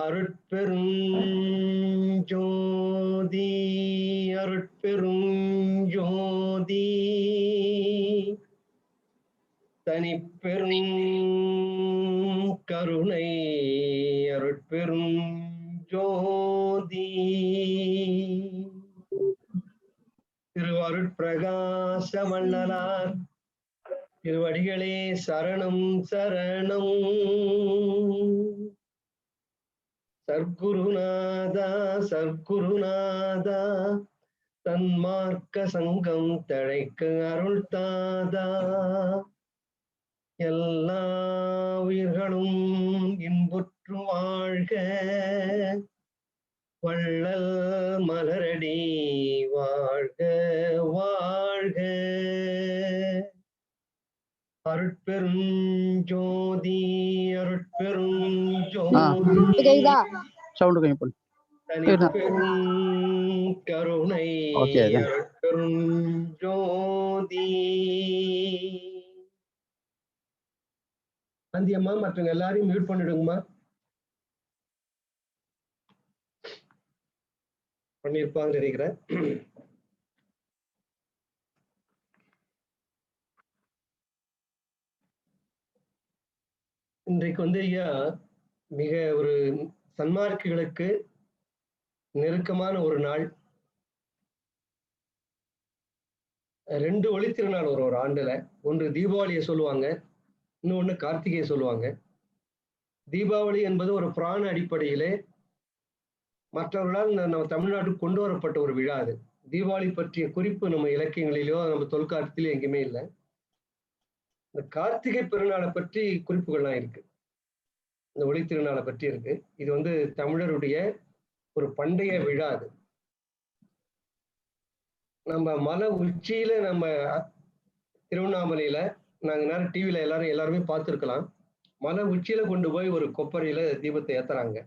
அருட்பெரும் ஜோதி அருட்பெரும் ஜோதி தனிப்பெரும் கருணை அருட்பெரும் ஜோதி திருவருட்பிரகாச வள்ளலார் திருவடிகளே சரணம் சரணம். சர்க்குருநாதா சர்க்குருநாதா தன்மார்க்க சங்கம் தழைக்கு அருள் தாதா. எல்லா உயிர்களும் இன்புற்று வாழ்க, வள்ளல் மலரடி வாழ்க வாழ்க. அருட்பெரும் ஜோதி அருட்பெரும் ஜோதி தனிப்பெரும் கருணை அருட்பெரும் ஜோதி. அந்தியம்மா மற்றவங்க எல்லாரையும் மியூட் பண்ணிடுங்கம்மா. பண்ணிருப்பாங்க நினைக்கிறேன். இன்றைக்கு ஐயா மிக ஒரு சன்மார்க்கிகளுக்கு நெருக்கமான ஒரு நாள். 2 ஒளித்திருநாள் ஒரு ஆண்டுல. ஒன்று தீபாவளியை சொல்லுவாங்க, இன்னொன்று கார்த்திகையை சொல்லுவாங்க. தீபாவளி என்பது ஒரு புராண அடிப்படையிலே மற்றவர்களால் நம்ம தமிழ்நாட்டுக்கு கொண்டு வரப்பட்ட ஒரு விழா. அது தீபாவளி பற்றிய குறிப்பு நம்ம இலக்கியங்களிலோ நம்ம தொல்காப்பியத்திலோ எங்கேயுமே இல்லை. இந்த கார்த்திகை பெருநாளை பற்றி குறிப்புகள்லாம் இருக்கு, இந்த ஒளி திருநாளை பற்றி இருக்கு. இது தமிழருடைய ஒரு பண்டைய விழா. அது நம்ம மலை உச்சியில, நம்ம திருவண்ணாமலையில நாங்க நேரம் டிவியில எல்லாருமே பார்த்துருக்கலாம். மலை உச்சியில கொண்டு போய் ஒரு கொப்பரையில தீபத்தை ஏத்துறாங்க.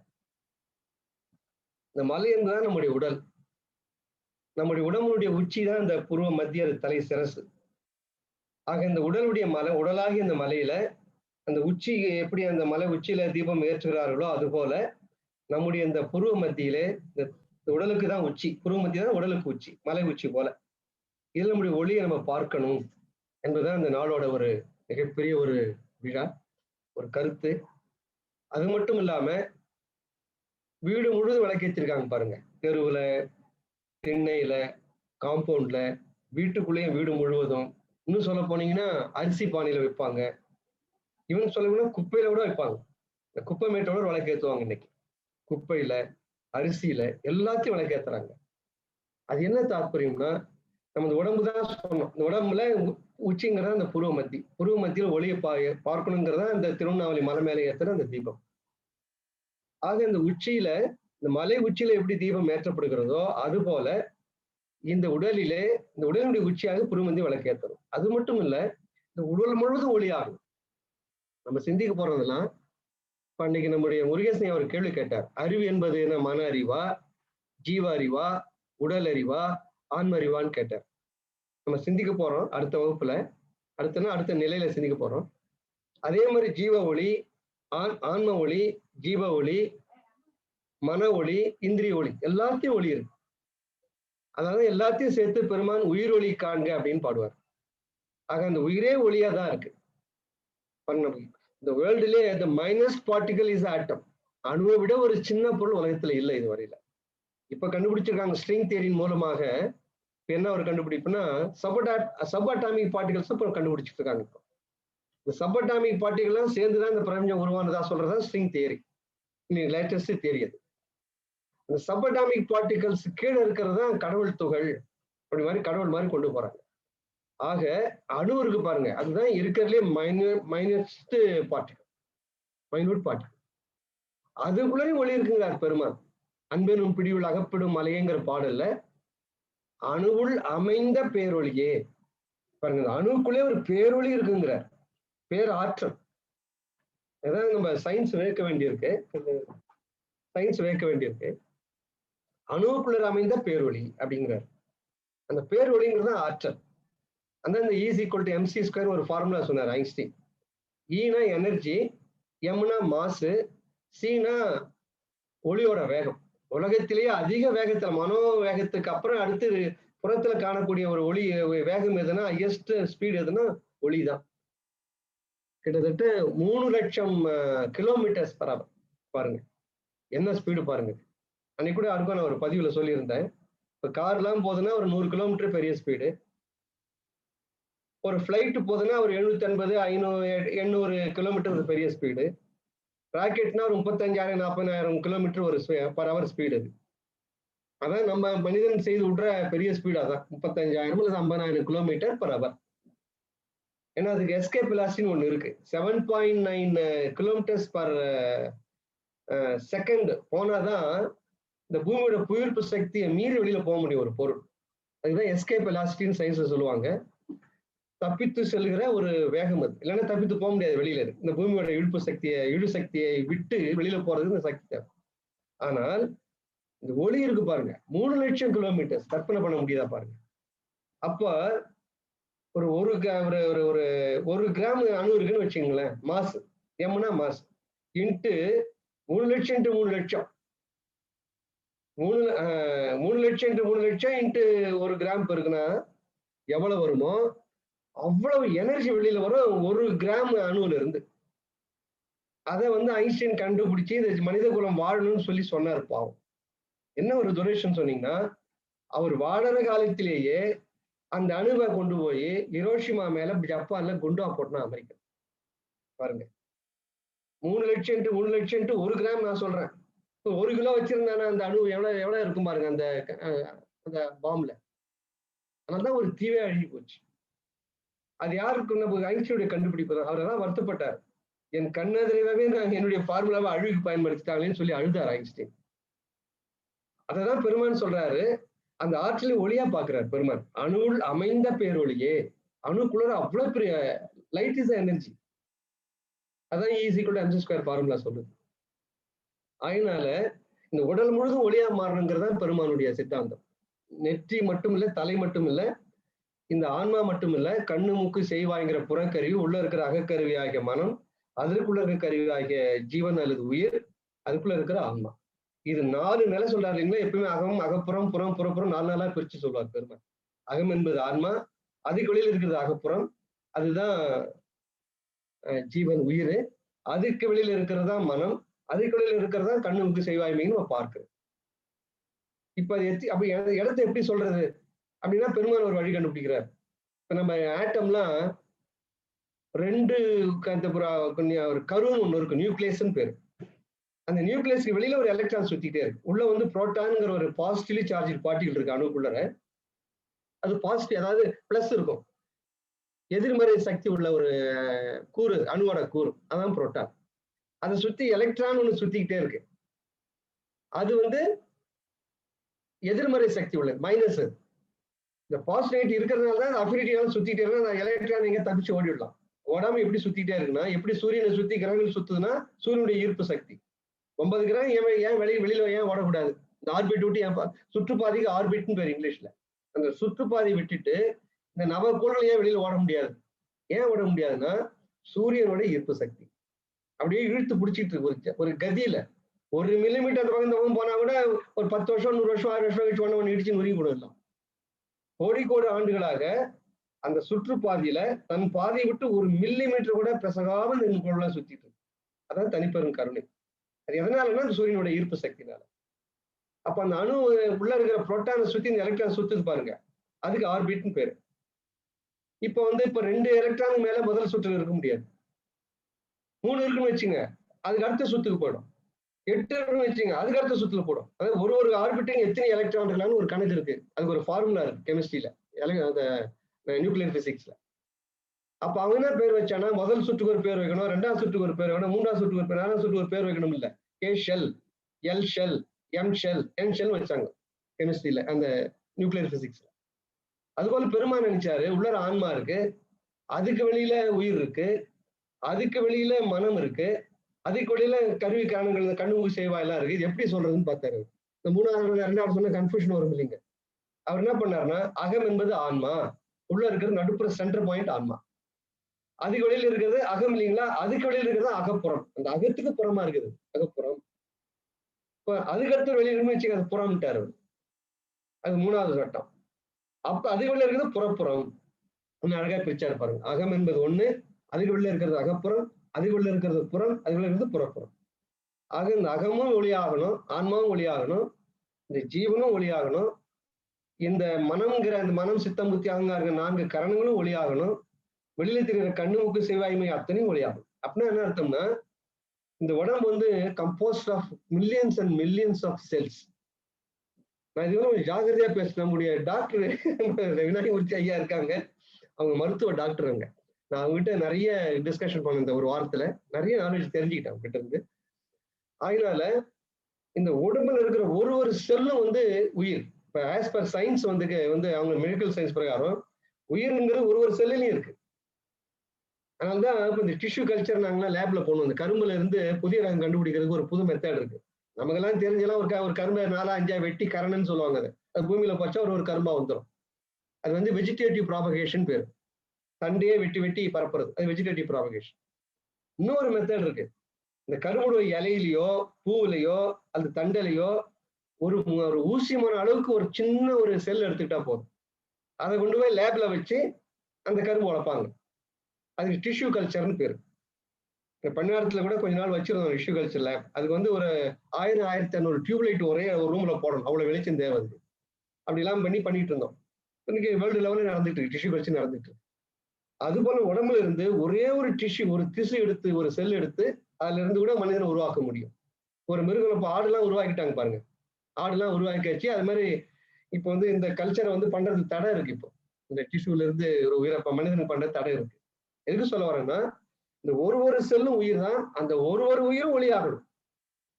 இந்த மலை என்பதுதான் நம்முடைய உடல். நம்முடைய உடம்புடைய உச்சி தான் இந்த புருவ மத்திய தலை சிரசு. ஆக இந்த உடலாகிய இந்த மலையில அந்த உச்சி எப்படி அந்த மலை உச்சியில தீபம் ஏற்றுகிறார்களோ அதுபோல நம்முடைய இந்த புருவ மத்தியிலே இந்த உடலுக்கு தான் உச்சி, புருவ மத்திய தான் உடலுக்கு உச்சி, மலை உச்சி போல. இதில் நம்முடைய ஒளியை நம்ம பார்க்கணும் என்பதுதான் இந்த நாளோட ஒரு மிகப்பெரிய ஒரு விழா, ஒரு கருத்து. அது மட்டும் இல்லாம வீடு முழுவதும் விளக்கேற்றிருக்காங்க பாருங்க. தெருவுல, திண்ணையில, காம்பவுண்ட்ல, வீட்டுக்குள்ளேயும் வீடு முழுவதும். இன்னும் சொல்ல போனீங்கன்னா அரிசி பானையில வைப்பாங்க. இவன் சொல்ல போனா குப்பையில கூட வைப்பாங்க. இந்த குப்பை மேட்டோட விளக்கேற்றுவாங்க. இன்னைக்கு குப்பையில, அரிசியில எல்லாத்தையும் விளக்கேற்றுறாங்க. அது என்ன தாற்பயம்னா, நம்ம இந்த உடம்பு தான் சொன்னோம். இந்த உடம்புல உச்சிங்கிறதா அந்த புருவ மத்தியில ஒளியை பார்க்கணுங்கிறதா இந்த திருவண்ணாமலை மலை மேலே ஏற்றுற அந்த தீபம். ஆக இந்த உச்சியில, இந்த மலை உச்சியில எப்படி தீபம் ஏற்றப்படுகிறதோ அது போல இந்த உடலினுடைய உச்சியாக புருவமத்தி விளக்கேற்றணும். அது மட்டும் இல்ல, இந்த உடல் முழுவதும் ஒளியாகும். நம்ம சிந்திக்க போறதெல்லாம் இப்ப அன்னைக்கு நம்முடைய முருகேசன் அவர் கேள்வி கேட்டார். அறிவு என்பது என்ன? மன அறிவா, ஜீவ அறிவா, உடல் அறிவா, ஆன்ம அறிவான்னு கேட்டார். நம்ம சிந்திக்க போறோம் அடுத்த வகுப்புல, அடுத்த நிலையில சிந்திக்க போறோம். அதே மாதிரி ஜீவ ஒளி, ஆன்ம ஒளி, ஜீவ ஒளி, மன ஒளி, இந்திரிய ஒளி, எல்லாத்தையும் ஒளி இருக்கு. அதாவது எல்லாத்தையும் சேர்த்து பெருமான் உயிர் ஒளி காண்க அப்படின்னு பாடுவார். ஆக அந்த உயிரே ஒளியா தான் இருக்கு. இந்த வேர்ல்டுலே the minus particle is atom. அணுவை விட ஒரு சின்ன பொருள் உலகத்துல இல்லை இதுவரையில. இப்ப கண்டுபிடிச்சிருக்காங்க ஸ்ட்ரிங் தியரின் மூலமாக. என்ன ஒரு கண்டுபிடிப்புனா சப்அட்டாமிக் பார்ட்டிகல்ஸ் இப்ப கண்டுபிடிச்சிட்டு இருக்காங்க. இப்போ இந்த சப்அட்டாமிக் பார்ட்டிகல்லாம் சேர்ந்துதான் இந்த பிரபஞ்சம் உருவானதா சொல்றதா ஸ்ட்ரிங் தியரி, லேட்டஸ்ட் தியரி. அது இந்த சப்அட்டாமிக் பார்ட்டிகல்ஸ் கீழே இருக்கிறது தான் கடவுள் துகள், அப்படி மாதிரி கடவுள் மாதிரி கொண்டு போறாங்க. ஆக அணு இருக்கு பாருங்க, அதுதான் இருக்கிறதுலே மைனஸ்ட் பார்ட்டிகல், மைனூட் பார்ட்டிகல். அதுக்குள்ளேயும் ஒளி இருக்குங்கிறார் பெருமான். அன்பெனும் பிடிவுள் அகப்படும் மலையேங்கிற பாடல்ல அணுவுள் அமைந்த பேரொளியே பாருங்க. அணுக்குள்ளே ஒரு பேரொளி இருக்குங்கிறார், பேராற்றல். அதான் நம்ம சயின்ஸ் வேக்க வேண்டியிருக்கு. அணுவுக்குள்ள அமைந்த பேரொளி அப்படிங்கிறார். அந்த பேரொளிங்கிறது ஆற்றல். அந்த E = mc² ஒரு ஃபார்முலா சொன்னார் ஐன்ஸ்டீன். ஈனா எனர்ஜி, எம்னா மாசு, சீனா ஒளியோட வேகம். உலகத்திலேயே அதிக வேகத்துல மனோ வேகத்துக்கு அப்புறம் அடுத்து புறத்துல காணக்கூடிய ஒரு ஒளி வேகம் எதுனா ஹையஸ்ட் ஸ்பீடு எதுனா ஒளிதான். கிட்டத்தட்ட 3,00,000 கிலோமீட்டர்ஸ் பர் அவர். பாருங்க என்ன ஸ்பீடு பாருங்க. அன்னைக்கு கூட யாருக்கும் நான் ஒரு பதிவுல சொல்லியிருந்தேன். இப்ப கார்லாம் போகுதுன்னா ஒரு 100 கிலோமீட்டர் பெரிய ஸ்பீடு. ஒரு ஃபிளைட் போகுதுன்னா ஒரு 750, 500, 800 கிலோமீட்டர் ஒரு பெரிய ஸ்பீடு. ராக்கெட்னா ஒரு 35,000, 40,000 கிலோமீட்டர் ஒரு பர் ஹவர் ஸ்பீடு அது. அதான் நம்ம மனிதன் செய்து விடுற பெரிய ஸ்பீடு அதான் 35,000 அல்லது 50,000 கிலோமீட்டர் பர் ஹவர். ஏன்னா அதுக்கு எஸ்கேப் வெலாசிட்டின்னு ஒண்ணு இருக்கு. 7.9 கிலோமீட்டர்ஸ் பர் செகண்ட் போனாதான் இந்த பூமியோட புவியீர்ப்பு சக்தியை மீறி வெளியில போக முடியும் ஒரு பொருள். அதுதான் எஸ்கேப் வெலாசிட்டின்னு சயின்ஸ்ல சொல்லுவாங்க. தப்பித்து செல்கிற ஒரு வேகம் அது. இல்லைன்னா தப்பித்து போக முடியாது வெளியில இருக்கு. இந்த பூமியோட இழு சக்தியை விட்டு வெளியில போறதுக்கு இந்த சக்தி தேவை. ஆனால் இந்த ஒளி இருக்கு பாருங்க 3,00,000 கிலோமீட்டர் கற்பனை பண்ண முடியாதா பாருங்க. அப்ப ஒரு ஒரு கிராம் அணு இருக்குன்னு வச்சுங்களேன், மாசு எம்னா மாசு இன்ட்டு 3,00,000 இன்ட்டு 3,00,000 3,00,000 இன்ட்டு 3,00,000 இன்ட்டு ஒரு கிராம் பெருக்குனா எவ்வளவு வருமோ அவ்வளவு எனர்ஜி வெளியில வரும் ஒரு கிராம் அணுல இருந்து. அதை ஐன்ஸ்டைன் கண்டுபிடிச்சு இந்த மனித குலம் வாழணும்னு சொல்லி சொன்னார். பாவம் என்ன ஒரு துரேஷன் சொன்னீங்கன்னா, அவர் வாழற காலத்திலேயே அந்த அணுவை கொண்டு போய் ஹிரோஷிமா மேல ஜப்பான்ல குண்டா போட்டா அமெரிக்கா. பாருங்க 3,00,000 இன்ட்டு 3,00,000 இன்ட்டு ஒரு கிராம் நான் சொல்றேன். 1 கிலோ வச்சிருந்தானே அந்த அணு எவ்வளவு இருக்கும் பாருங்க அந்த பாம்புல. அதனாலதான் ஒரு தீவே அழுகி போச்சு. அது யாருக்கு நம்ம ஐன்ஸ்டைனுடைய கண்டுபிடிப்பு தான். அவர் தான் வருத்தப்பட்டார். என் கண்ணெதிரவே நான் என்னுடைய ஃபார்முலாவை அழுகுக்கு பயன்படுத்திட்டாங்களேன்னு சொல்லி அழுதார் ஐன்ஸ்டைன். அததான் பெருமான் சொல்றாரு, அந்த ஆற்றலை ஒளியா பாக்குறாரு பெருமான். அணுள் அமைந்த பேரொளியே. அணுக்குள்ள அவ்வளவு பெரிய லைட் இஸ் எனர்ஜி. அதான் E=mc² ஃபார்முலா சொல்லுது. அதனால இந்த உடல் முழுதும் ஒளியா மாறணுங்கிறது தான் பெருமானுடைய சித்தாந்தம். நெற்றி மட்டும் இல்ல, தலை மட்டும் இல்ல, இந்த ஆன்மா மட்டும் இல்ல, கண்ணு மூக்கு செய்வாய்ங்கிற புறக்கருவி, உள்ள இருக்கிற அகக்கருவி ஆகிய மனம், அதற்குள்ள இருக்கிற கருவி ஆகிய ஜீவன் அல்லது உயிர், அதுக்குள்ள இருக்கிற ஆன்மா. இது 4 நிலை சொல்றாரு இல்லைங்களா. எப்பவுமே அகம், அகப்புறம், புறம், புறப்புறம் 4 நாளா பிரிச்சு சொல்வார் பெருமான். அகம் என்பது ஆன்மா, அதுக்கு வெளியில் இருக்கிறது அகப்புறம், அதுதான் ஜீவன் உயிர், அதுக்கு வெளியில இருக்கிறதா மனம், அதுக்கு வெளியில இருக்கிறதா கண்ணு மூக்கு செய்வாய்மைன்னு நம்ம பார்க்கிறோம். இப்ப அப்ப இடத்தை எப்படி சொல்றது அப்படின்னா பெருமான் ஒரு வழி கண்டுபிடிக்கிறார். இப்ப நம்ம ஆட்டம்லாம் 2 ஒரு கருன்னு ஒண்ணு இருக்கு, நியூக்ளியஸ்ன்னு பேரு. அந்த நியூக்ளியஸ்க்கு வெளியில ஒரு எலக்ட்ரான் சுத்திட்டே இருக்கு. உள்ள புரோட்டான்ங்கிற ஒரு பாசிட்டிவ்லி சார்ஜ் பார்ட்டிகல் இருக்கு அணுக்குள்ள. அது பாசிட்டிவ், அதாவது பிளஸ் இருக்கும். எதிர்மறை சக்தி உள்ள ஒரு கூறு, அணுவோட கூறு, அதான் புரோட்டான். அதை சுத்தி எலக்ட்ரான் ஒண்ணு சுத்திக்கிட்டே இருக்கு. அது எதிர்மறை சக்தி உள்ளது, மைனஸ். இந்த பாசிட்டிவிட்டி இருக்கிறதுனால தான் அஃபினிட்டியால சுத்திட்டே இருக்கு. அந்த எலக்ட்ரான் எங்க தப்பிச்சு ஓடிடலாம். ஓடாம எப்படி சுத்திட்டே இருக்குன்னா, எப்படி சூரியனை சுத்தி கிரகங்கள் சுத்துதுன்னா சூரியனுடைய ஈர்ப்பு சக்தி. 9 கிரகம் ஏன் வெளியில ஏன் ஓடக்கூடாது? இந்த ஆர்பிட் விட்டு ஏன் சுற்றுப்பாதைக்கு ஆர்பிட்னு பேர் இங்கிலீஷ்ல. அந்த சுற்றுப்பாதை விட்டுட்டு இந்த நவகோள்கள் ஏன் வெளியில ஓட முடியாது? ஏன் ஓட முடியாதுன்னா சூரியனோட ஈர்ப்பு சக்தி அப்படியே இழுத்து பிடிச்சிட்டு இருக்கு. ஒரு கதியில 1 மில்லிமீட்டர் அந்த பக்கம் போனா கூட ஒரு 10 வருஷம், 100 வருஷம், 1000 வருஷம் கழிச்சு ஒண்ணு இடிச்சு நுறுங்கி போடலாம். கோடி ஆண்டுகளாக அந்த சுற்றுப்பாதையில தன் பாதையை விட்டு 1 மில்லிமீட்டர் கூட பிசகாம இந்த பொருள்லாம் சுத்திட்டு இருக்கு. அதான் தனிப்பெரும் கருணை. அது எதனாலன்னா அந்த சூரியனோட ஈர்ப்பு சக்தினால. அப்ப அந்த அணு உள்ள இருக்கிற புரோட்டானை சுத்தி இந்த எலக்ட்ரான் சுத்துது பாருங்க, அதுக்கு ஆர்பிட்னு பேரு. இப்ப இப்ப 2 எலக்ட்ரானுக்கு மேல முதல் சுற்றுல இருக்க முடியாது. 3 இருக்குன்னு வச்சுங்க, அதுக்கு அடுத்த சுத்துக்கு போயிடும். 8 இருக்குன்னு வச்சுங்க, அதுக்கு அடுத்த சுத்துல போடும். அதாவது ஒரு ஆர்பிட்டும் எத்தனை எலக்ட்ரான் இருக்கலாம்னு ஒரு கணக்கு இருக்கு. அதுக்கு ஒரு ஃபார்முலா இருக்கு கெமிஸ்ட்ரியில, அந்த நியூக்ளியர் பிசிக்ஸ்ல. அப்ப அவங்க என்ன பேர் வச்சானா, முதல் சுற்றுக்கு ஒரு பேர் வைக்கணும், 2ஆவது சுற்றுக்கு ஒரு பேர் வைக்கணும், 3ஆவது சுற்றுக்கு ஒரு பேர், 4ஆவது சுற்றுக்கு ஒரு பேர் வைக்கணும். இல்ல, K shell, L shell, M shell, N shell வச்சாங்க கெமிஸ்ட்ரியில, அந்த நியூக்ளியர் பிசிக்ஸ்ல. அதுபோல பெருமான் நினைச்சாரு, உள்ளர ஆன்மா இருக்கு, அதுக்கு வெளியில உயிர் இருக்கு, அதுக்கு வெளியில மனம் இருக்கு, அதுக்கு வெளியில கருவி காரணங்கள் கண்ணு மூக்கு செய்வாயெல்லாம் இருக்கு. இது எப்படி சொல்றதுன்னு பார்த்தாரு. இந்த 3ஆவது 2ஆவது சொன்ன கன்ஃபியூஷன் வரும் இல்லைங்க. அவர் என்ன பண்ணாருன்னா, அகம் என்பது ஆன்மா, உள்ள இருக்கிறது நடுப்புற சென்டர் பாயிண்ட் ஆன்மா, அதுக்கு வெளியில இருக்கிறது அகம் இல்லைங்களா, அதுக்கு வெளியில இருக்கிறது அகப்புறம். அந்த அகத்துக்கு புறமா இருக்குது அகப்புறம். இப்ப அதுக்கடுத்து வெளியிடணும்னு வச்சுக்க, அது புறம்ட்டாரு. அது 3வது சட்டம். அப்ப அதுக்குள்ள இருக்கிறது புறப்புறம். இன்னும் அழகா பிரிச்சாரு பாருங்க. அகம் என்பது ஒண்ணு, அதுக்குள்ள இருக்கிறது அகப்புறம், அதுக்குள்ள இருக்கிறது புறம், அதுக்குள்ள இருக்கிறது புறப்புறம். ஆக இந்த அகமும் ஒளியாகணும், ஆன்மாவும் ஒளியாகணும், இந்த ஜீவனும் ஒளியாகணும், இந்த மனம்ங்கிற அந்த மனம், சித்தம், புத்தி, அகங்காரங்க 4 கரணங்களும் ஒளியாகணும். வெளியில தெரிகிற கண்ணு, மூக்கு, செவ்வாய்மை அத்தனையும் ஒளியாகும். அப்படின்னா என்ன அர்த்தம்னா, இந்த உடம்பு வந்து composed of millions and millions of cells. நான் இதுவரை கொஞ்சம் ஜாகிரதையா பேசுறேன். நம்முடைய டாக்டர் விநாயகமூர்த்தி ஐயா இருக்காங்க. அவங்க மருத்துவ டாக்டர் அங்க. நான் அவங்ககிட்ட நிறைய டிஸ்கஷன் பண்ணேன் இந்த ஒரு வாரத்துல. நிறைய நாலேஜ் தெரிஞ்சுக்கிட்டேன் அவங்க கிட்ட இருந்து. அதனால இந்த உடம்புல இருக்கிற ஒரு ஒரு செல்லும் வந்து உயிர். இப்ப ஆஸ் பர் சயின்ஸ் வந்து அவங்க மெடிக்கல் சயின்ஸ் பிரகாரம் உயிர்ங்கிறது ஒரு ஒரு செல்லுலயும் இருக்கு. அதனாலதான் இப்ப இந்த டிஷ்யூ கல்ச்சர் நாங்களாம் லேப்ல போனோம். இந்த கரும்புல இருந்து புதிய ரகம் கண்டுபிடிக்கிறதுக்கு ஒரு புது மெத்தட் இருக்கு. நமக்கெல்லாம் தெரிஞ்செல்லாம் ஒரு கரும்பை 4 5 வெட்டி கரணன்னு சொல்லுவாங்க. அது பூமியில போச்சா ஒரு கரும்பா வந்துடும். அது வந்து வெஜிடேட்டிவ் ப்ராபகேஷன் பேரு. தண்டையே வெட்டி வெட்டி பரப்புறது. அது வெஜிடேட்டிவ் ப்ராபகேஷன். இன்னொரு மெத்தட் இருக்கு. இந்த கரும்புடைய இலையிலையோ, பூவிலையோ, அந்த தண்டலையோ ஒரு ஒரு ஊசிமான அளவுக்கு ஒரு சின்ன ஒரு செல் எடுத்துக்கிட்டா போதும். அதை கொண்டு போய் லேப்ல வச்சு அந்த கரும்பு வளர்ப்பாங்க. அதுக்கு டிஷ்யூ கல்ச்சர்னு பேரு. பன்னாரத்துல கூட கொஞ்ச நாள் வச்சிருந்தோம் டிஷ்யூ கல்ச்சர் லேப். அதுக்கு வந்து ஒரு 1000 1500 டியூப்லைட் ஒரே ஒரு ரூம்ல போடணும். அவ்வளவு வெளிச்சம் தேவை அதுக்கு. அப்படி எல்லாம் பண்ணிட்டு இருந்தோம். இன்னைக்கு வேர்ல்டு லெவலில் நடந்துட்டு இருக்கு. டிஷ்யூ கல்ச்சர் நடந்துட்டு இருக்கு. அது போல உடம்புல இருந்து ஒரே ஒரு டிஷ்யூ, ஒரு திசு எடுத்து, ஒரு செல் எடுத்து அதுல இருந்து கூட மனிதனை உருவாக்க முடியும். ஒரு மிருகம் இப்ப ஆடுலாம் உருவாக்கிட்டாங்க பாருங்க. ஆடுலாம் உருவாக்கியாச்சு. அது மாதிரி இப்போ வந்து இந்த கல்ச்சரை வந்து பண்றது தடை இருக்கு இப்போ. இந்த டிஷ்யூல இருந்து ஒரு உயிரை மனிதன் பண்ற தடை இருக்கு. எதுக்கு சொல்ல வரேன்னா, இந்த ஒரு ஒரு செல்லும் உயிர் தான். அந்த ஒரு ஒரு உயிரும் ஒளியாகணும்.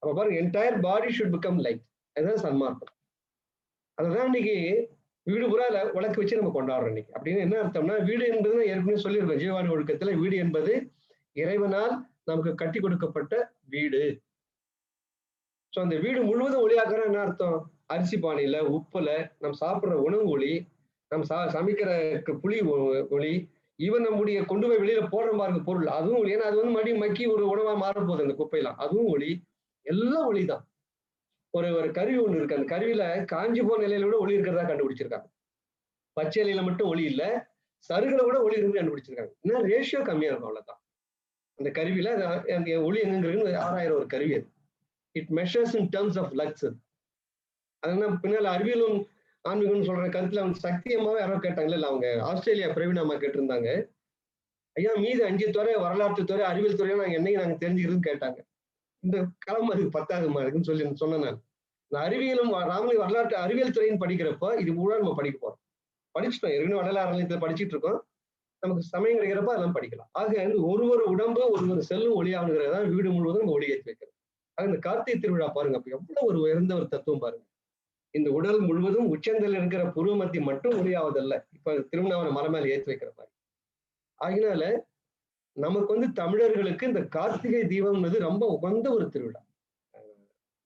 அப்ப பாருங்க, entire body should become light. அதுதான் சன்மார்க்கம். அதுதான் இன்னைக்கு வீடு புறால உலக்க வச்சு நம்ம கொண்டாடுறோம் இன்னைக்கு. அப்படின்னு என்ன அர்த்தம்னா, வீடு என்பது ஏற்கனவே சொல்லியிருக்கோம். ஜீவாணி ஒழுக்கத்துல வீடு என்பது இறைவனால் நமக்கு கட்டி கொடுக்கப்பட்ட வீடு. சோ அந்த வீடு முழுவதும் ஒளியாக்குறா என்ன அர்த்தம்? அரிசி பானையில, உப்புல, நம்ம சாப்பிடுற உணவு ஒளி, நம்ம சமைக்கிற புளி ஒளி, ஈவன் நம்முடைய கொண்டு போய் வெளியில போடுற பாருங்க பொருள், அதுவும் ஒளி. ஏன்னா அது வந்து மறுபடியும் மக்கி ஒரு உணவா மாறப்போகுது அந்த குப்பையெல்லாம். அதுவும் ஒளி. எல்லாம் ஒளிதான். ஒரு ஒரு கருவி ஒண்ணு இருக்கு. அந்த கருவியில காஞ்சி போன நிலையில கூட ஒளி இருக்கிறதா கண்டுபிடிச்சிருக்காங்க. பச்சை இலையில மட்டும் ஒளி இல்ல, சருகுல கூட ஒளி இருக்கு கண்டுபிடிச்சிருக்காங்க. ஏன்னா ரேஷியோ கம்மியா இருக்கும், அவ்வளவுதான். அந்த கருவியில அந்த ஒளி எங்க ஆராயிரம் ஒரு கருவி அது. It measures in terms of lux. அதனால பின்னால அறிவியலும் ஆன்மீகம்னு சொல்ற கருத்துல அவங்க சக்தி அம்மாவே யாரோ கேட்டாங்கல்ல, இல்ல அவங்க ஆஸ்திரேலியா பிரவீன் அம்மா கேட்டிருந்தாங்க. ஐயா மீது 5 துறை, வரலாற்று துறை, அறிவியல் துறையை நாங்க தெரிஞ்சுக்கிறதுன்னு கேட்டாங்க. இந்த காலம் அதுக்கு பத்தாதுமா இருக்குன்னு சொல்லி சொன்னேன் நான். இந்த அறிவியலும் ராமலி வரலாற்று அறிவியல் துறைன்னு படிக்கிறப்ப இது கூட நம்ம படிக்க போறோம். படிச்சுட்டோம். ஏற்கனவே வடலாறு ஆலயத்துல படிச்சுட்டு இருக்கோம். நமக்கு சமயம் கிடைக்கிறப்ப அதெல்லாம் படிக்கலாம். ஆக ஒரு ஒரு உடம்பு, ஒரு ஒரு செல்லும் ஒளியாகுங்கிறதா வீடு முழுவதும் நம்ம ஒளி ஏற்றி வைக்கிறது. ஆக இந்த கார்த்திகை திருவிழா பாருங்க, அப்ப எவ்வளவு ஒரு உயர்ந்த ஒரு தத்துவம் பாருங்க. இந்த உடல் முழுவதும் உச்சந்தல் இருக்கிற புருவமத்தி மட்டும் ஒளியாவதல்ல. இப்ப திருவண்ணாமலை மலை மேல ஏற்றி வைக்கிற மாதிரி. ஆகினால நமக்கு வந்து தமிழர்களுக்கு இந்த கார்த்திகை தீபம்ன்றது ரொம்ப உகந்த ஒரு திருவிழா.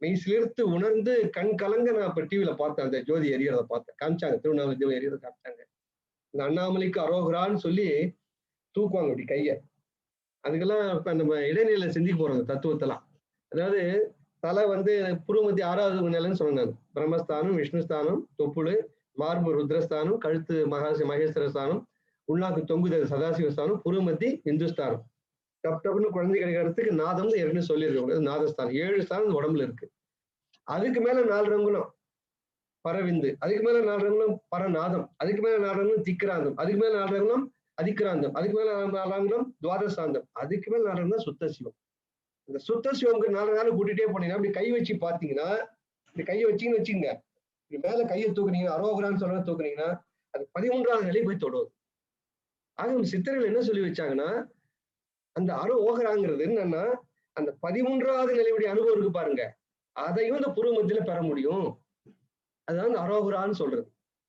மெய் சிலிர்த்து உணர்ந்து கண் கலங்க நான் இப்ப டிவியில பார்த்தேன். அந்த ஜோதி எரியறத பார்த்தேன். காமிச்சாங்க. திருவண்ணாமலை ஜோதி எரியறத காமிச்சாங்க. இந்த அண்ணாமலைக்கு அரோகரான்னு சொல்லி தூக்குவாங்க அப்படி கைய. அதுக்கெல்லாம் இப்ப நம்ம இடைநிலையில செஞ்சு போறோம் தத்துவத்தெல்லாம். அதாவது தலை வந்து புருவமத்தி 6வது நிலைன்னு சொன்னாங்க. பிரம்மஸ்தானம், விஷ்ணுஸ்தானம், தொப்புளு, மார்பு ருத்ரஸ்தானம், கழுத்து மகேஸ்வர ஸ்தானம், உள்நாக்கு தொங்குதல் சதாசிவஸ்தானம், புருவமத்தி இந்துஸ்தானம். டப் டப்னு குழந்தை கிடைக்கிறதுக்கு நாதம் ஏற்கனவே சொல்லியிருக்கோம். நாதஸ்தானம் 7 ஸ்தானம் உடம்புல இருக்கு. அதுக்கு மேல 4 ரங்குலம் பரவிந்து, அதுக்கு மேல 4 ரங்குலம் பரநாதம், அதுக்கு மேல 4 ரங்குலம் திக்ராந்தம், அதுக்கு மேல 4 ரங்குலம் அதிக்ராந்தம், அதுக்கு மேல 4 ரங்குலம் துவாதசாந்தம், அதுக்கு மேல 4 ரங்குலம் சுத்த சிவம். இந்த சுத்த சிவம்க்கு 4 நாள் கூட்டிட்டே போனீங்கன்னா அப்படி கை வச்சு பாத்தீங்கன்னா, இப்படி கையை வச்சீங்கன்னு வச்சுங்க, இப்படி மேல கையை தூக்குனீங்கன்னா, அரோகரான்னு சொல்ற தூக்குனீங்கன்னா அது 13வது நிலை போய் தொடுவது. ஆக சித்தர்கள் என்ன சொல்லி வச்சாங்கன்னா, அந்த அரோகராங்கிறது என்னன்னா, அந்த 13வது நிலையுடைய அனுபவம் இருக்கு பாருங்க, அதையும் இந்த புருவ மத்தியில பெற முடியும். அதுதான் அந்த அரோகரான்னு சொல்றது.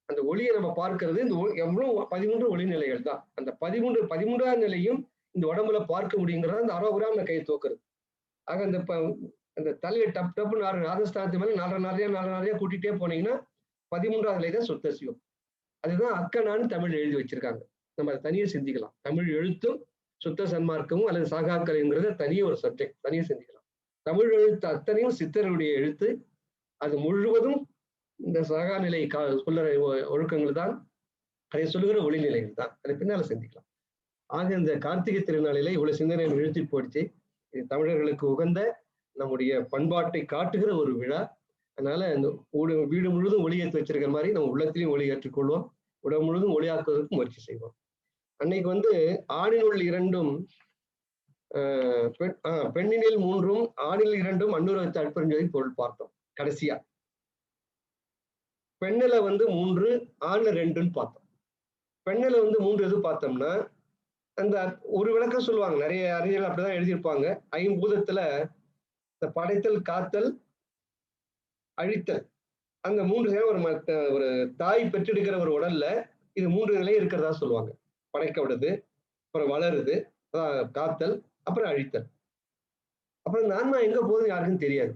அந்த ஒளியை நம்ம பார்க்கிறது இந்த எவ்வளவு 13 ஒளி நிலைகள் தான். அந்த 13வது நிலையும் இந்த உடம்புல பார்க்க முடியுங்கிறத அந்த அரோகரா அந்த கையை தூக்குறது. ஆக அந்த தலையை டப் டப்பு நாதஸ்தானத்து மேல 4 கூட்டிட்டே போனீங்கன்னா 13வது நிலை தான் சுத்த சிவம். அதுதான் அக்கனான்னு தமிழ் எழுதி வச்சிருக்காங்க. நம்ம அதை தனியே சிந்திக்கலாம். தமிழ் எழுத்தும் சுத்த சன்மார்க்கமும் அல்லது சாகாக்கலைங்கிறத தனியே ஒரு சப்ஜெக்ட் தனியே சிந்திக்கலாம். தமிழ் எழுத்து அத்தனையும் சித்தருடைய எழுத்து. அது முழுவதும் இந்த சகாநிலை சொல்லுற ஒழுக்கங்கள் தான், அதை சொல்லுகிற ஒளிநிலைகள் தான். அதை பின்னால சிந்திக்கலாம். ஆக இந்த கார்த்திகை திருநாளிலே இவ்வளவு சிந்தனை நிறுத்தி போடுச்சு. இது தமிழர்களுக்கு உகந்த நம்முடைய பண்பாட்டை காட்டுகிற ஒரு விழா. அதனால இந்த வீடு முழுவதும் ஒளியேற்றி வச்சிருக்கிற மாதிரி நம்ம உள்ளத்திலையும் ஒளி ஏற்றுக்கொள்வோம். உடல் முழுவதும் ஒளியாக்குவதற்கு முயற்சி செய்வோம். அன்னைக்கு வந்து ஆணினுள் இரண்டும் பெண்ணினில் மூன்றும் ஆணில் இரண்டும் அன்னூரத்து அற்புதங்களை பொருள் பார்த்தோம். கடைசியா பெண்ணில வந்து 3, ஆண்ல 2ன்னு பார்த்தோம். பெண்ணில வந்து 3 எது பார்த்தோம்னா, அந்த ஒரு விளக்கம் சொல்லுவாங்க. நிறைய அறிஞர்கள் அப்படிதான் எழுதியிருப்பாங்க. ஐம்பூதத்துல இந்த படைத்தல், காத்தல், அழித்தல், அந்த 3 ஒரு தாய் பெற்றெடுக்கிற ஒரு உடல்ல இது 3 நிலை இருக்கிறதா சொல்லுவாங்க. படைக்க விடுது, அப்புறம் வளருது, காத்தல், அப்புறம் அழித்தல். அப்புறம் இந்த ஆன்மா எங்க போகுதுன்னு யாருக்கும் தெரியாது.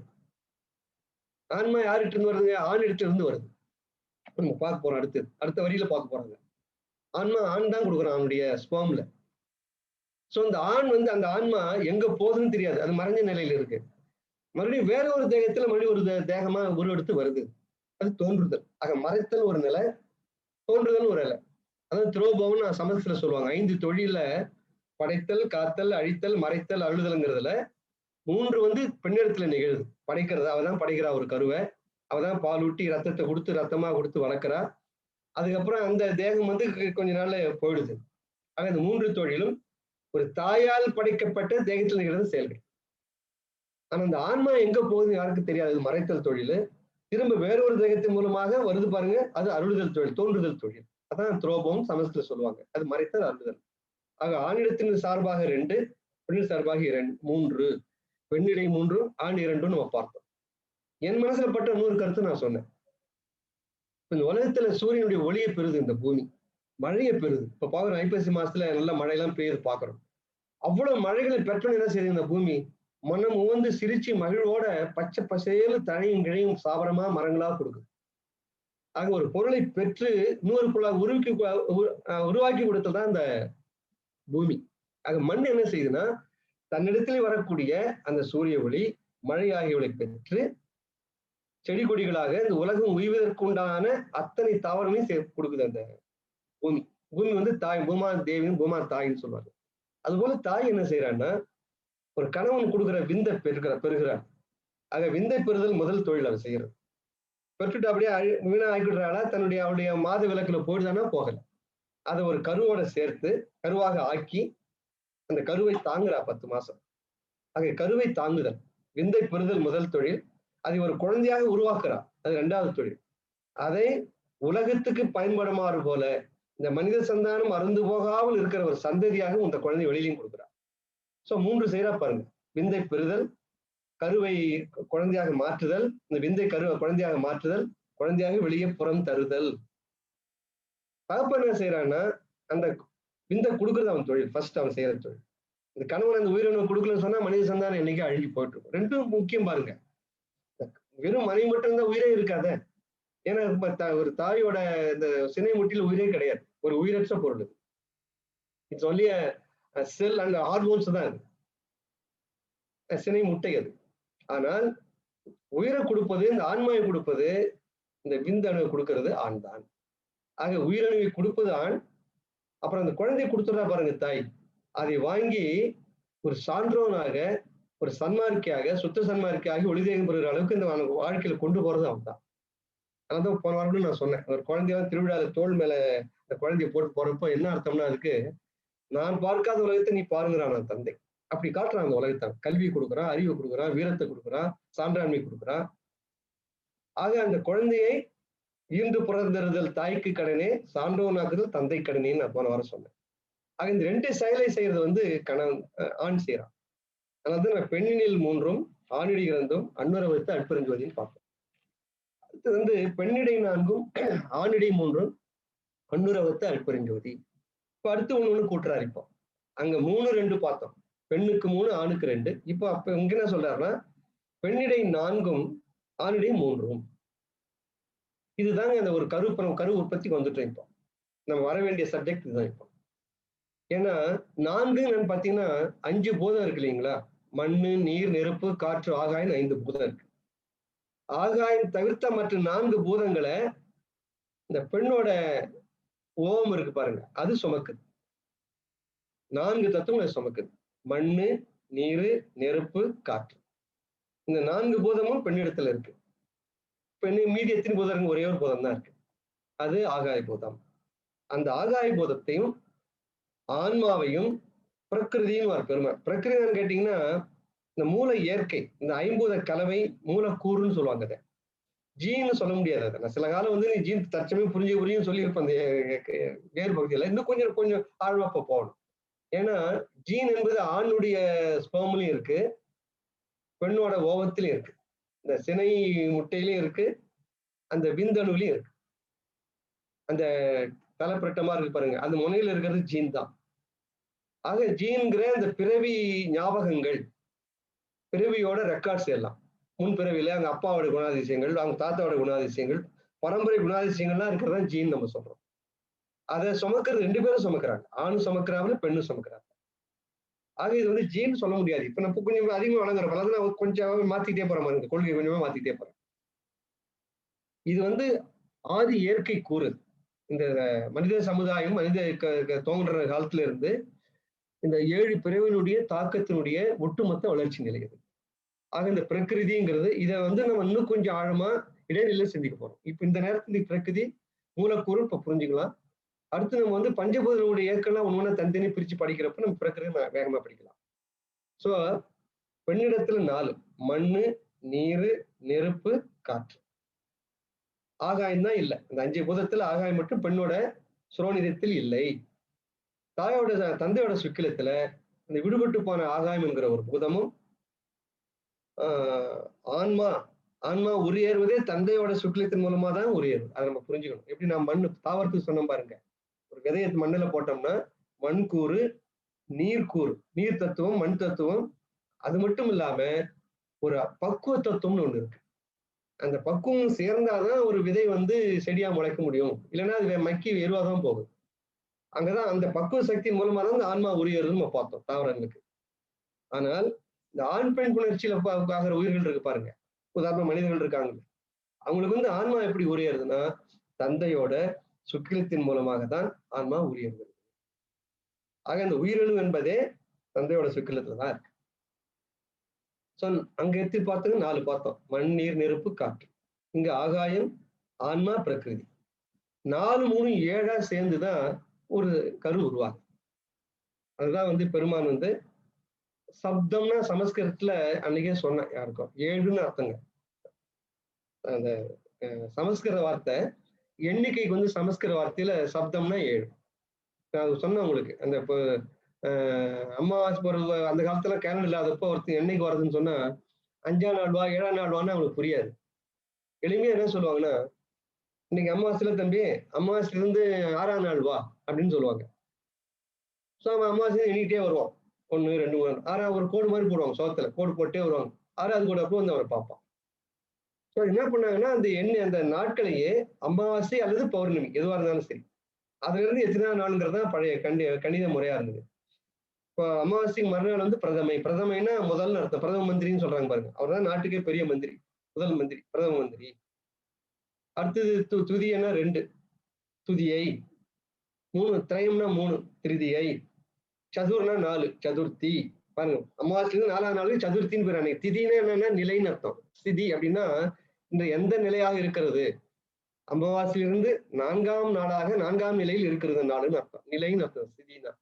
ஆன்மா யார்கிட்ட இருந்து வருதுங்க? ஆண் இடத்துல இருந்து வருது. நம்ம பார்க்க போறோம். அடுத்த வரியில பார்க்க போறாங்க. ஆன்மா ஆண் தான் கொடுக்குறான் அவனுடைய ஸ்பெர்ம்ல. சோ அந்த ஆண் வந்து அந்த ஆன்மா எங்க போகுதுன்னு தெரியாது. அது மறைஞ்ச நிலையில இருக்கு. மறுபடியும் வேற ஒரு தேகத்துல மறுபடியும் ஒரு தேகமா உருவெடுத்து வருது. அது தோன்றுதல். ஆக மறைத்தல் ஒரு நிலை, தோன்றுதல் ஒரு நிலை. அதாவது திரோபவம்னு சமஸ்கிருதத்துல சொல்லுவாங்க. 5 தொழில படைத்தல், காத்தல், அழித்தல், மறைத்தல், அழுதல்ங்கிறதுல 3 வந்து பெண்ணிடத்துல நிகழுது. படைக்கிறது. அவதான் படைக்கிறா ஒரு கருவை. அவதான் பால் ஊட்டி ரத்தத்தை கொடுத்து ரத்தமா கொடுத்து வளர்க்கிறா. அதுக்கப்புறம் அந்த தேகம் வந்து கொஞ்ச நாள்ல போயிடுது. ஆக இந்த 3 தொழிலும் ஒரு தாயால் படைக்கப்பட்ட தேகத்தில் நிகழ்ந்த செயல்கள். ஆனா அந்த ஆன்மா எங்க போகுதுன்னு யாருக்கும் தெரியாது. மறைத்தல் தொழில். திரும்ப வேறொரு தேகத்தின் மூலமாக வருது பாருங்க. அது அருளுதல் தொழில், தோன்றுதல் தொழில். அதான் துரோபம் சமஸ்கிருதம் சொல்லுவாங்க. அது மறைத்தல், அருளுதல். ஆக ஆணிடத்தின் சார்பாக 2, பெண்ணின் சார்பாக 3, பெண்ணிடை 3, ஆண் 2 நம்ம பார்த்தோம். என் மனசுல பட்ட இன்னொரு கருத்து நான் சொன்னேன். இந்த உலகத்துல சூரியனுடைய ஒளியை பெறுது இந்த பூமி, மழையை பெறுது. இப்ப பாக்குறோம் ஐப்பசி மாசத்துல நல்ல மழையெல்லாம் பெய்யுது பாக்குறோம். அவ்வளவு மழைகளை பெற்றோன்னு என்ன செய்யுது இந்த பூமி? மனம் உவந்து சிரிச்சு மகிழ்வோட பச்சை பசேலு தனியும் கிழையும் சாபரமா மரங்களா கொடுக்குது. ஆக ஒரு பொருளை பெற்று இன்னொரு பொருளை உருவாக்கி கொடுத்ததான் இந்த பூமி. ஆக மண் என்ன செய்யுதுன்னா, தன்னிடத்திலே வரக்கூடிய அந்த சூரிய ஒளி, மழை ஆகியவளை பெற்று செடி கொடிகளாக இந்த உலகம் உய்வதற்குண்டான அத்தனை தாவரங்களையும் கொடுக்குது அந்த பூமி. பூமி வந்து தாய், பூமா தேவின்னு பூமா தாயின்னு சொல்லுவாங்க. அது போல தாய் என்ன செய்யறான்னா, ஒரு கணவன் கொடுக்குற விந்தை பெறுகிறார். ஆக விந்தை பெறுதல் முதல் தொழில் அவர் செய்யறது. பெற்றுட்டு அப்படியே வீணா ஆக்கிடுறாளா, அவருடைய மாத விளக்குல போயிடுதானா? போகல. அதை ஒரு கருவோட சேர்த்து கருவாக ஆக்கி அந்த கருவை தாங்குறா 10 மாசம். ஆக கருவை தாங்குதல், விந்தை பெறுதல் முதல் தொழில். அதை ஒரு குழந்தையாக உருவாக்குறா, அது 2வது தொழில். அதை உலகத்துக்கு பயன்படுமாறு போல இந்த மனித சந்தானம் அருந்து போகாமல் இருக்கிற ஒரு சந்ததியாக இந்த குழந்தை வெளியிலையும் கொடுக்குறா. சோ 3 செய்யறா பாருங்க. விந்தை பெறுதல், கருவை குழந்தையாக மாற்றுதல், இந்த விந்தை கருவை குழந்தையாக மாற்றுதல், குழந்தையாக வெளியே புறம் தருதல். தகப்பன் என்ன செய்யறான்னா, அந்த விந்தை கொடுக்குறது அவன் தொழில். ஃபர்ஸ்ட் அவன் செய்யற தொழில். இந்த கணவன் அந்த உயிரினு கொடுக்கலன்னு சொன்னா மனித சந்தானம் என்னைக்கு அழுகி போயிட்டு இருக்கும். 2ம் முக்கியம் பாருங்க. வெறும் மனைவி மட்டும் இருந்தா உயிரே இருக்காத. ஏன்னா ஒரு தாயோட இந்த சினை முட்டில உயிரே கிடையாது. ஒரு உயிரற்ற பொருள். It's only sell and hormones தான் அது. சினை முட்டை அது. ஆனால் உயிரை கொடுப்பது, இந்த ஆன்மாவை கொடுப்பது, இந்த விந்தணுவை கொடுக்கிறது ஆண் தான். ஆக உயிரணுவை கொடுப்பது ஆண். அப்புறம் அந்த குழந்தையை கொடுத்துடா பாருங்க தாய். அதை வாங்கி ஒரு சான்றோனாக, ஒரு சன்மார்க்கியாக, சுத்த சன்மார்க்கியாகி ஒளிதேகம் பெறுகிற அளவுக்கு இந்த வாழ்க்கையில கொண்டு போறது அவன் தான். அதான் போன வாரம் நான் சொன்னேன். ஒரு குழந்தைய திருவிழால தோல் மேல அந்த குழந்தைய போட்டு போறப்போ என்ன அர்த்தம்னா, அதுக்கு நான் பார்க்காத உலகத்தை நீ பாருங்கிறான் அந்த தந்தை. அப்படி காட்டுறான் அந்த உலகத்தை. கல்வி கொடுக்குறான், அறிவை கொடுக்குறான், வீரத்தை கொடுக்குறான், சான்றாண்மை கொடுக்குறான். ஆக அந்த குழந்தையை ஈண்டு பிறந்தறுதல் தாய்க்கு கடனே, சான்றோனாக்குதல் தந்தை கடனேன்னு நான் போன வாரம் சொன்னேன். ஆக இந்த 2 செயலை செய்யறது வந்து ஆண் செய்யறான். அதனால நான் பெண்ணினில் 3ம் ஆணிடை 2ம் அன்னுர வைத்து அற்பெருஞ்சோதின்னு பார்ப்போம். அடுத்து வந்து பெண்ணிடை 4ம் ஆணிடை 3ம் அன்னுர வைத்து அற்பெருஞ்சோதி. இப்ப அடுத்து ஒண்ணு கூட்டுறாரு. இப்போ அங்க 3, 2 பார்த்தோம். பெண்ணுக்கு 3, ஆணுக்கு 2. இப்போ அப்ப இங்க என்ன சொல்றாருன்னா, பெண்ணிடை 4ம் ஆணிடை 3ம். இதுதாங்க அந்த ஒரு கரு உற்பத்திக்கு வந்துட்டோம். இப்போ நம்ம வர வேண்டிய சப்ஜெக்ட் இதுதான். இப்போ ஏன்னா 4 பாத்தீங்கன்னா 5 போதம் இருக்கு இல்லைங்களா? மண்ணு, நீர், நெருப்பு, காற்று, ஆகாயம் 5 பூதம் இருக்கு. ஆகாயம் தவிர்த்த மற்ற 4 பூதங்களை இந்த பெண்ணோட ஓம் இருக்கு பாருங்க, அது சுமக்குது. 4 தத்துவங்களை சுமக்குது. மண்ணு, நீரு, நெருப்பு, காற்று. இந்த 4 பூதமும் பெண்ணிடத்துல இருக்கு. மீதி எத்தனை பூதம் இருக்கு? ஒரே ஒரு பூதம் தான் இருக்கு. அது ஆகாய பூதம். அந்த ஆகாய பூதத்தையும் ஆன்மாவையும் பிரகிருதியும் ஒரு பெருமை. பிரகிருதின்னு கேட்டீங்கன்னா இந்த மூல இயற்கை, இந்த ஐம்பூத கலவை மூலக்கூறுன்னு சொல்லுவாங்க. அதை ஜீன்னு சொல்ல முடியாது. அதை நான் சில காலம் வந்து நீ ஜீன் தற்சமயம் புரிஞ்சு சொல்லியிருப்பேன் அந்த வேறு பகுதியில். இன்னும் கொஞ்சம் கொஞ்சம் ஆழ்வா போகணும். ஏன்னா ஜீன் என்பது ஆணுடைய ஸ்பெர்ம்லயும் இருக்கு, பெண்ணோட ஓவத்திலையும் இருக்கு, இந்த சினை முட்டையிலையும் இருக்கு, அந்த விந்தணுவிலையும் இருக்கு. அந்த தலைப்பிரட்டமா இருக்கு பாருங்க, அந்த முனையில இருக்கிறது ஜீன் தான். ஆக ஜீன்கிற அந்த பிறவி ஞாபகங்கள், பிறவியோட ரெக்கார்ட்ஸ் எல்லாம் முன் பிறவியில அவங்க அப்பாவோட குணாதிசயங்கள், அவங்க தாத்தாவோட குணாதிசயங்கள், பரம்பரை குணாதிசயங்கள்லாம் இருக்கிறதா ஜீன் நம்ம சொல்றோம். அதை சுமக்கிறது 2 பேரும் சுமக்கிறாங்க. ஆணும் சுமக்கிறாங்க, பெண்ணும் சுமக்கிறாங்க. ஆக இது வந்து ஜீன் சொல்ல முடியாது. இப்ப நம்ம கொஞ்சம் அதிகமா வழங்குறோம், அதாவது நான் கொஞ்சம் மாத்திட்டே போற மாதிரி, இந்த கொள்கை கொஞ்சமா மாத்திட்டே போறேன். இது வந்து ஆதி இயற்கை கூறு. இந்த மனித சமுதாயம் தோன்ற காலத்துல இருந்து இந்த 7 பிறவினுடைய தாக்கத்தினுடைய ஒட்டுமொத்த வளர்ச்சி நிலை இது. ஆக இந்த பிரகிருதிங்கிறது இதை வந்து நம்ம இன்னும் கொஞ்சம் ஆழமா இடைநிலையில சிந்திக்க போறோம். இப்ப இந்த நேரத்துல பிரகிருதி மூலக்கூறு இப்ப புரிஞ்சுக்கலாம். அடுத்து நம்ம வந்து பஞ்சபூதனுடைய இயக்கம்லாம் ஒண்ணு தனித்தனி பிரிச்சு படிக்கிறப்ப நம்ம பிரகிருதி வேகமா படிக்கலாம். சோ பெண்ணிடத்துல 4: மண்ணு, நீரு, நெருப்பு, காற்று. ஆகாயம் தான் இல்லை. அந்த 5 பூதத்துல ஆகாயம் மட்டும் பெண்ணோட சுரோனிதத்தில் இல்லை. தந்தையோட சுக்கிலத்துல இந்த விடுபட்டு போன ஆகாயம் என்கிற ஒரு பூதமும், ஆன்மா உரியேறுவதே தந்தையோட சுக்கிலத்தின் மூலமா தான் உரியேறும். அதை நம்ம புரிஞ்சுக்கணும். எப்படி நான் மண்ணு தாவரத்துக்கு சொன்ன பாருங்க, ஒரு விதையை மண்ணுல போட்டோம்னா மண் கூறு, நீர் கூறு, நீர் தத்துவம், மண் தத்துவம், அது மட்டும் இல்லாம ஒரு பக்குவ தத்துவம்னு ஒண்ணு இருக்கு. அந்த பக்குவம் சேர்ந்தாதான் ஒரு விதை வந்து செடியா முளைக்க முடியும். இல்லைன்னா அது மக்கி எருவாதான் போகும். அங்கதான் அந்த பக்குவ சக்தி மூலமா தான் இந்த ஆன்மா உரியறதுன்னு நம்ம பார்த்தோம் தாவரங்களுக்கு. ஆனால் இந்த ஆண் பெண் புணர்ச்சியில ஆகிற உயிர்கள் இருக்கு பாருங்க, உதாரணம் மனிதர்கள் இருக்காங்க, அவங்களுக்கு வந்து ஆன்மா எப்படி உரியறதுன்னா தந்தையோட சுக்கிலத்தின் மூலமாக தான் ஆன்மா உரியறது. ஆக அந்த உயிரணு என்பதே தந்தையோட சுக்கிலத்துல தான் இருக்கு. சோ அங்க எடுத்து பார்த்தது 4 பார்த்தோம்: மண், நீர், நெருப்பு, காற்று. இங்க ஆகாயம், ஆன்மா, பிரகிருதி. 4, 3, 7 சேர்ந்துதான் ஒரு கரு உருவாகும். அதுதான் வந்து பெருமான் வந்து சப்தம்னா சமஸ்கிருதத்துல அன்னைக்கே சொன்னேன் யாருக்கும், 7ன்னு அர்த்தங்க. அந்த சமஸ்கிருத வார்த்தை எண்ணிக்கைக்கு வந்து சமஸ்கிருத வார்த்தையில சப்தம்னா 7. நான் சொன்னேன் உங்களுக்கு. அந்த இப்போ அமாவாசை போறது அந்த காலத்துல கேலண்டர் இல்லாதப்போ ஒருத்தர் என்னைக்கு வருதுன்னு சொன்னா 5ஆம் நாள் வா 7ஆம் நாள் வான்னு அவங்களுக்கு புரியாது. எளிமையா என்ன சொல்லுவாங்கன்னா, இன்னைக்கு அமாவாசையில தம்பி, அமாவாசையில இருந்து 6ஆம் நாள் வா அப்படின்னு சொல்லுவாங்க. ஸோ அவன் அமாவாசை எண்ணிக்கிட்டே வருவான். 1, 2, 3, 6 ஒரு கோடு மாதிரி போடுவாங்க, சோத்துல கோடு போட்டே வருவாங்க. 6வது கோடு அப்போ வந்து அவரை பார்ப்பான். ஸோ என்ன பண்ணாங்கன்னா அந்த நாட்களையே அமாவாசை அல்லது பௌர்ணமி எதுவாக இருந்தாலும் சரி, அதுல இருந்து எத்தனை நாளுங்கிறது தான் பழைய கணித முறையா இருந்தது. இப்போ அமாவாசைக்கு மறுநாள் வந்து பிரதமைனா முதல்னு அர்த்தம். பிரதம மந்திரின்னு சொல்றாங்க பாருங்க, அவர் தான் நாட்டுக்கே பெரிய மந்திரி, முதல் மந்திரி, பிரதம மந்திரி. அடுத்தது துதியன்னா 2, துதியை. 3, திரயம்னா 3, திருதியை. சதுர்னா 4, சதுர்த்தி. பாருங்க, அமாவாசையிலிருந்து 4ஆம் நாளுக்கு சதுர்த்தின்னு பேர். அன்னைக்கு திதினா என்னன்னா நிலைன்னு அர்த்தம். ஸ்திதி அப்படின்னா இந்த எந்த நிலையாக இருக்கிறது, அமாவாசையிலிருந்து 4ஆம் நாளாக 4ஆம் நிலையில் இருக்கிறது நாளுன்னு அர்த்தம். நிலைன்னு அர்த்தம் ஸ்திதினா.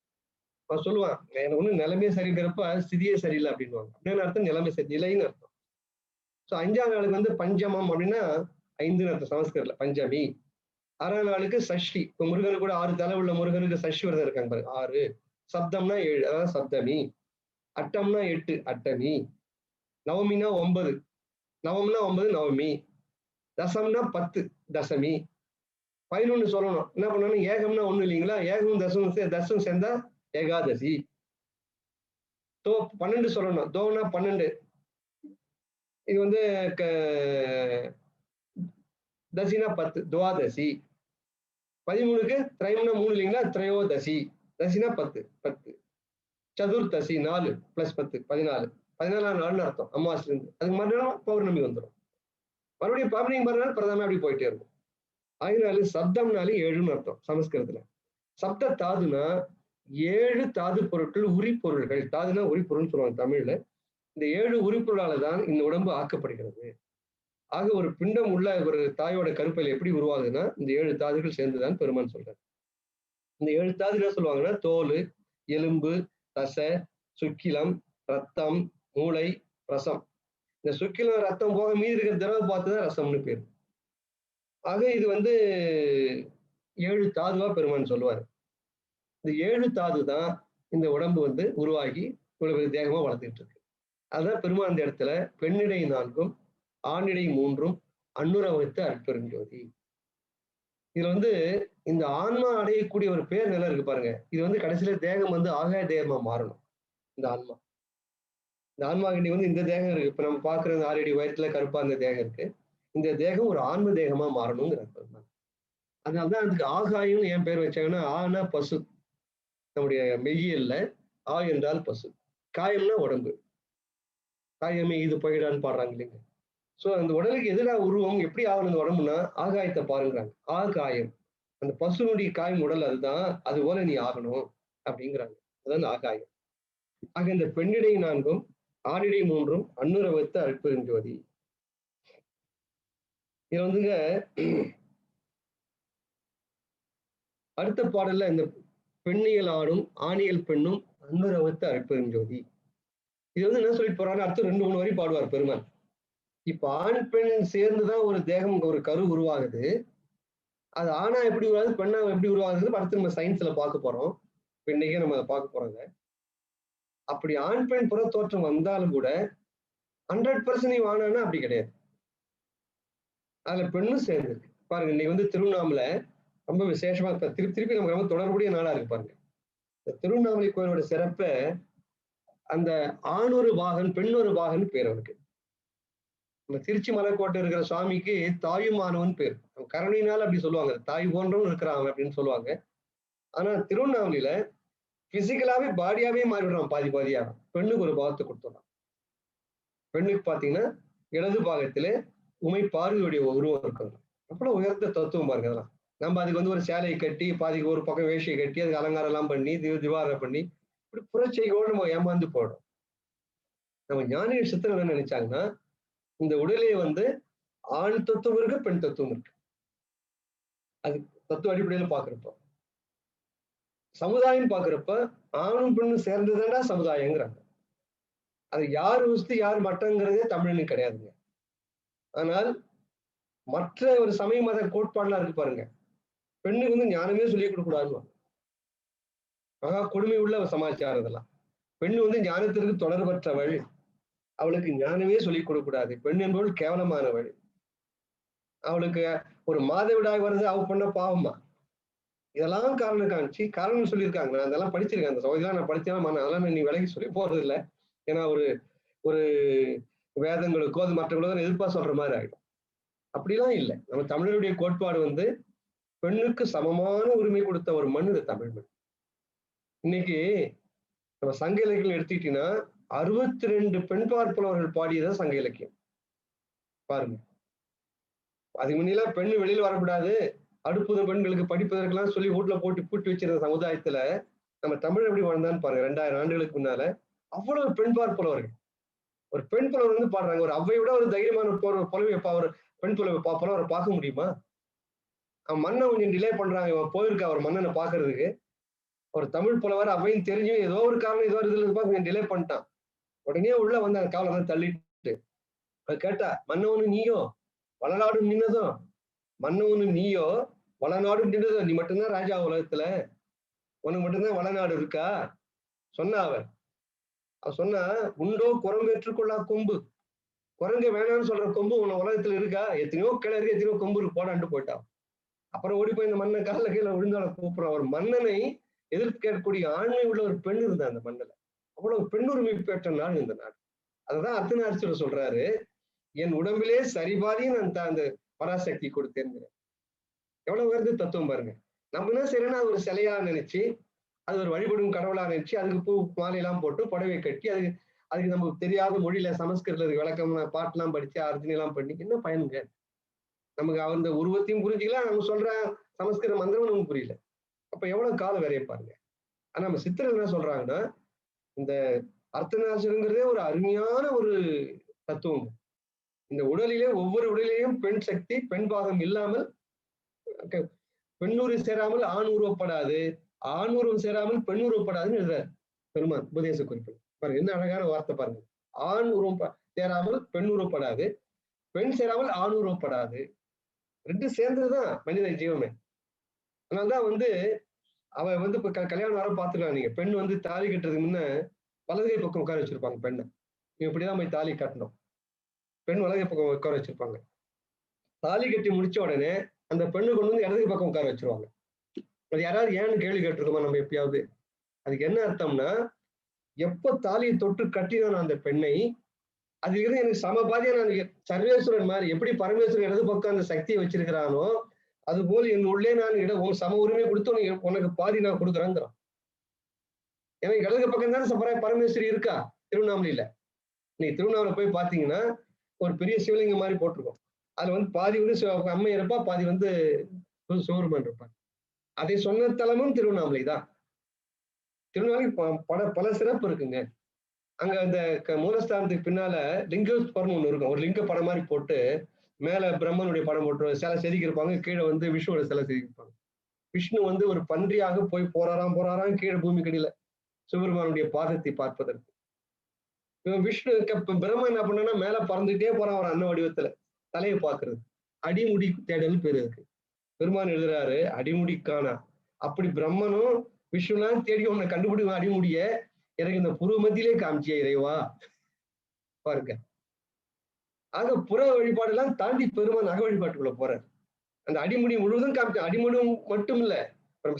அவன் சொல்லுவான், எனக்கு ஒண்ணு நிலைமையே சரிங்கிறப்ப ஸ்திதியே சரியில்லை அப்படின்வாங்க. அப்படின்னு அர்த்தம் நிலைமை சரி, நிலைன்னு அர்த்தம். ஸோ 5ஆம் நாளுக்கு வந்து பஞ்சமம் அப்படின்னா 5ன்னு அர்த்தம் சமஸ்கிருதத்துல, பஞ்சமி. 6ஆம் நாளுக்கு சஷ்டி. இப்போ முருகனுக்கு கூட 6 தலை உள்ள முருகனுக்கு சஷ்டி விரதம் இருக்காங்க பாருங்க, 6. சப்தம்னா 7, அதாவது சப்தமி. அட்டம்னா 8, அட்டமி. நவமினா 9, நவம்னா 9, நவமி. தசம்னா 10, தசமி. 11 சொல்லணும். என்ன பண்ணணும், ஏகம்னா 1 இல்லைங்களா, ஏகமும் தசம் சேர்ந்தா ஏகாதசி. 12 சொல்லணும், தோனா 12. இது வந்து தசினா 10, துவாதசி. 13க்கு திரையம்னா 3 இல்லைங்களா, திரையோதசி. தசினா 10, 10. சதுர்தசி 4 + 10, 14. 14ஆம் நாள்னு அர்த்தம் அமாவாசையில இருந்து. அதுக்கு மறுநாள் பௌர்ணமி வந்துடும். மறுபடியும் பௌர்ணமி மறுநாள் பிரதம அப்படி போயிட்டே இருக்கும். அதனால சப்தம்னாலே 7ன்னு அர்த்தம் சமஸ்கிருதத்துல. சப்த தாதுனா 7 தாது பொருட்கள் உரிப்பொருள்கள். தாதுனா உரிப்பொருள்னு சொல்லுவாங்க தமிழ்ல. இந்த 7 உரிப்பொருளால தான் இந்த உடம்பு ஆக்கப்படுகிறது. ஆக ஒரு பிண்டம் உள்ள ஒரு தாயோட கருப்பையில எப்படி உருவாகுதுன்னா இந்த 7 தாதுகள் சேர்ந்துதான் பெருமான் சொல்றாரு. இந்த 7 தாது என்ன சொல்லுவாங்கன்னா தோல், எலும்பு, தசை, சுக்கிலம், ரத்தம், மூளை, ரசம். இந்த சுக்கிலம் ரத்தம் போக மீதி இருக்கிற திரவ பார்த்துதான் ரசம்னு பேரு. ஆக இது 7 தாதுவா பெருமான் சொல்லுவாரு. இந்த 7 தாது தான் இந்த உடம்பு உருவாகி இவ்வளவு தேகமா வளர்த்துட்டு இருக்கு. அதுதான் பெருமான் அந்த இடத்துல பெண்ணிடை 4ம் ஆணிடை 3ம் அன்னுர வைத்த அற்பெருஞ்சோதி. இதுல இந்த ஆன்மா அடையக்கூடிய ஒரு பேர் நிலை இருக்கு பாருங்க. இது கடைசியில தேகம் ஆகாய தேகமா மாறணும். இந்த ஆன்மா இந்த ஆன்மா கிட்ட இந்த தேகம் இருக்கு. இப்ப நம்ம பாக்குற 6 அடி உயரத்துல கருப்பா இந்த தேகம் இருக்கு. இந்த தேகம் ஒரு ஆன்ம தேகமா மாறணுங்கிறார் பெருமான். அதனாலதான் அதுக்கு ஆகாயம் ஏன் பேர் வச்சாங்கன்னா ஆனா பசு. நம்முடைய மெய்யியல்ல ஆ என்றால் பசு, காயம்னா உடம்பு. காயமே இது பயிரான்னு பாடுறாங்க இல்லைங்க. சோ அந்த உடலுக்கு எதிரா உருவம் எப்படி ஆகணும் இந்த உடம்புனா ஆகாயத்தை பாருங்கிறாங்க. காயம் அந்த பசுனுடைய காயம் உடல் அதுதான், அது போல நீ ஆகணும் அப்படிங்கிறாங்க. அதான் ஆகாயம். ஆக இந்த பெண்ணிடை 4ம் ஆணிடை 3ம் அன்னுர வைத்த அற்பெருஞ்சோதி. இது அடுத்த பாடல்ல இந்த பெண்ணியல் ஆணும் ஆணியல் பெண்ணும் அன்னுர வைத்த அற்பெருஞ்சோதி. இது என்ன சொல்லிட்டு போறாரு அடுத்து 2-3 வரி பாடுவார் பெருமான். இப்ப ஆண் பெண் சேர்ந்துதான் ஒரு தேகம் ஒரு கரு உருவாகுது. அது ஆணா எப்படி உருவாகுது பெண்ணா எப்படி உருவாகுது அடுத்து நம்ம சயின்ஸ்ல பார்க்க போறோம். இன்னைக்கே நம்ம அதை பார்க்க போறோங்க. அப்படி ஆண் பெண் புற தோற்றம் வந்தாலும் கூட 100% ஆனானா அப்படி கிடையாது. அதுல பெண்ணும் சேர்ந்து பாருங்க. இன்னைக்கு திருவண்ணாமலை ரொம்ப விசேஷமா திருப்பி நமக்கு ரொம்ப தொடர்புடைய நாளா இருக்கு பாருங்க. இந்த திருவண்ணாமலை கோயிலோட சிறப்ப அந்த ஆணொரு பாகன் பெண்ணொரு பாகன் பேர் அவருக்கு. நம்ம திருச்சி மலைக்கோட்டை இருக்கிற சுவாமிக்கு தாயுமானவன் பேர். கருணையினால அப்படி சொல்லுவாங்க. தாய் போன்றவன் இருக்கிறான் அப்படின்னு சொல்லுவாங்க. ஆனா திருவண்ணாமலையில பிசிக்கலாவே பாடியாவே மாறிவிடுறான் பாதி பாதியா. பெண்ணுக்கு ஒரு பாகத்தை கொடுத்துடலாம். பெண்ணுக்கு பாத்தீங்கன்னா இடது பாகத்திலே உமை பார்வையுடைய உருவம் இருக்கணும். அவ்வளவு உயர்ந்த தத்துவம் பாருங்க அதெல்லாம். நம்ம அதுக்கு ஒரு சேலையை கட்டி பாதிக்கு ஒரு பக்கம் வேஷ்டியை கட்டி அதுக்கு அலங்காரம் எல்லாம் பண்ணி திவாரம் பண்ணி இப்படி புறச்செய்களோடு நம்ம ஏமாந்து போடுறோம். நம்ம ஞானிய சித்தர் என்ன நினைச்சாங்கன்னா இந்த உடலே ஆண் தத்துவம் இருக்கு பெண் தத்துவம் இருக்கு. அது தத்துவ அடிப்படையில பாக்குறப்ப சமுதாயம் பாக்குறப்ப ஆணும் பெண்ணும் சேர்ந்ததுன்னா சமுதாயங்கிறாங்க. அது யார் உஸ்து யார் மட்டங்கிறதே தமிழனுக்கு கிடையாதுங்க. ஆனால் மற்ற ஒரு சமய மத கோட்பாடுலாம் இருக்கு பாருங்க. பெண்ணுக்கு ஞானமே சொல்லிக் கொடுக்க கூடாதுன்னு மகா கொடுமை உள்ள சமாச்சாரம் இதெல்லாம். பெண்ணு ஞானத்திற்கு தொடர்பற்றவள், அவளுக்கு ஞானமே சொல்லிக் கொடுக்க கூடாது. பெண் என்பவள் கேவலமானவள். அவளுக்கு ஒரு மாதவிடாய் வருது அவ பண்ண பாவமா. இதெல்லாம் காரணம் காமிச்சு காரணம் சொல்லியிருக்காங்க. நான் அதெல்லாம் படிச்சிருக்கேன். அந்த சோதெல்லாம் நான் படிச்சேன். அதெல்லாம் நீ விலகி சொல்லி போறது இல்லை. ஏன்னா ஒரு ஒரு வேதங்களுக்கோ அது மற்றவங்களுக்கோ எதிர்ப்பா சொல்ற மாதிரி ஆயிடும். அப்படிலாம் இல்லை. நம்ம தமிழருடைய கோட்பாடு பெண்ணுக்கு சமமான உரிமை கொடுத்த ஒரு மண் இது தமிழ் மண். இன்னைக்கு நம்ம சங்க இலக்கியம் எடுத்துக்கிட்டீங்கன்னா 62 பெண் பார்ப்பவர்கள் பாடியதான் சங்க இலக்கியம் பாருங்க. அதுக்கு முன்னெல்லாம் பெண்ணு வெளியில வரக்கூடாது, அடுப்புத பெண்களுக்கு படிப்பதற்கெல்லாம் சொல்லி வீட்டுல போட்டு பூட்டி வச்சிருந்த சமுதாயத்துல நம்ம தமிழ் எப்படி வாழ்ந்தான்னு பாருங்க. 2000 ஆண்டுகளுக்கு முன்னால அவ்வளவு பெண் பார்ப்பவர்கள். ஒரு பெண் புலவர் பாடுறாங்க. ஒரு அவ்வை விட ஒரு தைரியமான புலவை ஒரு பெண் புலவரை பார்க்க முடியுமா? அவன் மண்ணை கொஞ்சம் டிலே பண்றாங்க. இவன் போயிருக்கா ஒரு மன்னனை பாக்குறதுக்கு. ஒரு தமிழ் புலவர் அவையும் தெரிஞ்சும் ஏதோ ஒரு காரணம் ஏதோ ஒரு இதுல கொஞ்சம் டிலே பண்ணிட்டான். உடனே உள்ள அந்த காவலை தள்ளிட்டு அது கேட்டா மன்னவனு நீயோ வளநாடும் நின்னதும், மன்னவனு நீயோ வளநாடும் நின்னதும், நீ மட்டும்தான் ராஜா உலகத்துல, உனக்கு மட்டும்தான் வளநாடு இருக்கா சொன்னா அவன் சொன்னா உண்டோ குரங்கு ஏற்றுக்கொள்ளா கொம்பு. குரங்க வேணாம்னு சொல்ற கொம்பு உன உலகத்துல இருக்கா? எத்தனையோ கிளறி எத்தனையோ கொம்பு இருக்கு போடான்ட்டு போயிட்டான். அப்புறம் ஓடி போய் இந்த மன்னன் காலில் கீழே விழுந்தால கூப்பிடுறான். ஒரு மன்னனை எதிர்த்து கேட்கக்கூடிய ஆண்மை உள்ள ஒரு பெண் இருந்தா அந்த மண்ணில். அவ்வளவு பெண்ணுரிமை பெற்ற நாடு இந்த நாடு. அததான் அர்த்தநாரீஸ்வரர் சொல்றாரு, என் உடம்பிலே சரிபாதி நான் அந்த பராசக்தி கொடுத்தேங்கிறேன். எவ்வளவு உயர்ந்த தத்துவம் பாருங்க. நம்ம என்ன செய்யறோம்னா அது ஒரு சிலையா நினைச்சு அது ஒரு வழிபடும் கடவுளா நினைச்சு அதுக்கு பூ மாலையெல்லாம் போட்டு புடவை கட்டி அதுக்கு நமக்கு தெரியாத மொழியில சமஸ்கிருதத்துக்கு விளக்கம் பாட்டுலாம் படிச்சு அர்ஜுனி எல்லாம் பண்ணி என்ன பயனுங்க? நமக்கு அந்த உருவத்தையும் புரிஞ்சுக்கலாம், நம்ம சொல்ற சமஸ்கிருத மந்திரம் நமக்கு புரியல. அப்ப எவ்வளவு காலம் வேறைய பாருங்க. ஆனா நம்ம சித்தர்கள் என்ன சொல்றாங்கன்னா, இந்த அர்த்தநாரீஸ்வரர்ங்கிறதே ஒரு அருமையான ஒரு தத்துவம். இந்த உடலிலே ஒவ்வொரு உடலிலேயும் பெண் சக்தி, பெண் பாகம் இல்லாமல் பெண்ணுரு சேராமல் ஆண் உருவப்படாது, ஆண் உருவம் சேராமல் பெண் உருவப்படாதுன்னு எழுதுறாரு பெருமான் உபதேச குறிப்பில். பாருங்க என்ன அழகான வார்த்தை பாருங்க. ஆண் உருவம் சேராமல் பெண் உருவப்படாது, பெண் சேராமல் ஆண் உருவப்படாது. ரெண்டும் சேர்ந்ததுதான் மனித ஜீவமே. அதனாலதான் வந்து அவ வந்து இப்ப கல்யாணம் வர பாத்துக்கலாம். நீங்க பெண் வந்து தாலி கட்டுறதுக்கு முன்ன வலதுகை பக்கம் உட்கார வச்சிருப்பாங்க பெண்ணை. இப்படிதான் போய் தாலி கட்டணும். பெண் வலதுகை பக்கம் உட்கார வச்சிருப்பாங்க. தாலி கட்டி முடிச்ச உடனே அந்த பெண்ணு கொண்டு வந்து இடதுகை பக்கம் உட்கார வச்சிருவாங்க. அது யாராவது ஏன்னு கேள்வி கேட்டிருக்கோமா நம்ம எப்பயாவது? அதுக்கு என்ன அர்த்தம்னா, எப்ப தாலியை தொட்டு கட்டினான் அந்த பெண்ணை, அது இருந்து எனக்கு சமபாதியா நான் சர்வேஸ்வரன் மாதிரி எப்படி பரமேஸ்வரன் இடது பக்கம் அந்த சக்தியை வச்சிருக்கிறானோ, அது போல் என் உள்ளே நான் சம உரிமை கொடுத்து உனக்கு பாதி நான் கொடுக்குறேங்கிறான். ஏன்னா இடது பக்கம் தானே பரமேஸ்வரி இருக்கா திருவண்ணாமலையில. நீ திருவண்ணாமலை போய் பாத்தீங்கன்னா ஒரு பெரிய சிவலிங்கம் மாதிரி போட்டிருக்கோம். அதுல வந்து பாதி வந்து அம்மை இருப்பா, பாதி வந்து சிவருமான் இருப்பார். அதை சொன்ன தலமும் திருவண்ணாமலை தான். திருவண்ணாமலை பல சிறப்பு இருக்குங்க. அங்க அந்த மூலஸ்தானத்துக்கு பின்னால லிங்கோத்பவர்னு ஒண்ணு இருக்கும். ஒரு லிங்க படம் மாதிரி போட்டு மேல பிரம்மனுடைய படம் போட்டு சிலை செதுக்கியிருப்பாங்க, கீழே வந்து விஷ்ணுவோட சிலை செதுக்கியிருப்பாங்க. விஷ்ணு வந்து ஒரு பன்றியாக போய் போறாராம் கீழே பூமி கடியில சிவபெருமானுடைய பாதத்தை பார்ப்பதற்கு. விஷ்ணு பிரம்ம என்ன பண்ணா மேல பறந்துட்டே போறான் ஒரு அன்ன வடிவத்துல தலையை பார்க்கறது. அடிமுடி தேடல் பேரு இருக்கு. பெருமான் எழுதுறாரு அடிமுடிக்கானா. அப்படி பிரம்மனும் விஷ்ணுலாம் தேடி உன்னை கண்டுபிடிக்கும் அடிமுடிய எனக்கு இந்த புருவ மத்தியிலே காமிச்சிய இறைவா பாருங்க. ஆக புற வழிபாடு எல்லாம் தாண்டி பெருமான் அக வழிபாட்டுக்குள்ள போறாரு. அந்த அடிமுடி முழுவதும் காமிச்ச அடிமுடி மட்டும் இல்ல,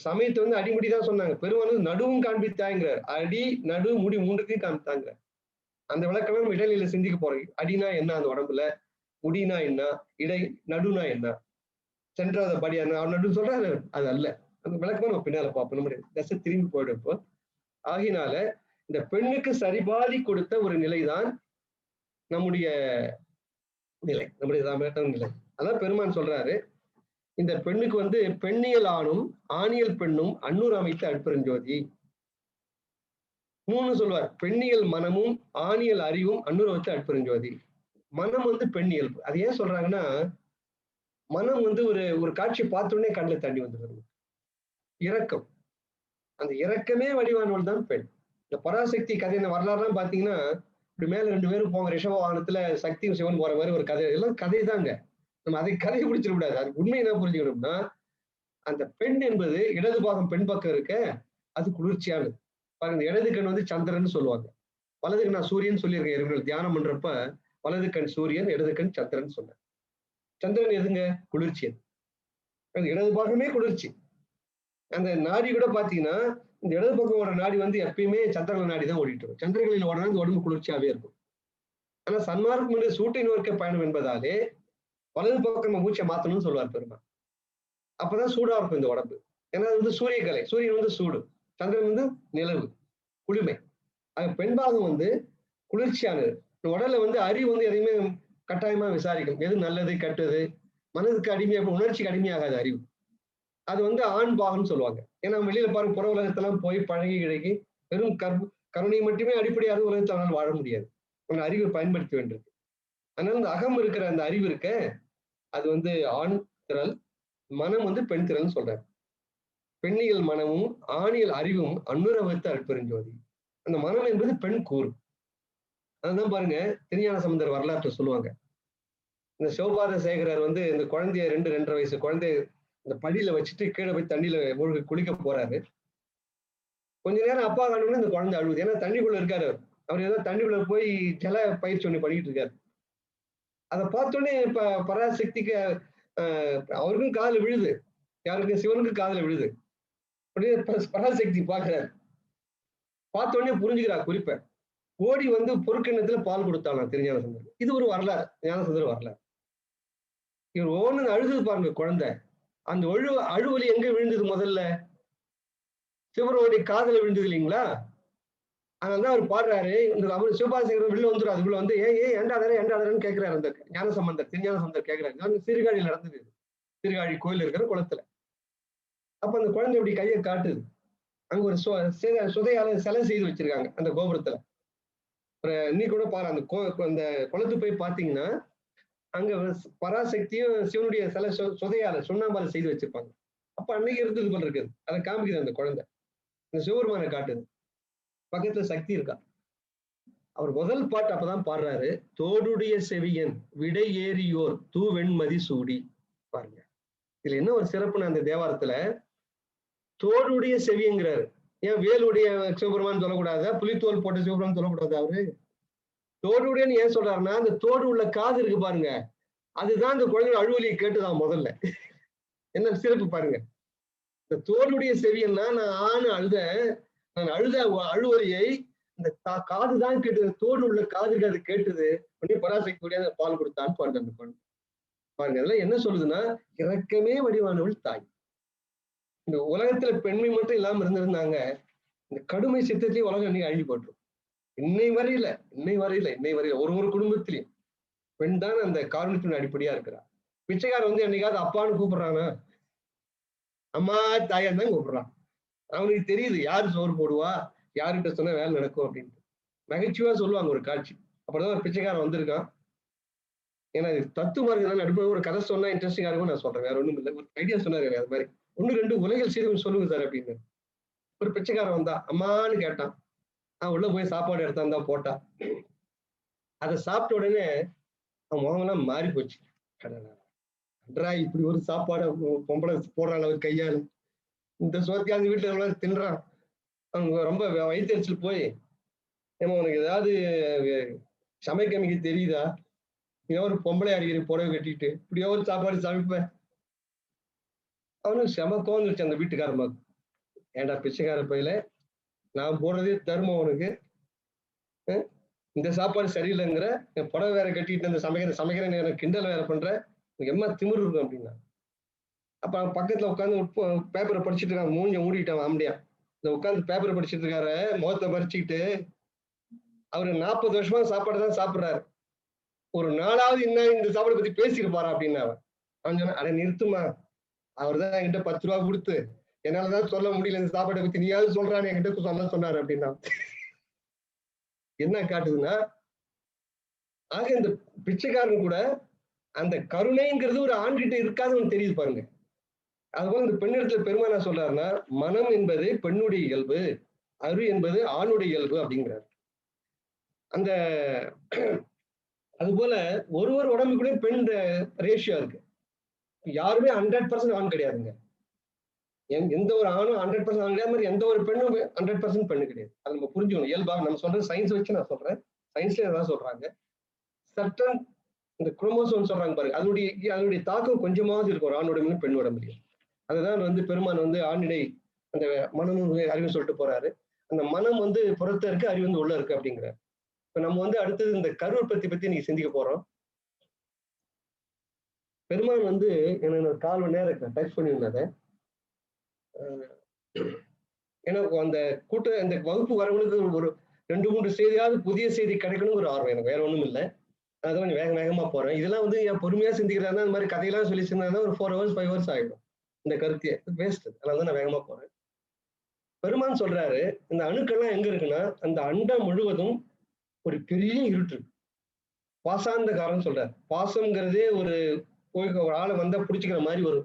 சமயத்தை வந்து அடிமுடிதான் சொன்னாங்க. பெருமான் வந்து நடுவும் காண்பித்தாங்கிறார். அடி நடு முடி மூன்றுத்தையும் காமித்தாங்க. அந்த விளக்கம் நம்ம இடைநிலையில சிந்திக்க போறோம். அடினா என்ன அந்த உடம்புல, முடினா என்ன, இடை நடுனா என்ன, சென்றாத படி நடுன்னு சொல்றாரு அது அல்ல. அந்த விளக்கமா நம்ம பின்னால பார்ப்போம். நம்முடைய தசை திரும்பி போயிடும். இப்போ ஆகினால இந்த பெண்ணுக்கு சரிபாதி கொடுத்த ஒரு நிலைதான் நம்முடைய நிலை, நம்முடைய நிலை. அதான் பெருமான் சொல்றாரு, இந்த பெண்ணுக்கு வந்து பெண்ணியல் ஆணும் ஆணியல் பெண்ணும் அன்னூர் அமைத்த அற்பெருஞ்சோதி. மூணு சொல்வார், பெண்ணியல் மனமும் ஆணியல் அறிவும் அன்னூர் வைத்த அற்பெருஞ்சோதி. மனம் வந்து பெண்ணியல். அது ஏன் சொல்றாங்கன்னா, மனம் வந்து ஒரு காட்சி பார்த்த உடனே கண்ணில் தண்ணி வந்துடும். இரக்கம், அந்த இரக்கமே வடிவானவள் தான் பெண். இந்த பராசக்தி கதை இந்த வரலாறுலாம் பாத்தீங்கன்னா, இப்படி மேல 2 பேரும் போங்க ரிஷப வாகனத்துல சக்தியும் சிவன் போற மாதிரி ஒரு கதை, எல்லாம் கதை தாங்க. நம்ம அதை கதையை பிடிச்சிட கூடாது. அது உண்மை என்ன புரிஞ்சுக்கணும்னா, அந்த பெண் என்பது இடது பாகம் பெண் பக்கம் இருக்க அது குளிர்ச்சியானது. பாருங்க, இடது கண் வந்து சந்திரன் சொல்லுவாங்க, வலது கண் நான் சூரியன் சொல்லியிருக்கேன். இவர்கள் தியானம் பண்றப்ப வலது கண் சூரியன், இடது கண் சந்திரன் சொன்னேன். சந்திரன் எதுங்க? குளிர்ச்சி. அது இடது பாகமே குளிர்ச்சி. அந்த நாடி கூட பாத்தீங்கன்னா, இந்த இடது பக்கம் ஓட நாடி வந்து எப்பயுமே சந்திரன் நாடி தான் ஓடிட்டு இருக்கும். சந்திரகளில் ஓடனா இந்த உடம்பு குளிர்ச்சியாவே இருக்கும். ஆனா சன்மார்க்கம் சூட்டை நோக்க பயணம் என்பதாலே வலது பக்கம் மூச்சை மாத்தணும்னு சொல்லுவார் பெருமாள். அப்பதான் சூடா இருக்கும் இந்த உடம்பு. ஏன்னா அது வந்து சூரியக்கலை, சூரியன் வந்து சூடு, சந்திரன் வந்து நிலவு, குளிமை. பெண் பாகம் வந்து குளிர்ச்சியானது. உடல்ல வந்து அறிவு வந்து எதையுமே கட்டாயமா விசாரிக்கும். எது நல்லது கெட்டது, மனதுக்கு அடிமையாக, உணர்ச்சிக்கு அடிமையாகாது அறிவு. அது வந்து ஆண் பாகம்னு சொல்லுவாங்க. ஏன்னா வெளியில பாருங்க, புற உலகத்தெல்லாம் போய் பழகி கிழகி வெறும் கருணை மட்டுமே அடிப்படையாக உலகத்தால் வாழ முடியாது. உங்க அறிவை பயன்படுத்த வேண்டியது. அதனால இந்த அகம் இருக்கிற அந்த அறிவு இருக்க, அது வந்து ஆண் திறல், மனம் வந்து பெண் திறல்னு சொல்றாரு. பெண்ணியல் மனமும் ஆணியல் அறிவும் அன்னுர வைத்த அற்பெருஞ்சோதி. அந்த மனம் என்பது பெண் கூறு. அதுதான் பாருங்க, திருஞான சம்பந்தர் வரலாற்றை சொல்லுவாங்க. இந்த சிவபாத சேகரர் வந்து இந்த குழந்தைய 2-2.5 வயசு குழந்தைய இந்த படியில வச்சுட்டு கீழே போய் தண்ணியில மூழ்கி குளிக்க போறாரு. கொஞ்ச நேரம் அப்பா காணும்னு இந்த குழந்தை அழுகுது. ஏன்னா தண்ணிக்குள்ள இருக்காரு. அவர் ஏதோ தண்ணிக்குள்ள போய் ஜல பயிற்சி ஒண்ணு பண்ணிட்டு இருக்காரு. அதை பார்த்தோன்னே இப்ப பராசக்திக்கு அவருக்கும் காதுல விழுது. யாருக்கு? சிவனுக்கு காதுல விழுது. அப்படியே பராசக்தி பாக்குறாரு. பார்த்த உடனே புரிஞ்சுக்கிறா குறிப்பை. ஓடி வந்து பொறுக்கிண்ணத்துல பால் கொடுத்தாலாம் திருஞான சம்பந்தர். இது ஒரு வரலாறு, ஞானசம்பந்தர் வரலாறு. இவர் ஒவ்வொன்னு அழுது பாருங்க குழந்தை. அந்த அழுவலி எங்க விழுந்தது? முதல்ல சிவனுடைய காதல விழுந்தது இல்லைங்களா? அதனாலதான் அவர் பாடுறாரு. இந்த அவர் சிவபாசகர் வெளில வந்துடும். அதுக்குள்ள வந்து ஏண்டாதரன்னு கேட்கிறாரு. அந்த ஞானசம்பந்தர், திருஞான சம்பந்தர் கேட்கிறாரு. சீர்காழியில் நடந்தது. சீர்காழி கோயில் இருக்கிற குளத்துல. அப்ப அந்த குழந்தை இப்படி கையை காட்டுது. அங்க ஒரு சுதையால சிலை செய்து வச்சிருக்காங்க அந்த கோபுரத்துல. நீ கூட பாரு அந்த அந்த குளத்து போய் பாத்தீங்கன்னா அங்க பராசக்தியும் சிவனுடைய சிலை சுதையால சுண்ணாம்பால செய்து வச்சிருப்பாங்க. அப்ப அன்னைக்கு இருந்தது போல இருக்குது. அதை காமிக்குது அந்த குழந்தை. அந்த சிவபெருமானை காட்டுது. பக்கத்துல சக்தி இருக்கா. அவர் முதல் பாட்டு அப்பதான் பாடுறாரு. தோடுடைய செவியன் விடை ஏறியோர் தூ வெண்மதி சூடி. பாருங்க இதுல என்ன ஒரு சிறப்புன்னு அந்த தேவாரத்துல தோடுடைய செவிங்கிறாரு. ஏன் வேலுடைய சிவபெருமான் சொல்லக்கூடாதா? புலித்தோல் போட்ட சிவபெருமான் சொல்லக்கூடாது? அவரு தோடுடையன்னு ஏன் சொல்றாருன்னா அந்த தோடு உள்ள காது இருக்கு பாருங்க, அதுதான் இந்த குழந்தை அழுவலியை கேட்டுதான் முதல்ல. என்ன சிறப்பு பாருங்க. இந்த தோளுடைய செவியன்னா நான் அழுத அழுவலியை இந்த காதுதான் கேட்டது. தோடு உள்ள காதுக்கு அது கேட்டது. உடனே பராசக்தியுடைய பால் கொடுத்தான்னு பாருங்க அந்த பொண்ணு. பாருங்க அதெல்லாம் என்ன சொல்லுதுன்னா இறக்கமே வடிவானவள் தாய். இந்த உலகத்துல பெண்மை மட்டும் இல்லாம இருந்திருந்தாங்க, இந்த கடுமை சித்தத்தையும் உலகம் இன்னைக்கு அழிஞ்சு போட்டுரும். இன்னை வரையில ஒரு குடும்பத்திலையும் பெண் தான் அந்த காரணத்தின் அடிப்படையா இருக்கிறார். பிச்சைக்காரன் வந்து என்னைக்காவது அப்பான்னு கூப்பிடுறானா? அம்மா தாயா தான் கூப்பிடுறான். அவனுக்கு தெரியுது யாரு சோறு போடுவா, யாருகிட்ட சொன்னா வேலை நடக்கும் அப்படின்ட்டு. நகைச்சுவா சொல்லுவாங்க ஒரு காட்சி. அப்புறம் ஒரு பிச்சைக்காரன் வந்திருக்கான். ஏன்னா தத்துவமா இருக்கிறதுனால நடுப்புற ஒரு கதை சொன்னா இன்ட்ரெஸ்டிங்கா இருக்கும் நான் சொல்றேன். வேற ஒண்ணும் இல்லை. ஒரு ஐடியா சொன்னாரு அது மாதிரி. 1, 2 உலகில் செய்து சொல்லுங்க சார் அப்படின்னு. ஒரு பிச்சைக்காரன் வந்தா அம்மான்னு கேட்டான். உள்ள போய் சாப்பாடு எடுத்தாந்தா போட்டா. அதை சாப்பிட்ட உடனே அவன் முகமெல்லாம் மாறி போச்சு. இப்படி ஒரு சாப்பாடு பொம்பளை போடுற அளவுக்கு கையால இந்த சோத்தியாந்து வீட்டுல எவ்வளவு தின்றான். அவங்க ரொம்ப வயிற்றுச்சல் போய் ஏமா உனக்கு ஏதாவது சமைக்க தெரியுதா? ஏதோ ஒரு பொம்பளை அடிக்கிற புடவை கட்டிட்டு இப்படியோ ஒரு சாப்பாடு சமைப்பேன். அவனும் செமக்கம் வந்துருச்சு அந்த வீட்டுக்காரமாக. ஏன்டா பிச்சைக்கார பையில, நான் போடுறதே தர்மம் உனக்கு, இந்த சாப்பாடு சரியில்லைங்கிற, என் புடவை வேற கட்டிட்டு அந்த சமைக்கிறேன் எனக்கு கிண்டல் வேற பண்ற, எம்மா திமிரு இருக்கும் அப்படின்னா. அப்ப அவன் பக்கத்துல உட்காந்து பேப்பரை படிச்சுட்டு இருக்கான். மூஞ்ச மூடிட்டான் ஆம்படியா. இந்த உட்காந்து பேப்பரை படிச்சுட்டு இருக்காரு, முகத்தை மறைச்சிக்கிட்டு. அவரு 40 வருஷமா சாப்பாடு தான் சாப்பிடுறாரு. ஒரு நாளாவது இன்னும் இந்த சாப்பாடை பத்தி பேசியிருப்பாரா அப்படின்னா அவன் சொன்னா, அட நிறுத்துமா, அவர் தான் என்கிட்ட 10 ரூபா கொடுத்து என்னாலதான் சொல்ல முடியல இந்த சாப்பாட்டை பத்தி, நீயாவது சொல்றான்னு என்கிட்ட சொல்ல சொன்னாரு அப்படின்னா. என்ன காட்டுதுன்னா, ஆக இந்த பிச்சைக்காரன் கூட அந்த கருணைங்கிறது ஒரு ஆண்கிட்ட இருக்காதுன்னு தெரியுது பாருங்க. அதுபோல இந்த பெண்ணிடத்துல பெருமானா சொல்றாருன்னா, மனம் என்பது பெண்ணுடைய இயல்பு, அரு என்பது ஆணுடைய இயல்பு அப்படிங்கிறார். அந்த அது போல ஒரு உடம்புக்குள்ளே பெண் ரேஷியோ இருக்கு. யாருமே 100% ஆண் கிடையாதுங்க. எந்த ஒரு ஆணும் 100% ஆண் கிடையாது, மாதிரி எந்த ஒரு பெண்ணும் 100% பெண்ணு கிடையாது. அதை நம்ம புரிஞ்சுக்கணும். இயல்பாக நம்ம சொல்றது சயின்ஸ் வச்சு நான் சொல்றேன். சயின்ஸ்ல அதான் சொல்றாங்க. சட்டம் இந்த குரோமோசோம் சொல்றாங்க பாருங்க, அதனுடைய தாக்கம் கொஞ்சமாவது இருக்கும் ஒரு ஆண் உடம்புலையும் பெண் உடம்புலையும். அதுதான் வந்து பெருமான் வந்து ஆணிடை அந்த மனமும் அறிவு சொல்லிட்டு போறாரு. அந்த மனம் வந்து புறத்த இருக்கு, அறிவு வந்து உள்ள இருக்கு அப்படிங்கிறார். இப்ப நம்ம வந்து அடுத்தது இந்த கருவுற்பத்தி பத்தி நீங்க சிந்திக்க போறோம். பெருமான் வந்து எனக்கு 1/4 மணி நேரம் டச் பண்ணியிருந்தாரு. எனக்கு அந்த இந்த வகுப்பு வரவங்களுக்கு ஒரு 2-3 செய்தியாவது புதிய செய்தி கிடைக்கணும் ஒரு ஆர்வம். எனக்கு வேற ஒண்ணும் இல்லை. அதான் கொஞ்சம் வேகமா போறேன். இதெல்லாம் வந்து என் பொறுமையா சிந்திக்கிறதா இந்த மாதிரி கதையெல்லாம் சொல்லி சிந்தா ஒரு 4 hours 5 hours ஆயிடும். இந்த கருத்திய வேஸ்ட். அதனால தான் நான் வேகமா போறேன். பெருமான் சொல்றாரு, இந்த அணுக்கள்லாம் எங்க இருக்குன்னா அந்த அண்டம் முழுவதும் ஒரு பெரிய இருட்டு. பாசாந்தகாரம் சொல்றாரு. பாசம்ங்கிறதே ஒரு ஆளை வந்தா பிடிச்சிக்கிற மாதிரி ஒரு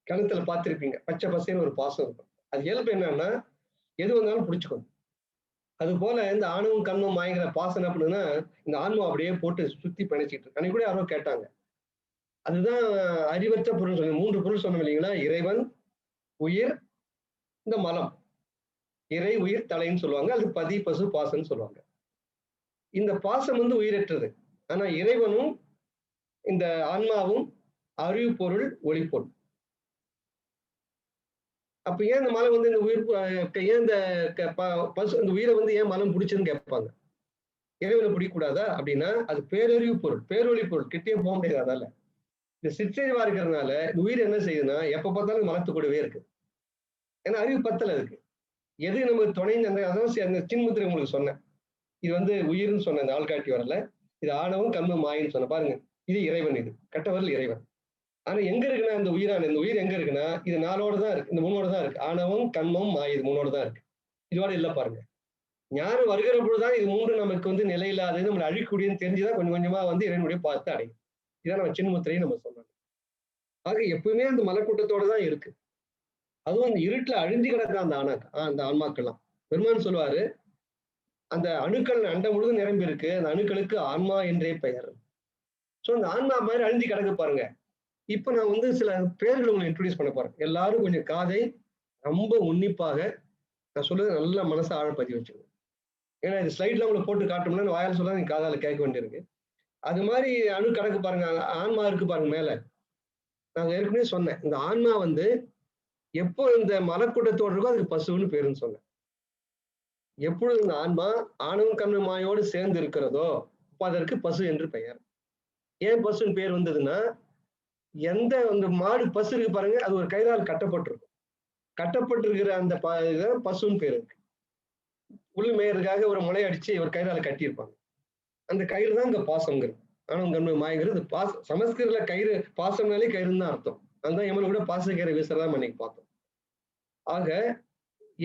கிணத்துல பார்த்திருப்பீங்க. பச்சை பசேன்னு ஒரு பாசம் இருக்கும். அது இயல்பு என்னன்னா எது வந்தாலும் பிடிச்சுக்கணும். அது போல இந்த ஆணவம் கண்ணும் மாயங்கிற பாசம் என்ன பண்ணுன்னா இந்த ஆன்மா அப்படியே போட்டு சுத்தி பிணைச்சிட்டு இருக்கு. அன்னைக்கு கூட யாரோ கேட்டாங்க. அதுதான் அறிவற்ற பொருள் சொன்ன 3 பொருள் சொன்னோம் இல்லைங்களா? இறைவன், உயிர், இந்த மலம். இறை உயிர் தலைன்னு சொல்லுவாங்க. அது பதி பசு பாசம்னு சொல்லுவாங்க. இந்த பாசம் வந்து உயிரற்றது. ஆனா இறைவனும் இந்த ஆன்மாவும் அறிவு பொருள், ஒளிப்பொருள். அப்ப ஏன் இந்த மலம் வந்து இந்த உயிர் ஏன் இந்த இந்த உயிரை வந்து ஏன் மலம் பிடிச்சதுன்னு கேட்பாங்க. இறைவனை பிடிக்கக்கூடாதா அப்படின்னா அது பேரறிவு பொருள், பேரொளி பொருள், கிட்டே போக முடியாது. அதனால இந்த சிற்றறிவா இருக்கிறதுனால இந்த உயிர் என்ன செய்யுதுன்னா எப்ப பார்த்தாலும் மலத்து கூடவே இருக்கு. ஏன்னா அறிவு பத்தல இருக்கு. எது நமக்கு துணைன்னு அந்த சின்முத்திரை உங்களுக்கு சொன்னேன். இது உயிர்ன்னு சொன்னேன், இந்த ஆள்காட்டி வரல. இது ஆணவம், கண்மம், மாயன்னு சொன்னேன். பாருங்க. இது இறைவன் இது. கட்டவரல் இறைவன். ஆனா எங்க இருக்குன்னா இந்த உயிர் எங்க இருக்குன்னா, இது 4ஓட தான் இருக்கு. இந்த 3ஓட தான் இருக்கு. ஆணவம், கண்மம், மாயை இது 3ஓட தான் இருக்கு. இதோட இல்ல பாருங்க. ஞானம் வருகிற பொழுதுதான் இது 3 நமக்கு நிலையில்லாதது, நம்மள அழிக்கக்கூடியதுன்னு தெரிஞ்சுதான் கொஞ்சம் கொஞ்சமா இறைவனுடைய பாதத்தை அடையும். இதான் நம்ம சின்முத்திரையை நம்ம சொல்லணும். ஆக எப்பவுமே அந்த மலக்கூட்டத்தோட தான் இருக்கு. அதுவும் அந்த இருட்டுல அழிஞ்சு கிடக்குற அந்த ஆன்மாக்கள்லாம். பெருமான் சொல்லுவாரு, அந்த அணுக்கள் அண்டம் முழுதும் நிரம்பி இருக்கு. அந்த அணுக்களுக்கு ஆன்மா என்றே பெயர். சோ அந்த ஆன்மா மாதிரி அழிஞ்சு கிடக்கு பாருங்க. இப்ப நான் சில பேர்களை உங்களுக்கு இன்ட்ரோடியூஸ் பண்ண போறேன். எல்லாரும் கொஞ்சம் காதை ரொம்ப உன்னிப்பாக நான் சொல்றது நல்ல மனசை ஆழ பதிவு வச்சுக்கணும். ஏன்னா இது ஸ்லைட்ல உங்களுக்கு போட்டு காட்டணும்னா வாயால் சொல்ல நீங்க காதால கேட்க வேண்டியிருக்கு. அது மாதிரி அணு கணக்கு பாருங்க, ஆன்மா இருக்கு பாருங்க மேல. நான் ஏற்கனவே சொன்னேன், இந்த ஆன்மா எப்போ இந்த மலக்கூட்டத்தோடு இருக்கோ அதுக்கு பசுன்னு பேருன்னு சொன்னேன். எப்பொழுது இந்த ஆன்மா ஆணவம் கண்மம் மாயோடு சேர்ந்து இருக்கிறதோ அப்ப அதற்கு பசு என்று பெயர். ஏன் பசுன்னு பேர் வந்ததுன்னா, எந்த மாடு பசு இருக்கு பாருங்க, அது ஒரு கயிறால் கட்டப்பட்டிருக்கும். கட்டப்பட்டிருக்கிற அந்த பசுன்னு பேர் இருக்கு. புல் மேயறதுக்காக ஒரு முளை அடிச்சு ஒரு கயிறால கட்டியிருப்பாங்க. அந்த கயிறு தான் இங்க பாசம்ங்கிறது. ஆணவம் கண்மம் மாயங்கிறது சமஸ்கிருதத்துல கயிறு, பாசம்னாலே கயிறுன்னு தான் அர்த்தம். அதுதான் எமன் கூட பாசக்கயிறை வீசுறதா அன்னைக்கு பார்த்தோம். ஆக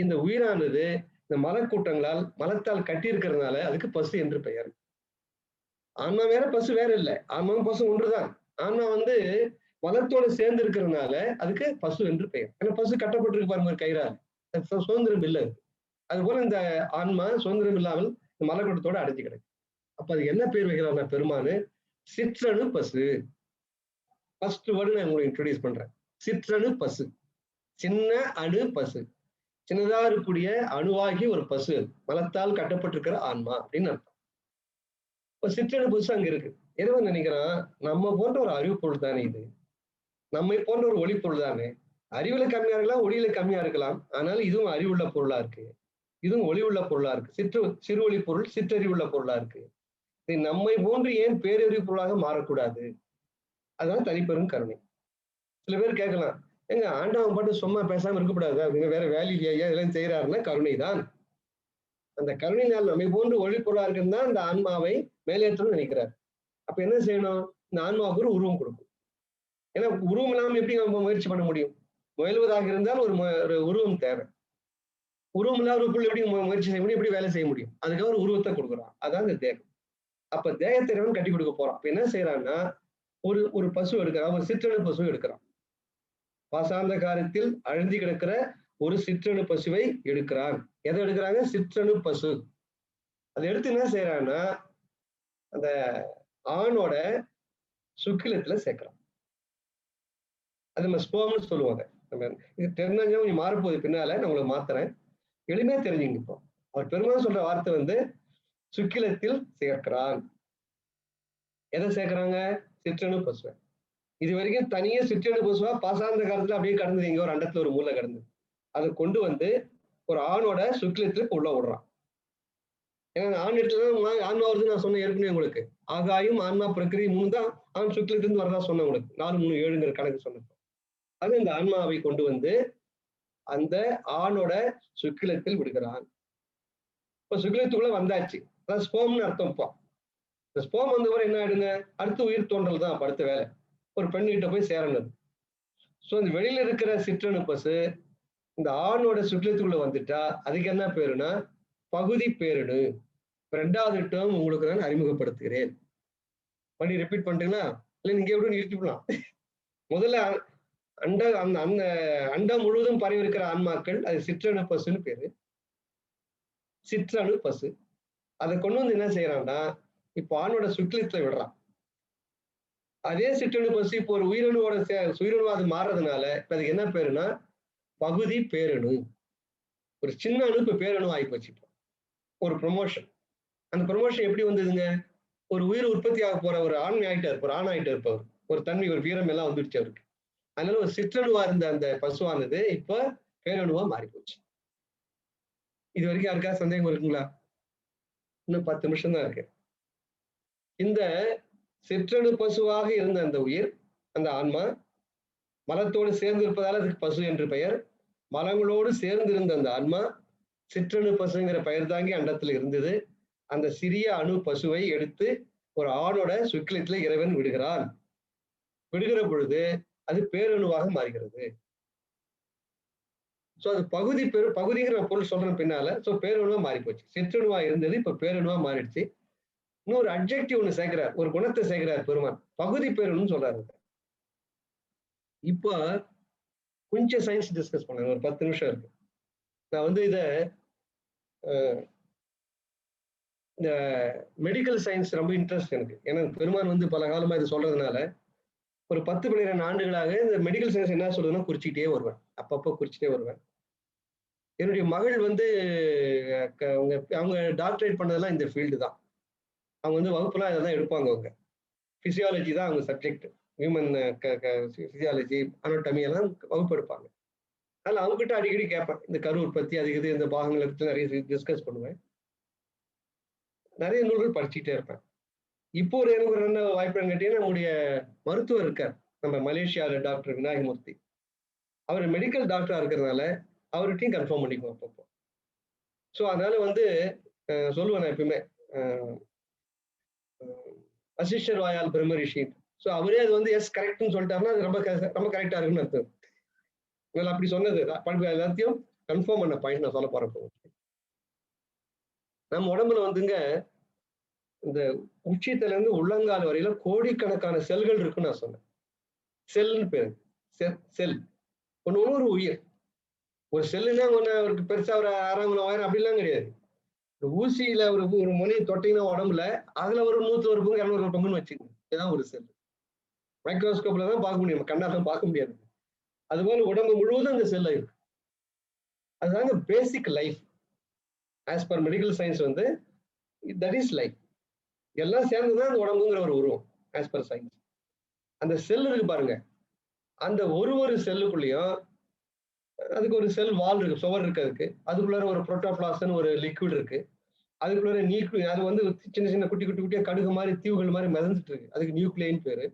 இந்த உயிரானது இந்த மலக்கூட்டங்களால் மலத்தால் கட்டி இருக்கிறதுனால அதுக்கு பசு என்று பெயர். ஆன்மா வேற பசு வேற இல்லை. ஆன்மாவும் பசு ஒன்றுதான். ஆன்மா மலத்தோடு சேர்ந்து இருக்கிறதுனால அதுக்கு பசு என்று பெயர். ஏன்னா பசு கட்டப்பட்டிருக்கு பாருங்க ஒரு கயிறால். சுதந்திரம் இல்லை. அது போல இந்த ஆன்மா சுதந்திரம் இல்லாமல் இந்த மலக்கூட்டத்தோட அடைஞ்சு கிடக்கு. அப்ப அது என்ன பேர் வைக்கிறாங்க பெருமானு? சிற்றணு பசு. ஃபர்ஸ்ட் வேர்டு நான் உங்களுக்கு இன்ட்ரோடியூஸ் பண்றேன். சிற்றணு பசு. சின்ன அணு பசு. சின்னதா இருக்கக்கூடிய அணுவாகி ஒரு பசு, மலத்தால் கட்டப்பட்டிருக்கிற ஆன்மா அப்படின்னு அர்த்தம். இப்ப சிற்றணு பசு அங்க இருக்கு. இறைவன் நினைக்கிறான், நம்ம போன்ற ஒரு அறிவு பொருள் தானே இது. நம்மை போன்ற ஒரு ஒளி பொருள் தானே. அறிவுல கம்மியா இருக்கலாம், ஒளியில கம்மியா இருக்கலாம். ஆனால் இதுவும் அறிவுள்ள பொருளா இருக்கு. இதுவும் ஒளி உள்ள பொருளா இருக்கு. சிறு ஒளி பொருள், சிற்றறிவுள்ள பொருளா இருக்கு. நம்மை போன்று ஏன் பேரறிவு பொருளாக மாறக்கூடாது? அதுதான் தனிப்பெரும் கருணை. சில பேர் கேட்கலாம், ஏங்க ஆண்டவன் பாட்டு சும்மா பேசாம இருக்கக்கூடாது அப்படிங்க, வேற வேலை இல்லையா இதெல்லாம் செய்யறாருன்னா கருணை தான். அந்த கருணையினால் நம்மை போன்று ஒளி பொருளா இருக்குன்னு தான் அந்த ஆன்மாவை மேலேற்றணும்னு நினைக்கிறார். அப்ப என்ன செய்யணும்? இந்த ஆன்மாவுக்கு ஒரு உருவம் கொடுக்கும். ஏன்னா உருவம் இல்லாம எப்படி நம்ம முயற்சி பண்ண முடியும்? முயல்வதாக இருந்தால் ஒரு உருவம் தேவை. உருவம் இல்லாத ஒரு பொருள் எப்படி முயற்சி செய்ய முடியும்? எப்படி வேலை செய்ய முடியும்? அதுக்காக ஒரு உருவத்தை கொடுக்குறான். அதான் இந்த தேகம். அப்ப தேகத்தை இறைவன் கட்டி கொடுக்க போறான். அப்ப என்ன செய்யறான்னா, ஒரு பசு எடுக்கிறான், ஒரு சிற்றணு பசு எடுக்கிறான். பாசாந்த காலத்தில் அழிந்து கிடக்கிற ஒரு சிற்றணு பசுவை எடுக்கிறான். எதை எடுக்கிறாங்க? சிற்றணு பசு. அதை எடுத்து என்ன செய்யறான்னா, அந்த ஆணோட சுக்கிலத்துல சேர்க்கிறான். அது நம்ம ஸ்போம்னு சொல்லுவாங்க. நம்ம இது தெரிஞ்சா கொஞ்சம் மாறப்போகுது பின்னால, நான் உங்களுக்கு மாத்துறேன். எளிமையா தெரிஞ்சுங்க. இப்போ அவர் பெருமாள் சொல்ற வார்த்தை சுக்கிலத்தில் சேர்க்கிறான். எதை சேர்க்கிறாங்க? சிற்றணு பசுவை. இது வரைக்கும் தனியே சிற்றணு பசுவா பாசாந்த காலத்துல அப்படியே கடந்தது, இங்க ஒரு அண்டத்துல ஒரு மூளை கடந்தது. அதை கொண்டு ஒரு ஆணோட சுக்கிலத்துக்கு உள்ள விடுறான். ஏன்னா ஆண் இடத்துல ஆன்மா வருதுன்னு நான் சொன்னேன் ஏற்கனவே உங்களுக்கு. ஆகாயும் ஆன்மா பிரக்கிரி 3 தான் ஆண் சுக்கிலத்திலிருந்து வரதா சொன்னேன் உங்களுக்கு. 4, 3, 7ங்கிற கணக்கு சொன்னேன். அது இந்த ஆன்மாவை கொண்டு அந்த ஆணோட சுக்கிலத்தில் விடுகிறான். இப்ப சுக்கிலத்துக்குள்ள வந்தாச்சு. அதான் ஸ்போம்னு அர்த்தம். இப்போ இந்த ஸ்போம் வந்தவரை என்ன ஆயிடுங்க? அடுத்து உயிர் தோன்றல் தான் அடுத்த வேலை. ஒரு பெண்கிட்ட போய் சேரணும். சோ இந்த வெளியில இருக்கிற சிற்றணு பசு இந்த ஆணோட சுக்கிலத்துக்குள்ள வந்துட்டா அதுக்கு என்ன பேருனா பகுதி பேரணு. 2வது டேர்ம் உங்களுக்கு நான் அறிமுகப்படுத்துகிறேன். பண்ணி ரிப்பீட் பண்றீங்களா? இல்ல நீங்க எப்படி நிறுத்திக்கலாம்? முதல்ல அந்த அண்டம் முழுவதும் பரவி இருக்கிற ஆன்மாக்கள் அது சிற்றணு பசுன்னு பேரு. சிற்றணு பசு. அதை கொண்டு என்ன செய்யறான்னா, இப்போ ஆணோட சுக்கிலத்துல விடுறான். அதே சிற்றணு பசு இப்போ ஒரு உயிரணுவோட உயிரணுவா அது மாறுறதுனால இப்ப அதுக்கு என்ன பேருனா பகுதி பேரணு. ஒரு சின்ன அணு இப்ப பேரணு ஆகிப்போச்சு. ஒரு ப்ரொமோஷன். அந்த ப்ரொமோஷன் எப்படி வந்ததுங்க? ஒரு உயிர் உற்பத்தி ஆக போற ஒரு ஆண் ஆயிட்டார், ஒரு ஆண் ஆயிட்டு இருப்பவர். ஒரு தன்மை, ஒரு வீரம் எல்லாம் வந்துருச்சு அவருக்கு. அதனால ஒரு சிற்றணுவா இருந்த அந்த பசுவானது இப்ப பேரணுவா மாறி போச்சு. இது வரைக்கும் யாருக்காவது சந்தேகம் இருக்குங்களா? இன்னும் 10 நிமிஷம் தான் இருக்கு. இந்த சிற்றணு பசுவாக இருந்த அந்த உயிர், அந்த ஆன்மா மலத்தோடு சேர்ந்து இருப்பதால் அதுக்கு பசு என்று பெயர். மலங்களோடு சேர்ந்திருந்த அந்த ஆன்மா சிற்றணு பசுங்கிற பெயர் தாங்கி அண்டத்துல இருந்தது. அந்த சிறிய அணு பசுவை எடுத்து ஒரு ஆணோட சுக்கிலத்துல இறைவன் விடுகிறான். விடுகிற பொழுது அது பேரணுவாக மாறுகிறது. சோ அது பகுதிங்கிற பொருள் சொல்றேன் பின்னால. சோ பேரணுவா மாறி போச்சு. சிற்றணுவா இருந்தது, இப்ப பேரணுவா மாறிடுச்சு. இன்னொரு அட்ஜெக்டிவ் ஒண்ணு சேர்க்கிறார். ஒரு குணத்தை சேர்க்கிறார் பெருமான். பகுதி பேரணும்னு சொல்றாரு. இப்போ கொஞ்சம் சயின்ஸ் டிஸ்கஸ் பண்ணுங்க. ஒரு 10 நிமிஷம் இருக்கு. நான் வந்து இத இந்த மெடிக்கல் சயின்ஸ் ரொம்ப இன்ட்ரெஸ்ட் எனக்கு. ஏன்னா பெருமான் வந்து பல காலமா இது சொல்றதுனால, ஒரு 10, 12 ஆண்டுகளாக இந்த மெடிக்கல் சயின்ஸ் என்ன சொல்றதுன்னா குறிச்சுக்கிட்டே வருவேன். அப்பப்போ குறிச்சுட்டே வருவேன். என்னுடைய மகள் வந்து அவங்க அவங்க டாக்டரேட் பண்ணதெல்லாம் இந்த ஃபீல்டு தான். அவங்க வந்து வகுப்புலாம் இதை தான் எடுப்பாங்க அவங்க. பிசியாலஜி தான் அவங்க சப்ஜெக்ட். ஹியூமன் பிசியாலஜி, அனாட்டமி எல்லாம் வகுப்பு எடுப்பாங்க. அதனால அவங்ககிட்ட அடிக்கடி கேட்பேன். இந்த கரு உற்பத்தி அது இது இந்த பாகங்களை பற்றி நிறைய டிஸ்கஸ் பண்ணுவேன். நிறைய நூல்கள் படிச்சுட்டே இருப்பேன். இப்போ எனக்கு ஒரு என்ன வாய்ப்புன்னு கேட்டீங்கன்னா, நம்முடைய மருத்துவர் இருக்கார். நம்ம மலேசியாவில் டாக்டர் விநாயகமூர்த்தி. அவர் மெடிக்கல் டாக்டரா இருக்கிறதுனால அவர்கிட்டையும் கன்ஃபார்ம் பண்ணிக்குவோம் அப்பப்போ. ஸோ அதனால வந்து சொல்லுவேன் நான் எப்பயுமே வசிஷ்டர் வாயால் பிரம்ம ரிஷி. ஸோ அவரே அது வந்து எஸ் கரெக்ட்னு சொல்லிட்டாருன்னா அது ரொம்ப ரொம்ப கரெக்டா இருக்குன்னு அர்த்தம். இதில் அப்படி சொன்னது எல்லாத்தையும் கன்ஃபார்ம் பண்ண பாயிண்ட் நான் சொல்ல போறேன். நம்ம உடம்புல வந்துங்க இந்த உச்சித்துல இருந்து உள்ளங்கால் வரையில கோடிக்கணக்கான செல்கள் இருக்குன்னு நான் சொன்னேன். செல்னு பேரு. செல் ஒண்ணு ஒரு உயிர். ஒரு செல்லுன்னா ஒண்ணு பெருசா ஒரு 6 உயரம் அப்படிலாம் கிடையாது. ஊசியில ஒரு முனையை தொட்டிங்கன்னா உடம்புல அதுல ஒரு 101 பங்கு 200 பங்குன்னு வச்சுக்கோங்க. இதுதான் ஒரு செல். மைக்ரோஸ்கோப்ல தான் பார்க்க முடியும், கண்ணால பார்க்க முடியாது. அது போல உடம்பு முழுவதும் அந்த செல்ல இருக்கு. அதுதாங்க பேசிக் life. As per medical science வந்து தட் இஸ் லைஃப். எல்லாம் சேர்ந்துதான் அந்த உடம்புங்கிற ஒரு உருவம். As per science. அந்த செல் இருக்கு பாருங்க. அந்த ஒரு செல்லுக்குள்ளேயும் அதுக்கு ஒரு செல் வால் இருக்கு, சுவர் இருக்கு. அதுக்குள்ளார ஒரு புரோட்டோபிளாஸ்ட்னு ஒரு லிக்விட் இருக்கு. அதுக்குள்ளார அது வந்து சின்ன சின்ன குட்டி குட்டியா கடுகு மாதிரி தீவுகள் மாதிரி மிதந்துட்டு இருக்கு. அதுக்கு நியூக்ளியன் பேரு.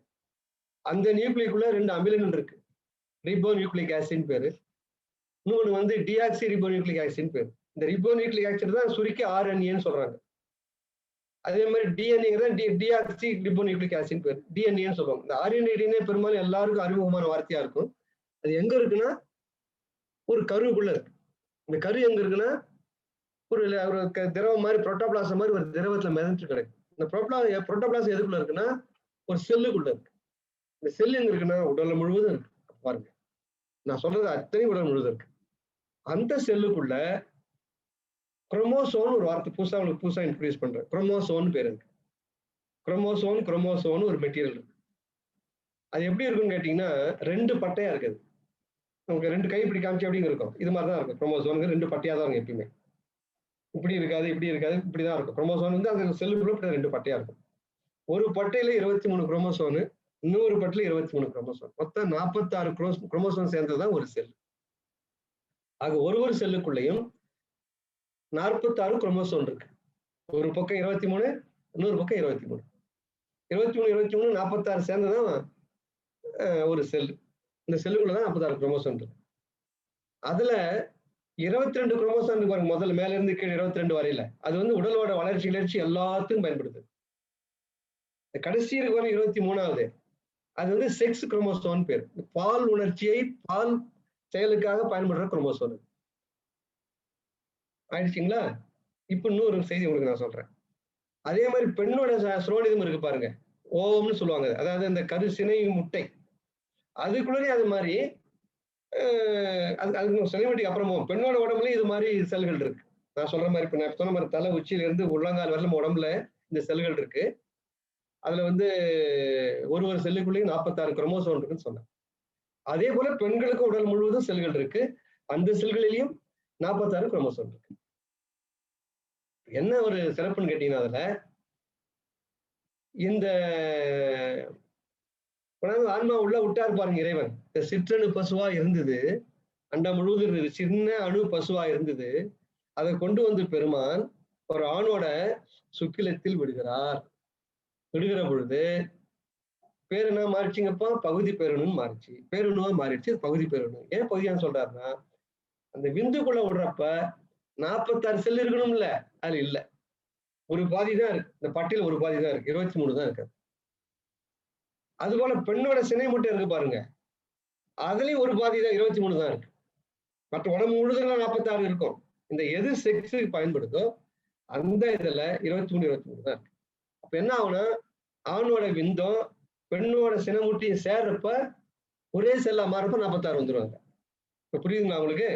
அந்த நியூக்ளியக்குள்ள 2 அமிலங்கள் இருக்கு. ரிபோ நியூக்ளிக் ஆசிட் பேரு. இன்னொன்று வந்து டிஆக்சி ரிபோ நியூக்ளிக் ஆசிட் பேரு. இந்த ரிபோ நியூக்ளிக் ஆசிட் தான் சுருக்கி ஆர்என்ஏன்னு சொல்றாங்க. அதே மாதிரி டிஎன்ஏங்கிறத டிஆக்சி ரிபோ நியூக்ளிக் ஆசிட் பேரு. டிஎன்ஏன்னு சொல்லுவாங்க. இந்த ஆர்என்ஏடினே பெரும்பாலும் எல்லாருக்கும் அறிமுகமான வார்த்தையா இருக்கும். அது எங்க இருக்குன்னா ஒரு கருவுக்குள்ள இருக்கு. இந்த கரு எங்க இருக்குன்னா ஒரு திரவம் மாதிரி புரோட்டோபிளாசம் மாதிரி ஒரு திரவத்துல மிதந்துட்டு கிடக்கு. இந்த புரோட்டோபிளாசம் எதுக்குள்ள இருக்குன்னா ஒரு செல்லுக்குள்ள இருக்கு. இந்த செல் எங்க இருக்குன்னா உடல் முழுவதும் இருக்கு. பாருங்க, நான் சொல்றது அத்தனை உடல் முழுவதும் இருக்கு. அந்த செல்லுக்குள்ள குரோமோசோன் ஒரு வார்த்தை புதுசா இன்ட்ரோடியூஸ் பண்றேன். குரோமோசோன் பேர் இருக்கு. குரோமோசோன் ஒரு மெட்டீரியல் இருக்கு. அது எப்படி இருக்குன்னு கேட்டீங்கன்னா 2 பட்டையா இருக்குது. நமக்கு 2 கை இப்படி காமிச்சு அப்படிங்க இருக்கும். இது மாதிரிதான் இருக்கும். குரோமோசோன் 2 பட்டையா தான் இருக்கும் எப்பயுமே. இப்படி இருக்காது, இப்படிதான் இருக்கும். குரோமோசோன் வந்து அந்த செல்லுக்குள்ள 2 பட்டையா இருக்கும். ஒரு பட்டையில 23 குரோமோசோனு, இன்னொரு பட்டையில 23 குரோமோசோன். மொத்தம் 46 குரோமோசோன் சேர்ந்ததுதான் ஒரு செல். ஆக ஒரு செல்லுக்குள்ளேயும் 46 குரோமோசோன் இருக்கு. ஒரு பக்கம் 23, இன்னொரு பக்கம் 23. 23 46 சேர்ந்ததான் ஒரு செல். இந்த செல்லுக்குள்ளதான் 46 குரோமோசோன் இருக்கு. அதுல 22 குரோமோசோன் பாருங்க, முதல்ல மேல இருந்து கீழே 22 வரையில. அது வந்து உடலோட வளர்ச்சி எல்லாத்துக்கும் பயன்படுது. கடைசி இருக்கு 23வது. அது வந்து செக்ஸ் குரோமோசோன் பேர். பால் உணர்ச்சியை பால் செயலுக்காக பயன்படுற குரோமோசோன் ஆயிடுச்சுங்களா? இப்ப இன்னொரு செய்தி உங்களுக்கு நான் சொல்றேன். அதே மாதிரி பெண்ணோட ஸ்ரோனிதம் இருக்கு பாருங்க, ஓவம்னு சொல்லுவாங்க. அதாவது அந்த கரு சினை முட்டை அதுக்குள்ளே அது மாதிரி அது செலிபிரிட்டிக்கு அப்புறமும் பெண்ணோட உடம்புலயும் இது மாதிரி செல்கள் இருக்கு. நான் சொல்ற மாதிரி இப்ப நான் சொன்ன மாதிரி தலை உச்சியில இருந்து உள்ளங்கால் வரல நம்ம உடம்புல இந்த செல்கள் இருக்கு. அதுல வந்து ஒரு செல்லுக்குள்ளேயும் 46 குரோமோசோன் இருக்குன்னு சொன்னேன். அதே போல பெண்களுக்கு உடல் முழுவதும் செல்கள் இருக்கு. அந்த செல்களிலையும் 46 குரோமோசோன் இருக்கு. என்ன ஒரு சிறப்புன்னு கேட்டீங்கன்னா அதுல இந்த ஆன்மா உள்ள விட்டாரு பாருங்க இறைவன். இந்த சிற்றணு பசுவா இருந்தது, அண்டம் முழுவதும் இருந்தது, சின்ன அணு பசுவா இருந்தது. அதை கொண்டு வந்து பெருமான் ஒரு ஆணோட சுக்கிலத்தில் விடுகிறார். விடுகிற பொழுது பேர் என்ன மாறிச்சுங்கப்பா? பகுதி பேரணுன்னு மாறிச்சு. பேரணுவா மாறிடுச்சு, பகுதி பேரணும். ஏன் பகுதியான்னு சொல்றாருன்னா அந்த விந்துக்குள்ள விடுறப்ப 46 செல் இருக்கணும்ல, அது இல்ல. ஒரு பாதி தான் இருக்கு. இந்த பட்டியல் ஒரு பாதி தான் இருக்கு. 23 தான் இருக்கு. அதுபோல பெண்ணோட சினை முட்டை இருக்கு பாருங்க. அதுலயும் ஒரு பாதி தான் 23 தான் இருக்கு. மற்ற உடம்பு முழுதும் 46 இருக்கும். இந்த எது செக்ஸுக்கு பயன்படுதோ அந்த இதுல 23 தான் இருக்கு. அப்ப என்ன ஆகும்னா, ஆணோட விந்தும் பெண்ணோட சினைமுட்டியும் சேர்றப்ப ஒரே செல்லா மாறப்ப 46 வந்துருவாங்க. இப்ப புரியுதுங்களா உங்களுக்கு?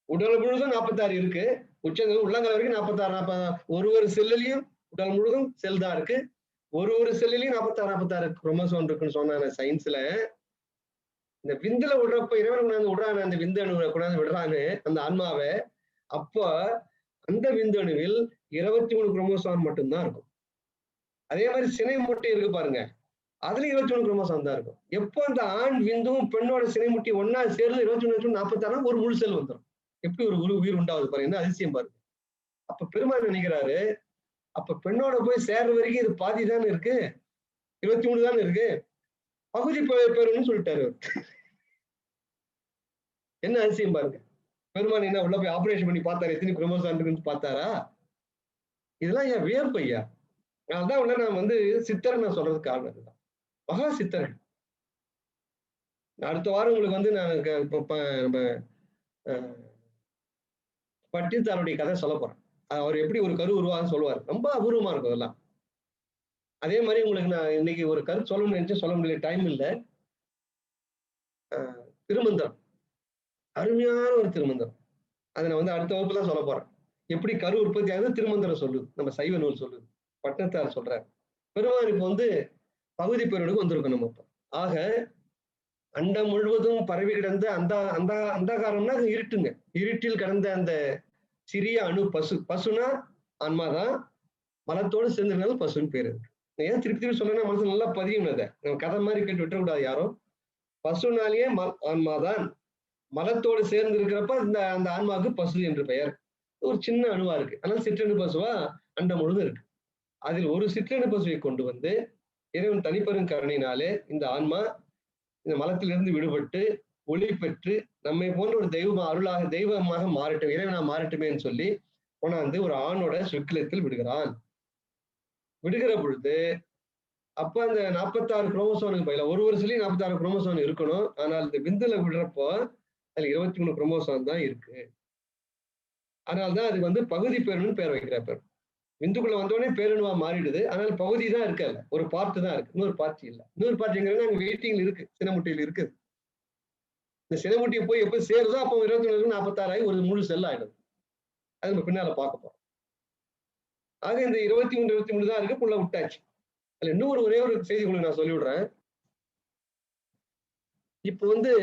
உடல் முழுதும் 46 இருக்கு. உச்சந்தலையிலிருந்து உள்ளங்கால் வரைக்கும் 46 ஒரு செல்லுலயும் உடல் முழுதும் செல் தான் இருக்கு. ஒரு செல்லுலயும் 46 குரோமோசோம் இருக்குன்னு சொன்னாங்க சயின்ஸ்ல. இந்த விந்துல விடுறப்ப இறைவன் கொண்டாந்து விடுறானே அந்த விந்தணுவை கொண்டாந்து விடுறான்னு அந்த ஆன்மாவை, அப்ப அந்த விந்தணுவில் 23 குரோமோசோம் மட்டும்தான் இருக்கும். அதே மாதிரி சினை முட்டை இருக்கு பாருங்க. அதுல 21 குரோமோசோம் தான் இருக்கும். எப்போ அந்த ஆண் விந்தும் பெண்ணோட சினை முட்டி ஒன்னா சேர்ந்து 21 46 ஒரு முழு செல் வந்துடும். எப்படி ஒரு உயிர் உண்டாவது பாருங்க, என்ன அதிசயம் பாருங்க. அப்ப பெருமாள் நினைக்கிறாரு, அப்ப பெண்ணோட போய் சேர்ற வரைக்கும் இது பாதி தானே இருக்கு, 23 தானே இருக்கு, பகுதி பெருன்னு சொல்லிட்டாரு. என்ன அதிசயம் பாருங்க. பெருமாள் என்ன உள்ள போய் ஆபரேஷன் பண்ணி பார்த்தாரு, எத்தனை குரோமோசோம் இருக்குன்னு பார்த்தாரா? இதெல்லாம் ஏன் வியப்பு ஐயா. அதான் உள்ள நான் வந்து சித்தர் நான் சொல்றதுக்கு காரணம் இதுதான். மகா சித்தர்கள். அடுத்த வாரம் உங்களுக்கு வந்து நான் நம்ம பட்டித்தாருடைய கதை சொல்ல போறேன். அவர் எப்படி ஒரு கரு உருவாகுன்னு சொல்லுவார். ரொம்ப அபூர்வமா இருக்கும் அதெல்லாம். அதே மாதிரி உங்களுக்கு நான் இன்னைக்கு ஒரு கருத்து சொல்லணும்னு நினைச்சு சொல்ல முடியல, டைம் இல்லை. திருமந்திரம் அருமையான ஒரு திருமந்திரம். அதை நான் வந்து அடுத்த வகுப்பு தான் சொல்ல போறேன். எப்படி கரு உற்பத்தி ஆகுது திருமந்திரம் சொல்லுது, நம்ம சைவ நூல் சொல்லுது, பட்டத்தார் சொல்றாரு. பெருமான் இப்ப வந்து பகுதி பெருனுக்கு வந்திருக்கோம் நம்ம. ஆக அண்டம் முழுவதும் பரவி கிடந்த அந்த அந்த அந்தகாரம்னா அது இருட்டுங்க. இருட்டில் கடந்த அந்த சிறிய அணு பசுனா ஆன்மாதான், மலத்தோடு சேர்ந்திருந்தாலும் பசுன்னு பேரு. ஏன் திருப்பி சொல்றேன்னா மனசு நல்லா பதியும். அதை நம்ம கதை மாதிரி கேட்டு விட்டுறக்கூடாது யாரும். பசுனாலேயே ஆன்மாதான், மலத்தோடு சேர்ந்து இருக்கிறப்ப அந்த ஆன்மாவுக்கு பசு என்று பெயர். ஒரு சின்ன அணுவா இருக்கு, அதனால சிற்றணு பசுவா அண்டம் முழுதும் இருக்கு. அதில் ஒரு சிற்றணு பசுவை கொண்டு வந்து இறைவன் தனிப்பெரும் கருணையினாலே இந்த ஆன்மா இந்த மலத்திலிருந்து விடுபட்டு ஒளி பெற்று நம்மை போன்ற ஒரு தெய்வமாக மாறட்டும், இறைவனா மாறட்டுமேன்னு சொல்லி கொண்டாந்து ஒரு ஆணோட சுக்கிலத்தில் விடுகிறான். விடுகிற பொழுது அப்ப அந்த 46 குரோமோசோனுக்கு பதிலா ஒரு சொல்லி 46 குரோமோசோன் இருக்கணும். ஆனால் இந்த விந்துல விடுறப்போ அதுல 23 குரோமோசோன் தான் இருக்கு. அதனால்தான் அதுக்கு வந்து பகுதி பேருன்னு பேர் வைக்கிறார். விந்துக்குள்ள வந்தோடனே பேரணுவா மாறிடுது. ஆனால் பகுதி தான் இருக்கு, அல்ல ஒரு பார்ட் தான் இருக்கு, இன்னொரு பார்ட் இல்ல. இன்னொரு பார்ட்டிங்கிறது அங்க வெயிட்டிங்ல இருக்கு, சினமுட்டியில் இருக்குது. இந்த சினமுட்டியை போய் எப்ப சேருதோ அப்போ 21 46 ஆகி ஒரு முழு செல் ஆயிடுது. அது நம்ம பின்னால பார்க்க போறோம். ஆக இந்த 23 23 தான் இருக்கு, புள்ள விட்டாச்சு. அதுல இன்னொரு ஒரே ஒரு செய்தி உங்களுக்கு நான் சொல்லி விடுறேன். இப்ப வந்து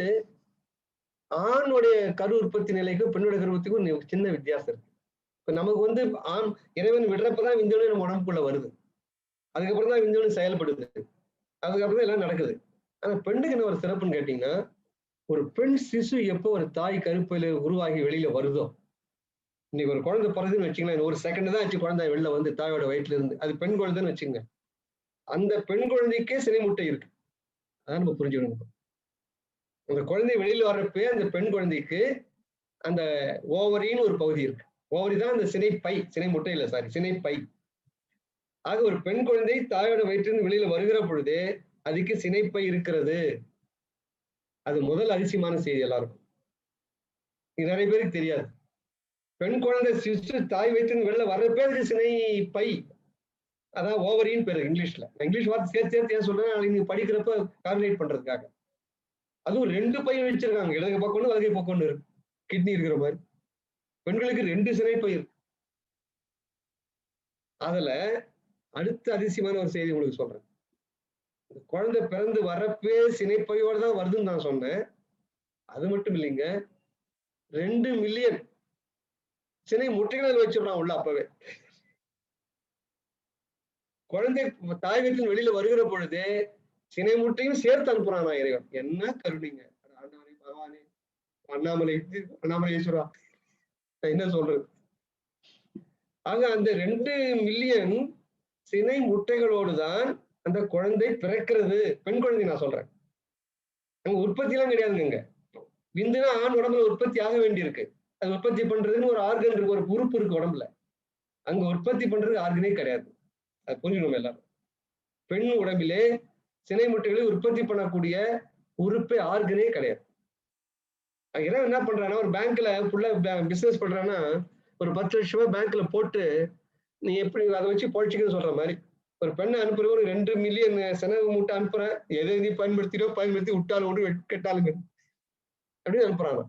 ஆணுடைய கரு உற்பத்தி நிலைக்கும் பெண்ணுடைய கரு உற்பத்திக்கும் சின்ன வித்தியாசம் இருக்கு. இப்ப நமக்கு வந்து ஆண் இறைவன் விடுறப்பதான் விந்தணு நம்ம உடம்புக்குள்ள வருது. அதுக்கப்புறம் தான் விந்தணு செயல்படுது. அதுக்கப்புறம் தான் எல்லாம் நடக்குது. ஆனா பெண்ணுக்கு என்ன ஒரு சிறப்புன்னு கேட்டீங்கன்னா, ஒரு பெண் சிசு எப்போ ஒரு தாய் கருப்பையில உருவாகி வெளியில வருதோ, இன்னைக்கு ஒரு குழந்தை பிறகுன்னு வச்சுங்களேன், ஒரு செகண்ட் தான் ஆச்சு குழந்தை வெளில வந்து தாயோட வயிற்றுல இருந்து, அது பெண் குழந்தைன்னு வச்சுங்க. அந்த பெண் குழந்தைக்கே சினை முட்டை இருக்கு. அதான் நம்ம புரிஞ்சுக்கணும். அந்த குழந்தை வெளியில வர்றப்பே அந்த பெண் குழந்தைக்கு அந்த ஓவரின்னு ஒரு பகுதி இருக்கு. ஓவரி தான் அந்த சினைப்பை, சினை முட்டை இல்ல, சாரி, சினைப்பை. ஆக ஒரு பெண் குழந்தை தாயோட வயிற்றிலிருந்து வெளியில வருகிற பொழுது அதுக்கு சினைப்பை இருக்கிறது. அது முதல் அதிசயமான செய்தி எல்லாருக்கும். இது நிறைய பேருக்கு தெரியாது. பெண் குழந்தை சிசு தாய் வயிற்றிலிருந்து வெளில வர்றப்பே அதுக்கு சினைப்பை, அதான் ஓவரின்னு பேரு இங்கிலீஷ்ல. இங்கிலீஷ் வார்த்தை சேர்த்து ஏன் சொல்றேன், நீங்க படிக்கிறப்ப கால்குலேட் பண்றதுக்காக. அதுவும் 2 பை வச்சிருக்காங்க, இடது பக்கம் ஒண்ணு வலது பக்கம் ஒண்ணு இருக்கு, கிட்னி இருக்கிற மாதிரி. பெண்களுக்கு 2 சினைப்பை இருக்கு. அதுல அடுத்த அதிசயமான ஒரு செய்தி உங்களுக்கு சொல்றேன். குழந்தை பிறந்து வரப்பே சினைப்பையோட தான் வருதுன்னு நான் சொன்னேன். அது மட்டும் இல்லைங்க, 2 மில்லியன் சினை முட்டைகள் வச்சிடலாம் உள்ள அப்பவே. குழந்தை தாய் வீட்டில் வெளியில வருகிற பொழுது சினை முட்டையும் சேர்த்து அனுப்புறானா இறைவன். என்ன கருணைங்க பகவானே, அண்ணாமலையேஸ்வரா, என்ன சொல்றது. ஆக அந்த 2 மில்லியன் சினை முட்டைகளோடு தான் அந்த குழந்தை பிறக்கிறது. பெண் குழந்தை நான் சொல்றேன். அங்க உற்பத்தி எல்லாம் கிடையாதுங்க. விந்துனா ஆண் உடம்புல உற்பத்தி ஆக வேண்டியிருக்கு. அது உற்பத்தி பண்றதுன்னு ஒரு ஆர்கன் இருக்கு, ஒரு உறுப்பு இருக்கு உடம்புல. அங்க உற்பத்தி பண்றது ஆர்கனே கிடையாது. அது புரிஞ்சுக்கணும் எல்லாரும். பெண் உடம்பிலே சினை முட்டைகளை உற்பத்தி பண்ணக்கூடிய உறுப்பே ஆர்கனே கிடையாது. இறைவன் என்ன பண்றான்னா, ஒரு பேங்க்ல ஃபுல்லா பிசினஸ் பண்றான்னா, ஒரு 10 லட்சம் ரூபாய் பேங்க்ல போட்டு நீ எப்படி அதை வச்சு பொழைச்சிக்கன்னு சொல்ற மாதிரி. ஒரு பெண்ணை அனுப்புற ஒரு 2 மில்லியன் செலவு மூட்டை அனுப்புற, எதை நீ பயன்படுத்தி விட்டாலும் ஒன்று கெட்டாலுங்க அப்படின்னு அனுப்புறாங்க.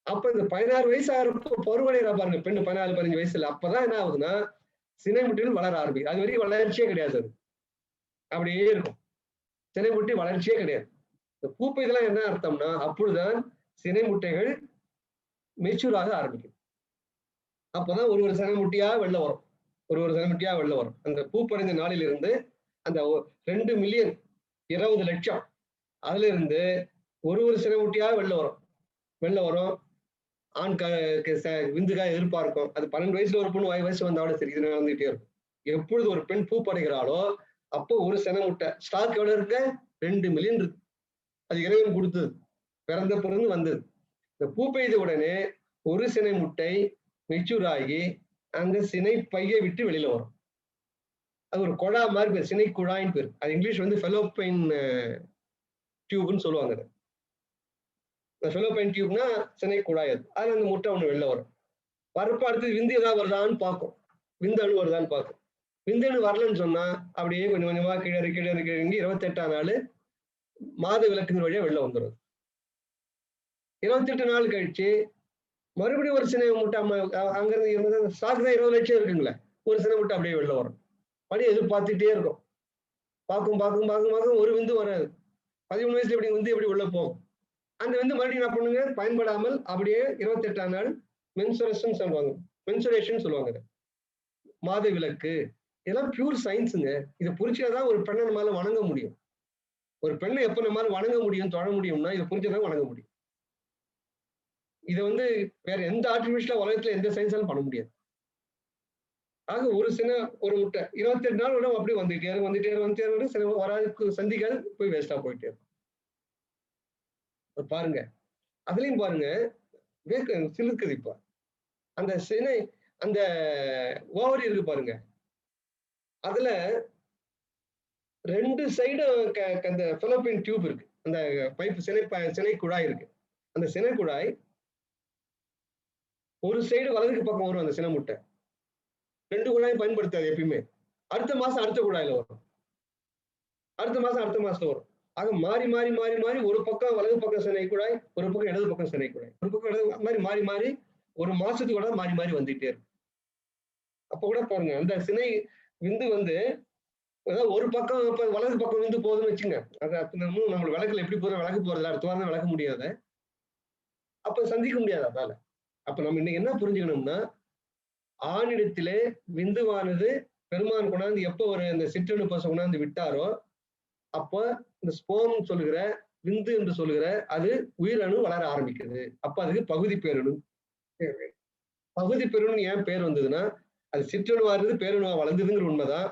அப்ப இந்த 16 வயசு ஆகிறப்போ பருவடைகிறா பாருங்க பெண்ணு, 14, 15 வயசுல. அப்பதான் என்ன ஆகுதுன்னா சினை முட்டைகள் வளர ஆரம்பிக்கும். அது வரைக்கும் வளர்ச்சியே கிடையாது. அது அப்படியே இருக்கும். சினை முட்டை வளர்ச்சியே கிடையாது. இந்த பூப்பை இதெல்லாம் என்ன அர்த்தம்னா அப்பொழுதுதான் சினை முட்டைகள் மெச்சூர் ஆக ஆரம்பிக்கும். அப்பதான் ஒரு சினை முட்டையா வெளில வரும். ஒரு சினை முட்டையா வெளில வரும். அந்த பூப்படைந்த நாளிலிருந்து அந்த 2 மில்லியன் 20 லட்சம் அதுல இருந்து ஒரு சினை முட்டையா வெளில வரும். ஆண் விந்துக்காக எதிர்பார்க்கும். அது 12 வயசுல ஒரு பொண்ணு வயசு வந்தாவோட சரி, இது நடந்துகிட்டே இருக்கும். எப்பொழுது ஒரு பெண் பூ படைகிறாளோ அப்போ ஒரு சினை முட்டை ஸ்டாக் எவ்வளவு இருக்கு? 2 மில்லியன் இருக்கு. அது இறைவன் கொடுத்தது, பிறந்த பிறந்து வந்தது. இந்த பூ பெய்த உடனே ஒரு சினை முட்டை மெச்சூர் ஆகி அந்த சினை பையை விட்டு வெளியில வரும். அது ஒரு குழா மாதிரி பேர், சினை குழாயின்னு பேர். அது இங்கிலீஷ் வந்து ஃபெலோப்பைன் டியூப்னு சொல்லுவாங்க. ஃபெலோப்பைன் டியூப்னா சினை குழாய். அதுல அந்த முட்டை ஒண்ணு வெளில வரும். வரப்ப அடுத்து விந்து ஏதாவது வருதான்னு பார்க்கும். விந்தணு வருதான்னு பார்க்கும். விந்தணு வரலன்னு சொன்னா அப்படியே கொஞ்சம் கொஞ்சமா கீழே 28ஆம் நாள் மாத விலக்கின் வழியா வெளில வந்துடும். 28 நாள் கழிச்சு மறுபடியும் ஒரு சினை முட்டை அங்கிருந்து இருந்தது ஸ்டாக் தான் 20 லட்சம் இருக்குங்களே, ஒரு சினை முட்டை அப்படியே வெளில வரும். அப்படியே எதிர்பார்த்துட்டே இருக்கும். பார்க்கும் ஒரு விந்து வராது. 13 வயசுல எப்படி விந்து எப்படி உள்ள போகும்? அந்த விந்து மறுபடியும் என்ன பண்ணுங்க, பயன்படாமல் அப்படியே 28ஆம் நாள் மென்சுரேஷன் சொல்லுவாங்க. மென்சுரேஷன் சொல்லுவாங்க. மாத விலக்கு. இதெல்லாம் பியூர் சயின்ஸுங்க. இதை புரிச்சாதான் ஒரு பெண்ணை நம்மளால வணங்க முடியும். ஒரு பெண்ணை எப்ப நம்மளால வணங்க முடியும், தொழ முடியும்னா இதை புரிஞ்சுதான் வணங்க முடியும். இதை வந்து வேற எந்த ஆர்டிபிஷியலா உலகத்துல எந்த சயின்ஸாலும் பண்ண முடியாது. ஆக ஒரு முட்டை 28 நாள் உடனே அப்படியே வந்துட்டே இருக்கு சில வராது, சந்திக்காது, போய் வேஸ்டா போயிட்டே இருக்கும். பாருங்க, அதுலயும் பாருங்க சிலுக்குது. இப்ப அந்த சினை அந்த ஓவரி இருக்கு பாருங்க, அதுல 2 சைடும் அந்த ஃபெலோப்பியன் டியூப் இருக்கு. அந்த பைப் சினை குழாய் இருக்கு. அந்த சினை குழாய் ஒரு சைடு வலதுக்கு பக்கம் வரும். அந்த சினை முட்டை 2 குழாயும் பயன்படுத்தாது எப்பயுமே. அடுத்த மாசம் அடுத்த குழாயில வரும், அடுத்த மாசம் வரும். ஆக மாறி மாறி மாறி மாறி ஒரு பக்கம் வலது பக்கம் சினை குழாய், ஒரு பக்கம் இடது பக்கம் சினை குழாய், ஒரு பக்கம் இடது மாதிரி மாறி மாறி ஒரு மாசத்துக்கு கூட மாறி மாறி வந்துட்டே இருக்கும். அப்ப கூட பாருங்க, அந்த சினை விந்து வந்து அதாவது ஒரு பக்கம் வலது பக்கம் விந்து போகுதுன்னு வச்சுங்க, அது நம்ம விளக்குல எப்படி போற விளக்கு போறதுல அடுத்த வாரம் விளக்க முடியாத, அப்ப சந்திக்க முடியாது. அதால அப்ப நம்ம இன்னைக்கு என்ன புரிஞ்சுக்கணும்னா, ஆணிடத்திலே விந்துவானது பெருமான் கொண்டாந்து எப்ப ஒரு இந்த சிற்றணு பசு கொண்டாந்து விட்டாரோ அப்ப இந்த ஸ்போம் சொல்லுகிற விந்து என்று சொல்லுகிற அது உயிரணு வளர ஆரம்பிக்குது. அப்ப அதுக்கு பகுதி பேரணு. பகுதி பெருணு ஏன் பேர் வந்ததுன்னா, அது சிற்றணுவா இருந்து பேரணுவா வளர்ந்ததுங்கிற உண்மைதான்.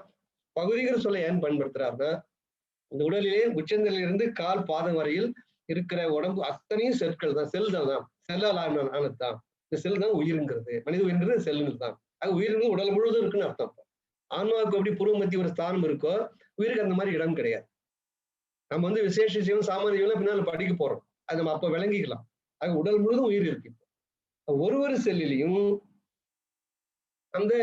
பகுதிங்கிற சொல்ல ஏன் பயன்படுத்துறாருன்னா, இந்த உடலிலே உச்சந்தலிலிருந்து கால் பாதம் வரையில் இருக்கிற உடம்பு அத்தனையும் செல்கள் தான், செல்கள் தான், செல்லால் ஆனதுதான். இந்த செல் தான் உயிருங்கிறது. மனித உயிர்ங்கிறது செல்லுங்கிறது தான். அது உயிர்னு உடல் முழுவதும் இருக்குன்னு அர்த்தம். ஆன்மாவுக்கு எப்படி பூர்வ மத்திய ஒரு ஸ்தானம் இருக்கோ, உயிருக்கு அந்த மாதிரி இடம் கிடையாது. நம்ம வந்து விசேஷ ஜீவன் சாமானிய ஜீவன் பின்னால படிக்க போறோம், அது நம்ம அப்ப விளங்கிக்கலாம். அது உடல் முழுவதும் உயிர் இருக்கு. ஒரு செல்லிலையும் அந்த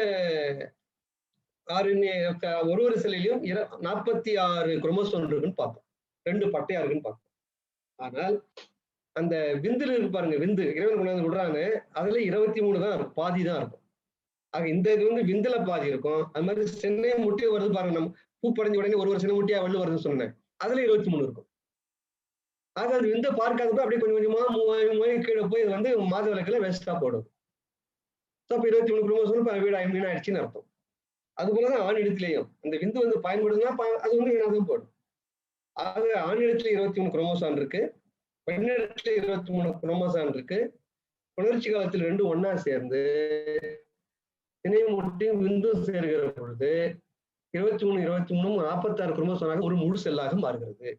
ஒரு செல்லிலையும் 46 குரோமோசோம் இருக்குன்னு பார்த்தோம், 2 பட்டையா இருக்குன்னு பார்த்தோம். ஆனால் அந்த விந்துல இருக்கு பாருங்க, விந்து இறைவன் கொண்டாந்து விடுறான்னு அதுல 23 தான் இருக்கும், பாதி தான் இருக்கும். ஆக இந்த இது வந்து விந்துல பாதி இருக்கும். அது மாதிரி சின்ன முட்டை வருது பாருங்க, நம்ம பூ படைஞ்ச உடனே ஒரு சின்ன முட்டையா வெள்ள வருதுன்னு சொன்னேன், அதுல 23 இருக்கும். ஆக அது விந்த பார்க்காதப்ப அப்படியே கொஞ்சம் கொஞ்சமா மூவாயிரம் கீழே போய் இது வந்து மாத விளக்குல வேஸ்டா போடும். அப்ப 23 குரோமோசோம் வீணாயிடுச்சுன்னு அர்த்தம். அது போலதான் ஆண் இடத்திலேயும் அந்த விந்து வந்து பயன்படுதுன்னா அது வந்து வீணாதான் போடும். ஆக ஆண் இடத்துல 23 குரோமோசான் இருக்கு, பெண்ணிடத்துல 23 குரோமோசான் இருக்கு. புணர்ச்சி காலத்தில் 2 ஒன்னா சேர்ந்து சினை முட்டையும் விந்தும் சேர்கிற பொழுது 23 46 குரோமோசோனாக ஒரு முழு செல்லாக மாறுகிறது.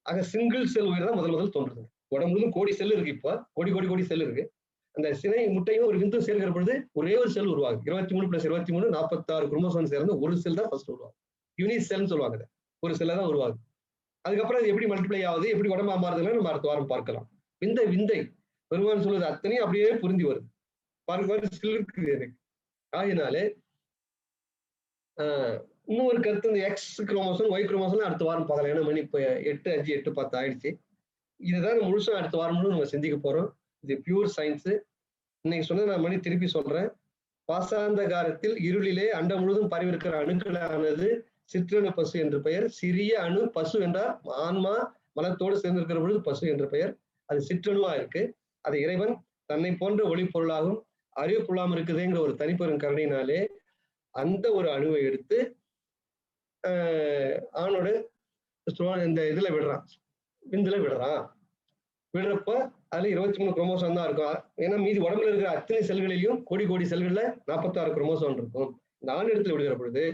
ஆக சிங்கிள் செல் உயிர் தான் முதல் தோன்றுது. உடம்புல கோடி செல் இருக்கு, இப்ப கோடி செல் இருக்கு. அந்த சினை முட்டையும் ஒரு விந்து சேர்க்கிற பொழுது ஒரே ஒரு செல் உருவாகும். 23 + 23 46 குரோமோசோம் சேர்ந்து ஒரு செல் தான் ஃபர்ஸ்ட் உருவாகும். யூனிட் செல்னு சொல்லுவாங்க. ஒரு செல்ல தான் உருவாகுது. அதுக்கப்புறம் அது எப்படி மல்டிப்ளை ஆகுது, எப்படி உடம்பா மாறுதுன்னு நம்ம அடுத்த வாரம் பார்க்கலாம். இந்த விந்தை பெருமான் சொல்வது அத்தனையும் அப்படியே புரிஞ்சு வருது. பார்க்க இருக்குது எனக்கு. ஆகினாலே இன்னும் ஒரு கருத்து, இந்த எக்ஸ் குரோமோசோம் ஒய் குரோமோசோம் அடுத்த வாரம் பார்க்கலாம். ஏன்னா மணி இப்போ 8:05 8:10 ஆயிடுச்சு. இதுதான் முழுசும் அடுத்த வாரம் முழு நம்ம சிந்திக்க போறோம். இது பியூர் சயின்ஸ். இன்னைக்கு சொன்னது நான் மணி திருப்பி சொல்றேன். பாசாந்த காலத்தில் இருளிலே அண்டம் முழுதும் பரவிருக்கிற அணுக்களானது சிற்றணு பசு என்று பெயர். சிறிய அணு பசு என்றால் ஆன்மா மலத்தோடு சேர்ந்திருக்கிற பொழுது பசு என்ற பெயர். அது சிற்றணுவா இருக்கு. அது இறைவன் தன்னை போன்ற ஒளி பொருளாகும் அறிவு பொருளாம இருக்குதுங்கிற ஒரு தனிப்பெரும் கருணையினாலே அந்த ஒரு அணுவை எடுத்து ஆணோட இந்த இதுல விடுறான், விந்துல விடுறான். விடுறப்ப அதுல 23 குரோமோசோம் தான் இருக்கும். ஏன்னா மீதி உடம்புல இருக்கிற அத்தனை செல்களிலையும் கோடி கோடி செல்கள்ல 46 குரோமோசோம் இருக்கும். இந்த ஆண் இடத்துல விடுகிற பொழுது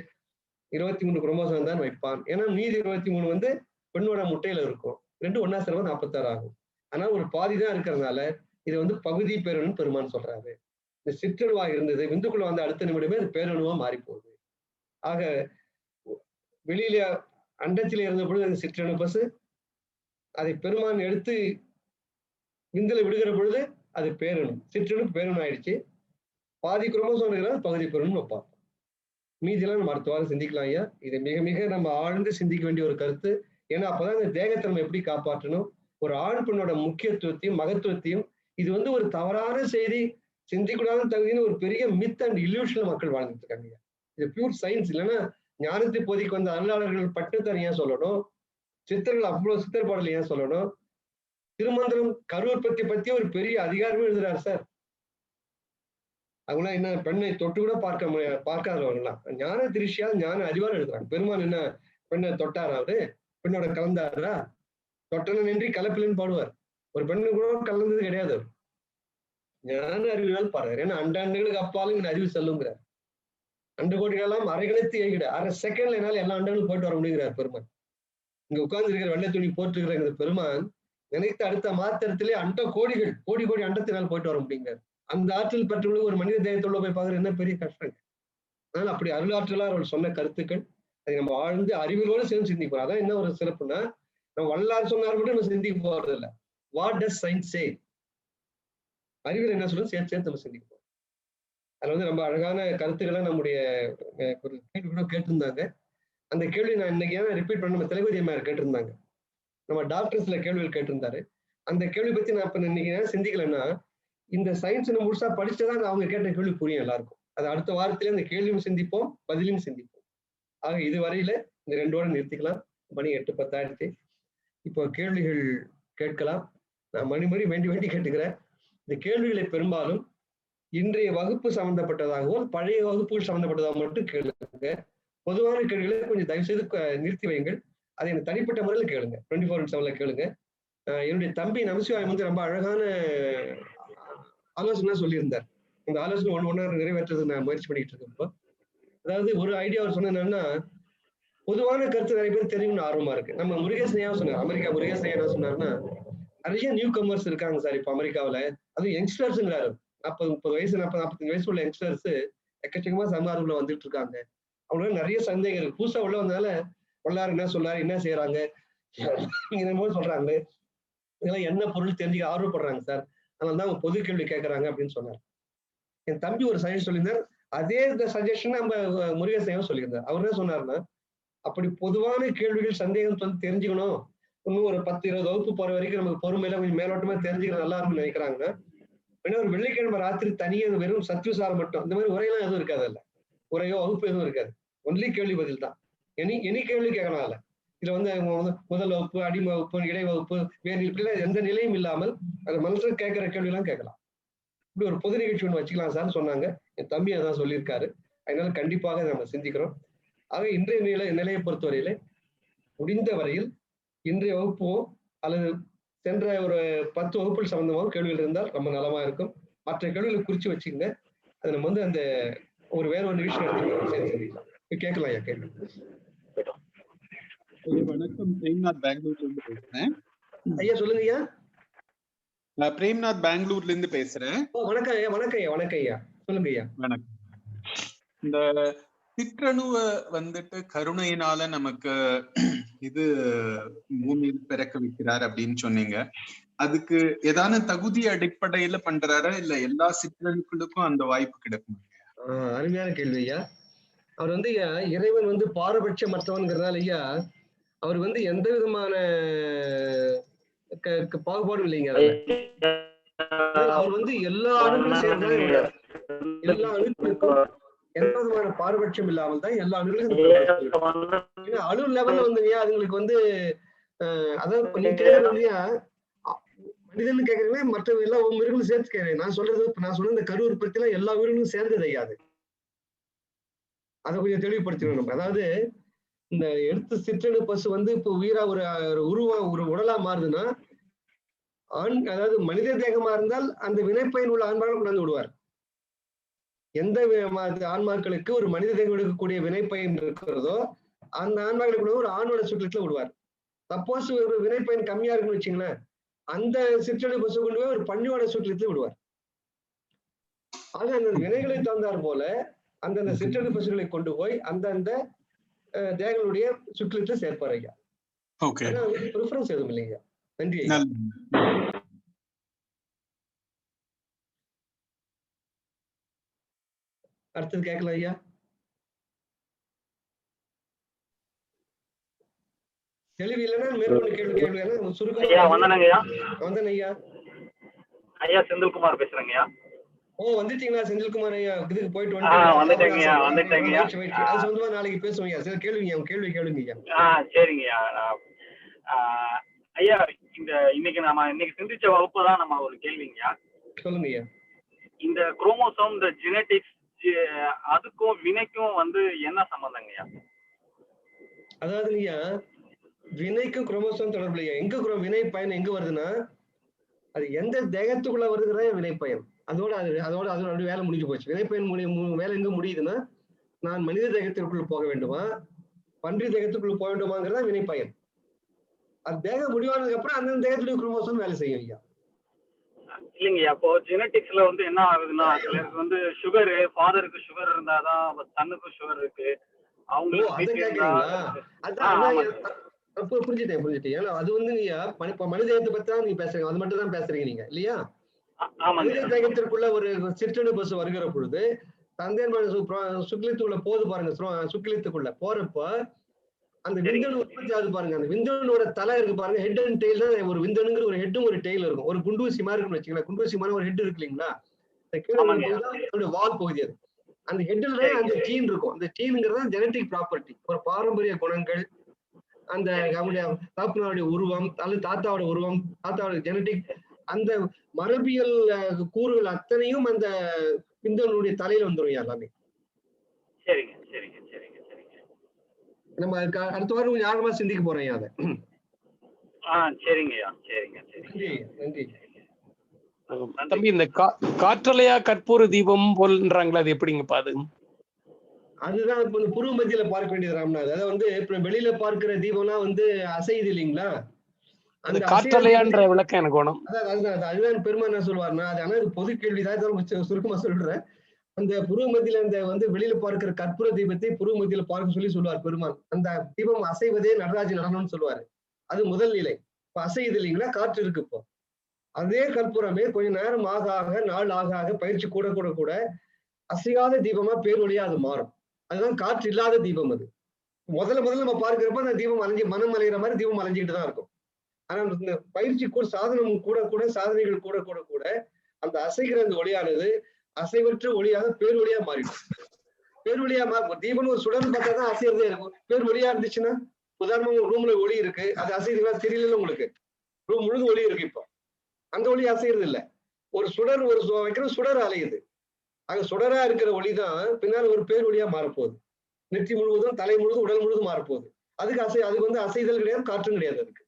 23 குரோமோசோம் தான் வைப்பான். ஏன்னா மீதி 23 வந்து பெண்ணோட முட்டையில இருக்கும். 2 ஒன்னா சேர்ந்து 46 ஆகும். ஆனா ஒரு பாதி தான் இருக்கிறதுனால இது வந்து பகுதி பேரணுன்னு பெருமான் சொல்றாரு. இந்த சிற்றணுவா இருந்தது விந்துக்குள்ள வந்து அடுத்த நிமிடமே அது பேரணுவா மாறி போகுது. ஆக வெளியில அண்டத்தில இருந்த பொழுது அது சிற்றணு பசு, அதை பெருமான் எடுத்து விந்துல விடுகிற பொழுது அது பேரணு, சிற்றணு பேரணு ஆயிடுச்சு. பாதி குரோமோசோம் இருக்கிறால் பகுதி பேரணு வைப்பான். மீதியெல்லாம் நம்ம அடுத்த வாரம் சிந்திக்கலாம் ஐயா. இது மிக மிக நம்ம ஆழ்ந்து சிந்திக்க வேண்டிய ஒரு கருத்து. ஏன்னா அப்பதான் இந்த தேகத்தை நம்ம எப்படி காப்பாற்றணும், ஒரு ஆண் பெண்ணோட முக்கியத்துவத்தையும் மகத்துவத்தையும், இது வந்து ஒரு தவறான செய்தி, சிந்திக்கூடாத தகுதின்னு ஒரு பெரிய மித் அண்ட் இல்யூஷன் மக்கள் வாழ்ந்துட்டு இருக்காங்க. இது பியூர் சயின்ஸ். இல்லைன்னா ஞானத்தை போதிக்கு வந்த அருளாளர்கள் பட்டத்தர் ஏன் சொல்லணும், சித்தர்கள் அவ்வளவு சித்தர் பாடல் ஏன் சொல்லணும், திருமந்திரம் கருவுற்பத்தி பத்தி ஒரு பெரிய அதிகாரமே எழுதுறாரு சார். அவங்களாம் என்ன பெண்ணை தொட்டு கூட பார்க்காதவங்களாம் ஞான திருஷ்யா ஞான அறிவார் எழுதுறாங்க. பெருமான் என்ன பெண்ணை தொட்டாரா, அவரு பெண்ணோட கலந்தாரா? தொட்டன நின்றி கலப்பிலன்னு பாடுவார். ஒரு பெண்ணு கூட கலந்தது கிடையாது. ஞான அறிவினால் பாடுறாரு. ஏன்னா அண்டாண்டுகளுக்கு அப்பாலும் இங்க அறிவு செல்லுங்கிறார். அண்டு கோடிகளெல்லாம் அரைகணத்து ஏகிட அரை செகண்ட்ல என்னால எல்லா அண்டங்களும் போயிட்டு வர முடியுங்கிறார் பெருமான். இங்க உட்கார்ந்து இருக்கிற வெள்ளை துணி போட்டுருக்கிற இந்த பெருமான் நினைத்த அடுத்த மாத்திரத்திலே அண்ட கோடிகள் கோடி கோடி அண்டத்தினால் போயிட்டு வர முடியுங்கிறார். அந்த ஆற்றல் பெற்றவங்களுக்கு ஒரு மனித தேகத்தோட போய் பார்க்கறது என்ன பெரிய கஷ்டம். அதனால அப்படி அருளாற்றலா அவர்கள் சொன்ன கருத்துக்கள் அதை நம்ம ஆழ்ந்து அறிவிலோடு சேர்ந்து சிந்திப்போம். அதான் என்ன ஒரு சிறப்புன்னா, நம்ம வல்லார் சொன்னார் மட்டும் நம்ம சிந்திக்க போறது இல்லை. வாட் டஸ் சயின்ஸ் சே, அறிவியல் என்ன சொல்றது சேர்த்து சேர்த்து நம்ம சிந்திப்போம். அதுல வந்து ரொம்ப அழகான கருத்துக்களை நம்முடைய ஒரு கேள்வி கூட கேட்டிருந்தாங்க. அந்த கேள்வி நான் இன்னைக்கு ஏன் ரிப்பீட் பண்ண, நம்ம தலைவதி அம்மையார் கேட்டிருந்தாங்க. நம்ம டாக்டர்ஸ்ல கேள்விகள் கேட்டிருந்தாரு. அந்த கேள்வி பத்தி நான் இப்ப இன்னைக்கு ஏன் சிந்திக்கலன்னா, இந்த சயின்ஸ் முழுசா படிச்சதான் அவங்க கேட்ட கேள்வி புரியும் எல்லாருக்கும். அது அடுத்த வாரத்திலே அந்த கேள்வியும் சிந்திப்போம், பதிலையும் சிந்திப்போம். ஆக இதுவரையில இந்த 2ஓட நிறுத்திக்கலாம். மணி 8:10 ஆயிடுச்சு. இப்போ கேள்விகள் கேட்கலாம். நான் மணி வேண்டி கேட்டுக்கிறேன். இந்த கேள்விகளை பெரும்பாலும் இன்றைய வகுப்பு சம்பந்தப்பட்டதாகவோ பழைய வகுப்புகள் சம்பந்தப்பட்டதாக மட்டும் கேளுங்க. பொதுவான கேள்விகளை கொஞ்சம் தயவு செய்து நிறுத்தி வையுங்கள். அதை எனக்கு தனிப்பட்ட முறையில் கேளுங்க. 24/7 கேளுங்க. என்னுடைய தம்பி நமசிவாயம் வந்து ரொம்ப அழகான ஆலோசனை சொல்லியிருந்தார். இந்த ஆலோசனை ஒண்ணா நிறைவேற்றுறது நான் முயற்சி பண்ணிட்டு இருக்கேன். அதாவது ஒரு ஐடியா அவர் சொன்னதுன்னா, பொதுவான கருத்து நிறைய பேர் தெரியும்னு ஆர்வமா இருக்கு. நம்ம முருகேசனையா சொன்னார், அமெரிக்கா முருகேசனையா என்ன சொன்னாருன்னா, நிறைய நியூ கமர்ஸ் இருக்காங்க சார் இப்ப அமெரிக்காவில. அதுவும் யங்ஸ்டர்ஸ்ங்கிறாரு. 40-30 வயசு 40-45 வயசு உள்ள யங்ஸ்டர்ஸ் எக்கச்சக்கமா சமாதானத்துல வந்துட்டு இருக்காங்க. அவங்களுக்கு நிறைய சந்தேகம் இருக்கு. புதுசா உள்ள வந்தனால வல்லார் என்ன சொல்லாரு, என்ன செய்யறாங்க என்னமோ சொல்றாங்களே, இதெல்லாம் என்ன பொருள் தெரிஞ்சுக்க ஆர்வப்படுறாங்க சார். அதனாலதான் அவங்க பொது கேள்வி கேட்கறாங்க அப்படின்னு சொன்னார். என் தம்பி ஒரு சஜஷன் சொல்லியிருந்தார். அதே சஜஷன் நம்ம முருகேசனையும் சொல்லியிருந்தார். அவர் என்ன சொன்னாருன்னா, அப்படி பொதுவான கேள்விகள் சந்தேகம் வந்து தெரிஞ்சுக்கணும், இன்னும் ஒரு 10-20 வகுப்பு போற வரைக்கும் நமக்கு பொறுமையில கொஞ்சம் மேலோட்டமா தெரிஞ்சுக்க நல்லா இருக்கும்னு நினைக்கிறாங்கன்னா, ஏன்னா ஒரு வெள்ளிக்கிழமை ராத்திரி தனியே வெறும் சத்விசாரம் மட்டும் இந்த மாதிரி உரையெல்லாம் எதுவும் இருக்காது. இல்ல உரையோ வகுப்பு எதுவும் இருக்காது. ஒன்லி கேள்வி பதில் தான். எனி கேள்வி கேட்கலாம். இல்ல இதுல வந்து முதல் வகுப்பு, அடிமை வகுப்பு, இடை வகுப்பு, வேறு இப்படிலாம் எந்த நிலையும் இல்லாமல் அந்த மனுஷன் கேட்கிற கேள்வி எல்லாம் கேட்கலாம். இப்படி ஒரு பொது நிகழ்ச்சி ஒன்று வச்சுக்கலாம் சார் சொன்னாங்க. என் தம்பி அதான் சொல்லியிருக்காரு. அதனால கண்டிப்பாக நம்ம சிந்திக்கிறோம். ஆக இன்றைய நிலையை பொறுத்தவரையில முடிந்த வரையில் இன்றைய வகுப்போ அல்லது சென்ற ஒரு 10 வகுப்புகள் சம்பந்தமாக கேள்விகள் இருந்தால் ரொம்ப நலமா இருக்கும். மற்ற கேள்விகளை குறிச்சு வச்சுங்க. அது நம்ம வந்து அந்த ஒரு வேற ஒரு நிகழ்ச்சி எடுத்துக்கலாம். கேட்கலாம் ஐயா கேள்வி. வணக்கம், பெங்களூர்ல இருந்து பேசுறேன். ஐயா சொல்லுங்க ஐயா. பிரேம்நாத் பெங்களூர்ல இருந்து பேசுறேன். வணக்கம் ஐயா. வணக்கம் ஐயா. வணக்கம் ஐயா. சொல்லுங்க ஐயா. வணக்கம். இந்த சிற்றணுவ வந்துட்டு கருணையினால நமக்கு இது பூமியில் பிறக்க வைக்கிறார் அப்படின்னு சொன்னீங்க. அதுக்கு ஏதான தகுதி அடிப்படையில பண்றாரா இல்ல எல்லா சிற்றணுக்களுக்கும் அந்த வாய்ப்பு கிடைக்கும்? அருமையான கேள்வி ஐயா. அவர் வந்து இறைவன் வந்து பாரபட்சமற்றவன்கிறதுனால ஐயா, அவர் வந்து எந்த விதமான பாகுபாடும் இல்லைங்க. அவர் வந்து எல்லா அணுகளும் சேர்ந்துதான் இருக்கிறார். எல்லா அணுக்களுக்கும் எந்த விதமான பாரபட்சம் இல்லாமல் தான் எல்லா அணுகளுக்கும் அணு லெவல்ல வந்து அதுங்களுக்கு வந்து அதாவது நீங்க கேட்கறது இல்லையா, மனிதன் கேட்கறீங்கன்னா மற்ற எல்லா உயிர்களும் சேர்த்து கேட்கிறேன். நான் சொன்ன இந்த கரு உற்பத்தி எல்லாம் எல்லா உயிர்களும் சேர்ந்தது ஐயாது. அதை கொஞ்சம் தெளிவுபடுத்தணும் நம்ம. அதாவது இந்த எடுத்து சிற்றணு பசு வந்து இப்போ உயிரா ஒரு உடலா மாறுதுன்னா, அதாவது மனித தேகமா இருந்தால் அந்த வினைப்பயன் உள்ள ஆன்மாக்கள் கொண்டாந்து விடுவார். எந்த ஆன்மாக்களுக்கு ஒரு மனித தேகம் எடுக்கக்கூடிய வினைப்பயன் இருக்கிறதோ அந்த ஆன்மாக்களை கூட ஒரு ஆணோட சுற்றத்துல விடுவார். சப்போஸ் ஒரு வினைப்பயன் கம்மியா இருக்குன்னு வச்சுங்களேன், அந்த சிற்றணு பசு கொண்டு போய் ஒரு பன்னியோட சுற்றத்துல விடுவார். ஆக அந்த வினைகளை தந்தார் போல அந்தந்த சிற்றணு பசுகளை கொண்டு போய் அந்தந்த தேகங்களுடைய சுற்றத்துல சேர்ப்பார் ஐயா. ப்ரிஃபரன்ஸ் எதுவும் இல்லைங்க. நன்றி ஐயா. அடுத்தது கேட்கலாம் ஐயா. தெளிவு இல்லைன்னா மேற்கொண்டு கேள்வி சுருக்கம். வந்தேன் ஐயா. ஐயா செந்தில்குமார் பேசுறேங்க. வந்துட்டீங்களா செந்தில்குமார் ஐயா? இதுக்கு போயிட்டு வந்துட்டேங்க. அது சொந்தமா நாளைக்கு பேசுவோம் ஐயா. சரி கேள்வி கேளுங்க ஐயா. சரிங்க ஐயா. இன்னைக்கு சிந்திச்ச வகுப்பு தான் நம்ம ஒரு கேள்விங்கய்யா. சொல்லுங்க ஐயா. இந்த குரோமோசோம், இந்த ஜெனடிக்ஸ், அதுக்கும் வினைக்கும் வந்து என்ன சம்பந்தங்கய்யா? அதாவது ஐயா, வினைக்கும் குரோமோசோம் தொடர்பு இல்லையா. எங்க வினை பயன் எங்க வருதுன்னா, அது எந்த தேகத்துக்குள்ள வருதுன்னா வினை பயன். அதோட வேலை முடிஞ்சு போச்சு. வினைப்பயன் வேலை எங்க முடியுதுன்னா, நான் மனித தேகத்திற்குள்ள போக வேண்டுமா, பன்றி தேகத்துக்குள்ள போக வேண்டுமாங்கிறதா வினைப்பயன். அது தேகம் முடிவானதுக்கு அப்புறம் அந்த தேகத்துடைய குரோமோசோம் வேலை செய்யும் ஐயா. இல்லைங்கய்யா, இப்போ ஜெனடிக்ஸ்ல வந்து என்ன ஆகுதுன்னா, சிலருக்கு வந்து சுகர், ஃபாதருக்கு சுகர் இருந்தாதான் சன்னுக்கும் சுகர் இருக்கு. புரிஞ்சுட்டேன். ஏன்னா அது வந்து நீங்க மனித தேகத்தை பத்தி தான் நீங்க பேசுறீங்க, அது மட்டும் தான் பேசுறீங்க நீங்க இல்லையா? மனித தேகத்திற்குள்ள ஒரு சிற்றணு பசு வருகிற பொழுது தந்தையன் சுக்கிலித்துக்குள்ள போது பாருங்க. சுக்கிலித்துக்குள்ள போறப்ப அந்த விந்தணு உற்பத்தி ஆகுது பாருங்க. அந்த விந்தணுவோட தலை இருக்கு பாருங்க, ஹெட் அண்ட் டெய்ல் தான். ஒரு விந்தணுங்கிற ஒரு ஹெட்டும் ஒரு டெய்ல் இருக்கும். ஒரு குண்டூசி மாதிரி இருக்குன்னு வச்சுக்கலாம். குண்டூசி மாதிரி ஒரு ஹெட் இருக்கு இல்லைங்களா, கீழே வால் பகுதி. அது அந்த ஹெட்ல தான் அந்த ஜீன் இருக்கும். அந்த ஜீனுங்கிறது ஜெனட்டிக் ப்ராப்பர்ட்டி, ஒரு பாரம்பரிய குணங்கள், அந்த அவங்களுடைய தாப்பனாவுடைய உருவம் அல்லது தாத்தாவோட உருவம், தாத்தாவோட ஜெனட்டிக், அந்த மரபியல் கூறுகள் அத்தனையும் அந்த விந்தணுடைய தலையில வந்துடும் எல்லாமே. நம்ம அடுத்த வாரம் கொஞ்சம் ஆழமா சிந்திக்க போறேன் அதை. நன்றி. தம்பி, இந்த காற்றலையா கற்பூர தீபம் போல்ன்றாங்களா, அது எப்படிங்கப்பா? அதுதான் இப்ப இந்த புருவ மத்தியில பார்க்க வேண்டியது ராம்நாத். அதாவது வந்து இப்ப வெளியில பார்க்கிற தீபம்லாம் வந்து அசையுது இல்லைங்களா, அந்த காற்றலையான்ற விளக்கம் எனக்கு வேணும். அதுதான் பெருமா என்ன சொல்லுவாருன்னா, அது ஆனா பொது கேள்விதான், சுருக்கமா சொல்றேன். அந்த புருவ மத்தியில அந்த வந்து வெளியில பார்க்கிற கற்பூர தீபத்தை புருவ மத்தியில பார்க்க சொல்லுவார் பெருமான். அந்த தீபம் அசைவதே நடராஜ நடனம்னு சொல்லுவாரு. அது முதல் நிலை. இப்ப அசையுது இல்லைங்களா, காற்று இருக்கு. இப்போ அதே கற்பூரமே கொஞ்ச நேரம் ஆக ஆக, நாள் ஆக ஆக, பயிற்சி கூட கூட கூட அசையாத தீபமா பேரொழியா அது மாறும். அதுதான் காற்று இல்லாத தீபம். அது முதல்ல நம்ம பார்க்கிறப்ப அந்த தீபம் மனம் அலைகிற மாதிரி தீபம் அலைஞ்சிக்கிட்டு தான் இருக்கும். ஆனா இந்த பயிற்சி கூட சாதனம் கூட கூட சாதனைகள் கூட கூட கூட அந்த அசைகிற அந்த ஒளியானது அசைவற்ற ஒளியாக பேரொழியா மாறிடும். பேரொழியா தீபம் ஒரு சுடர்னு பார்த்தா தான் அசைறதே இருக்கும். பேர் ஒளியா இருந்துச்சுன்னா, உதாரணமா ரூம்ல ஒளி இருக்கு, அது அசைதுங்களா தெரியல உங்களுக்கு. ரூம் முழுது ஒளி இருக்கு, இப்போ அந்த ஒளி அசைறது இல்லை. ஒரு சுடர் வைக்கிற சுடர் அலையுது. ஆக சுடரா இருக்கிற ஒளிதான் பின்னால் ஒரு பேர் ஒளியா மாறப்போகுது. நெற்றி முழுவதும், தலை முழுவதும், உடல் முழுவதும் மாறப்போகுது. அதுக்கு வந்து அசைதல் கிடையாது, காற்றும் கிடையாது. அதுக்கு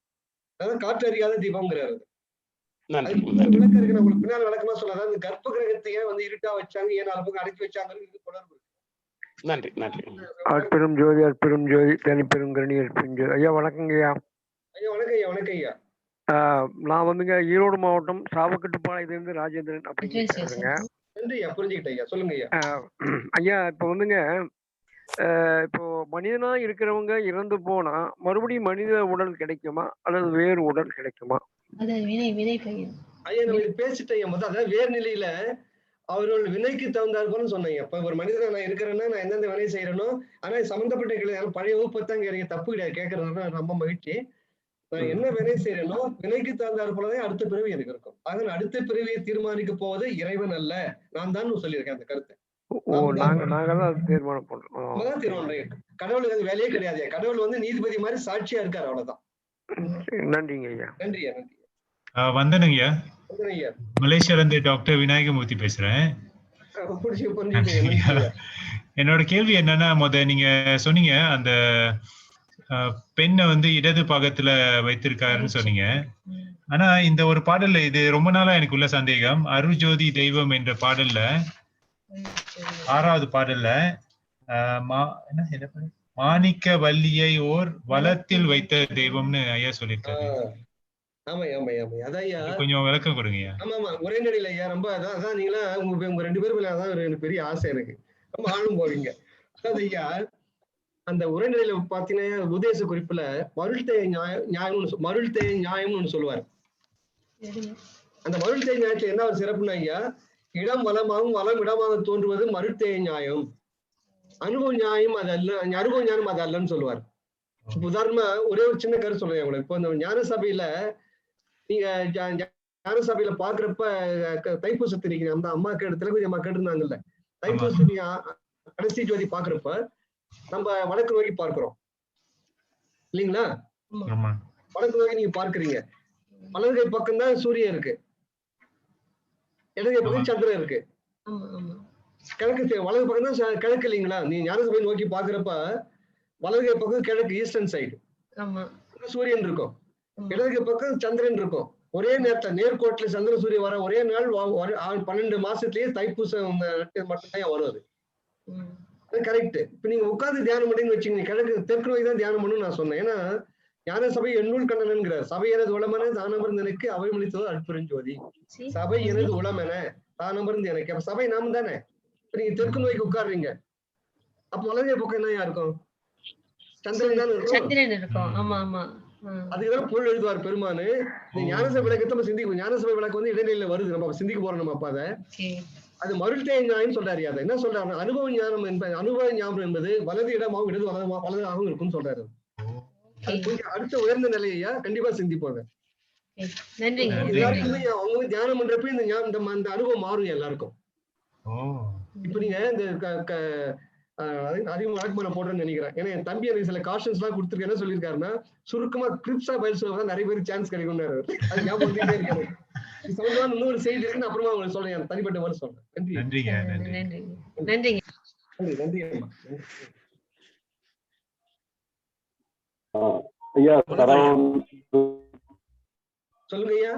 அதான் காற்று அறியாத தீபம்ங்கிறாரு. விளக்கம் இருக்கு, நான் உங்களுக்கு பின்னால் விளக்கமா சொல்லலாம். அந்த கர்ப்ப கிரகத்தையே வந்து இருட்டா வச்சாங்க, ஏன் அளவுக்கு அடைச்சி வச்சாங்க, தொடர்பு. நன்றி. அற்பெரும் ஜோதி, அற்பெரும் ஜோதி, தனிப்பெரும் கருணி, அற்பெரும் ஜோதி. ஐயா வணக்கங்க ஐயா. வணக்கம் ஐயா. நான் வந்துங்க ஈரோடு மாவட்டம் சாவக்கட்டுப்பாளையத்திலிருந்து ராஜேந்திரன் அப்படிங்க. நன்றியா, புரிஞ்சுக்கிட்டேன் ஐயா. சொல்லுங்க ஐயா. ஐயா இப்போ வந்துங்க இப்போ மனிதனா இருக்கிறவங்க இறந்து போனா மறுபடியும் மனித உடல் கிடைக்குமா அல்லது வேறு உடல் கிடைக்குமா? ஐயா நம்ம இது பேசிட்டேன் முதல். அதாவது வேறு நிலையில அவர்கள் வினைக்கு தகுந்தார் போல சொன்னீங்க. இப்ப ஒரு மனிதனா நான் இருக்கிறேன்னா நான் எந்தெந்த வேலையை செய்யறேனோ, ஆனா சம்பந்தப்பட்ட கிடையாது. பழைய வகுப்பத்தான் கேட்க தப்பு கிடையாது. கேட்கறதுனா ரொம்ப மகிழ்ச்சி. நான் என்ன வினை செய்யறேனோ வினைக்கு தகுந்தார் போலதான் அடுத்த பிறவி எனக்கு இருக்கும். ஆக அடுத்த பிறவியை தீர்மானிக்க போவது இறைவன் அல்ல, நான் தான் சொல்லியிருக்கேன் அந்த கருத்தை. தீர்மானம் பண்றோம். கடவுளுக்கு அது வேலையே கிடையாது. கடவுள் வந்து நீதிபதி மாதிரி சாட்சியா இருக்காரு, அவ்வளவுதான். நன்றிங்க ஐயா. நன்றியா. நன்றி. வந்தனங்க ஐயா. மலேசியால இருந்து டாக்டர் விநாயகமூர்த்தி பேசுறேன். என்னோட கேள்வி என்னன்னா, நீங்க சொன்னீங்க அந்த பெண்ணை வந்து இடது பாகத்துல வைத்திருக்காருன்னு சொன்னீங்க. ஆனா இந்த ஒரு பாடல்ல, இது ரொம்ப நாளா எனக்கு உள்ள சந்தேகம், அருஜோதி தெய்வம் என்ற பாடல்ல 6வது பாடல்ல மாணிக்க வள்ளியை ஓர் வலத்தில் வைத்த தெய்வம்னு ஐயா சொல்லியிருக்காரு. கொஞ்சம் விளக்கம் கொடுங்க. ஆமா, ஒரே நடில ஐயா. ரொம்ப அதான் நீங்களா உங்க 2 பேரும் அதான் எனக்கு பெரிய ஆசை. எனக்கு ரொம்ப ஆளும் போவீங்க. அதாவது ஐயா, அந்த உரைநடையில பாத்தீங்கன்னா உபதேச குறிப்புல மருள்தேய நியாயம்னு ஒண்ணு சொல்லுவாரு. அந்த மருள்தேய நியாயத்துல என்ன ஒரு சிறப்புனா ஐயா, இடம் வளமாகவும் வளம் இடமாக தோன்றுவது மருள்தேய நியாயம், அனுபவ நியாயம் அது அல்ல, அனுபவ ஞானம் அது அல்லன்னு சொல்லுவார். உதாரணமா ஒரே ஒரு சின்ன கருத்து சொல்றேன் உங்களுக்கு. இப்போ இந்த ஞான சபையில நீங்க ஞான சபையில பாக்குறப்ப தைப்பூசத்தை நீங்க அந்த அம்மா திலகுதி அம்மா கேட்டிருந்தாங்கல்ல, தைப்பூசத்தை நீங்க கடைசி ஜோதி பாக்குறப்ப நம்ம வடக்கு நோக்கி பார்க்கிறோம் இல்லைங்களா? வடக்கு நோக்கி நீங்க பார்க்கிறீங்க. வலதுகை பக்கம் தான் சூரியன் இருக்கு, இடதுகை பக்கம் சந்திரன் இருக்கு. கிழக்கு வலது பக்கம் தான் கிழக்கு இல்லைங்களா? நீ ஞானசபை நோக்கி பாக்குறப்ப வலதுகை பக்கம் கிழக்கு ஈஸ்டர்ன் சைடு சூரியன் இருக்கும், இடதுகை பக்கம் சந்திரன் இருக்கும். ஒரே நேரத்துல நேர்கோட்டில் சந்திர சூரியன் வர ஒரே நாள் 12 மாசத்துலயே தைப்பூசம் மட்டும்தான் வரும். அது கரெக்ட். இப்ப நீங்க உட்கார்ந்து தியானம் பண்ணி வச்சுங்க, கிழக்கு தெற்கு நோக்கி தான் தியானம் பண்ணு நான் சொன்னேன். ஏன்னா ஞான சபை எண்ணூல் கண்ணனுங்கிறார். சபை எனது உளமென தானமர்ந்து எனக்கு அவை மொழித்ததோ அற்புறஞ்சோதி. சபை எனது உளமென தானமர்ந்து எனக்கு. அப்ப சபை நாம தானே. இப்ப நீங்க தெற்கு நோய்க்கு உட்காடுறீங்க, அப்ப வலதுகை பக்கம் என்ன இருக்கும்? சந்திரன் தானே இருக்கும். அதுக்குதான் பொருள் எழுதுவார் பெருமானு. இந்த ஞானசபை விளக்கத்தை நம்ம சிந்திக்கும். ஞானசபை விளக்கு வந்து இடைநிலையில வருது, நம்ம சிந்திக்க போறோம். நம்ம அப்ப அதை அது மருள்தேய நியாயம் சொல்றாரு. அதை என்ன சொல்றாரு? அனுபவ ஞானம் என்பது வலது இடமாகவும் இடது வலதாகவும் இருக்கும்னு சொல்றாரு. கொஞ்சம் அடுத்த உயர்ந்த நிலையா கண்டிப்பா சிந்திப்பாங்க. எல்லாருக்குமே அவங்க தியானம் பண்றப்ப இந்த அனுபவம் மாறும் எல்லாருக்கும். இப்ப நீங்க இந்த அதிகம் வழக்கு போடுறேன்னு நினைக்கிறேன். ஏன்னா என் தம்பி எனக்கு சில காஷன்ஸ் எல்லாம் கொடுத்துருக்க. என்ன சொல்லியிருக்காருன்னா, சுருக்கமா கிரிப்ஸா பதில் சொல்லுவாங்க, நிறைய பேருக்கு சான்ஸ் கிடைக்கும்னாரு. அது ஞாபகம் இருக்காரு. இன்னொரு செய்தி இருக்குன்னு அப்புறமா உங்களுக்கு சொல்றேன், தனிப்பட்ட மாதிரி சொல்றேன். நன்றி. சொல்லுங்க ஐயா.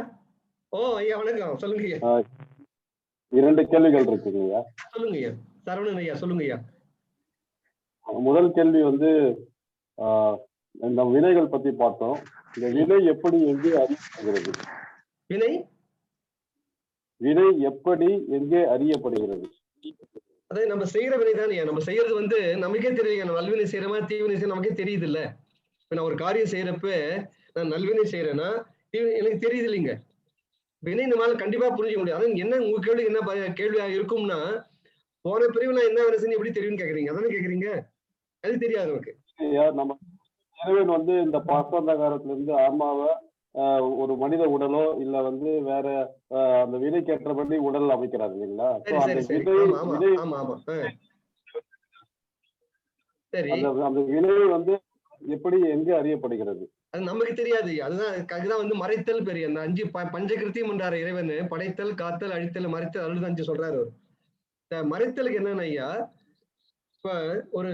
ஐயா வணக்கம். சொல்லுங்க ஐயா. 2 கேள்விகள் இருக்குங்க ஐயா. சொல்லுங்க ஐயா. சரவணன் ஐயா சொல்லுங்க ஐயா. முதல் கேள்வி வந்து இந்த வினைகள் பத்தி பார்த்தோம். இந்த வினை எப்படி எங்கே அறியப்படுகிறது? வினை எப்படி எங்கே அறியப்படுகிறது? அதாவது நம்ம செய்யற வினை தானே. நம்ம செய்யறது வந்து நமக்கே தெரியுங்க. நம்ம நல்வினை செய்யறோமா தீவினை செய்ய நமக்கே தெரியுது இல்ல. இப்ப நான் ஒரு காரியம் செய்யறப்ப நான் நல்வினை செய்யறேன்னா எனக்கு தெரியுது இல்லைங்க. வினை நம்மளால கண்டிப்பா புரிஞ்சுக்க முடியாது. அதான் என்ன உங்க கேள்விக்கு என்ன கேள்வியா இருக்கும்னா, போன பிரிவு நான் என்ன வேலை செய்ய எப்படி தெரியும்னு கேக்குறீங்க. அதானே கேக்குறீங்க? அது தெரியாது நமக்கு. நம்ம இறைவன் வந்து இந்த பாசாந்த காலத்துல இருந்து ஆன்மாவை ஒரு மனித உடலோ இல்ல வந்து வேற அந்த வினைக்கு ஏற்றபடி உடல் அமைக்கிறாரு இல்லைங்களா? அந்த வினை வந்து எப்படி எங்க அறியப்படுகிறது? அது நமக்கு தெரியாது. அதுதான் வந்து மறைத்தல் பெரிய அந்த 5 பஞ்சகிருத்தியம் என்றாரு இறைவன். படைத்தல், காத்தல், அழித்தல், மறைத்தல், அருள் 5 சொல்றாரு. மறைத்தலுக்கு என்னன்னா ஐயா, இப்ப ஒரு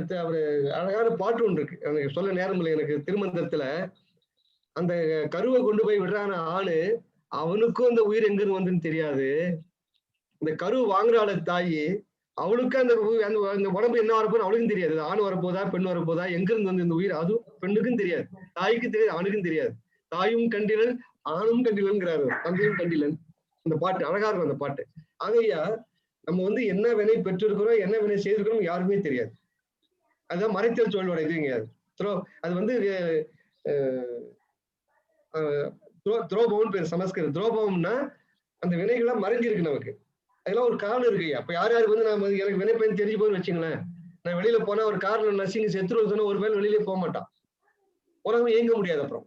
அழகான பாட்டு ஒன்று இருக்கு, எனக்கு சொல்ல நேரம் இல்லை எனக்கு. திருமந்திரத்துல அந்த கருவை கொண்டு போய் விடுறான ஆணு, அவனுக்கும் அந்த உயிர் எங்கிருந்து வந்துன்னு தெரியாது. இந்த கரு வாங்குறாள் தாயி, அவளுக்கு அந்த உடம்பு என்ன வரப்போன்னு அவளுக்கும் தெரியாது. ஆண் வரப்போதா பெண் வரப்போதா, எங்கிருந்து வந்து இந்த உயிர், அதுவும் பெண்ணுக்கும் தெரியாது, தாய்க்கும் தெரியாது, ஆணுக்கும் தெரியாது. தாயும் கண்டிரல் ஆணும் கண்டிலன்கிறாரு, தந்தையும் கண்டிலன். அந்த பாட்டு அழகா இருக்கும் அந்த பாட்டு. ஆகையா நம்ம வந்து என்ன வினை பெற்றிருக்கிறோம், என்ன வினை செய்திருக்கிறோம் யாருமே தெரியாது. அதுதான் மறைத்தல் சொல்வோட இதுங்க. அது வந்து துரோபவம் பேர் சமஸ்கிருதம். துரோபவம்னா அந்த வினைகள்லாம் மறைஞ்சிருக்கு நமக்கு. அதெல்லாம் ஒரு காரணம் இருக்கு. அப்ப யார் யாருக்கு வந்து நான் எனக்கு வினை பயன் தெரிஞ்சு போய் வச்சுங்களேன், நான் வெளியில போனா ஒரு காரணம் நசிங்க செத்துருன்னு சொன்னா ஒரு பேர் வெளியிலே போக மாட்டான். உலகம் இயங்க முடியாது. அப்புறம்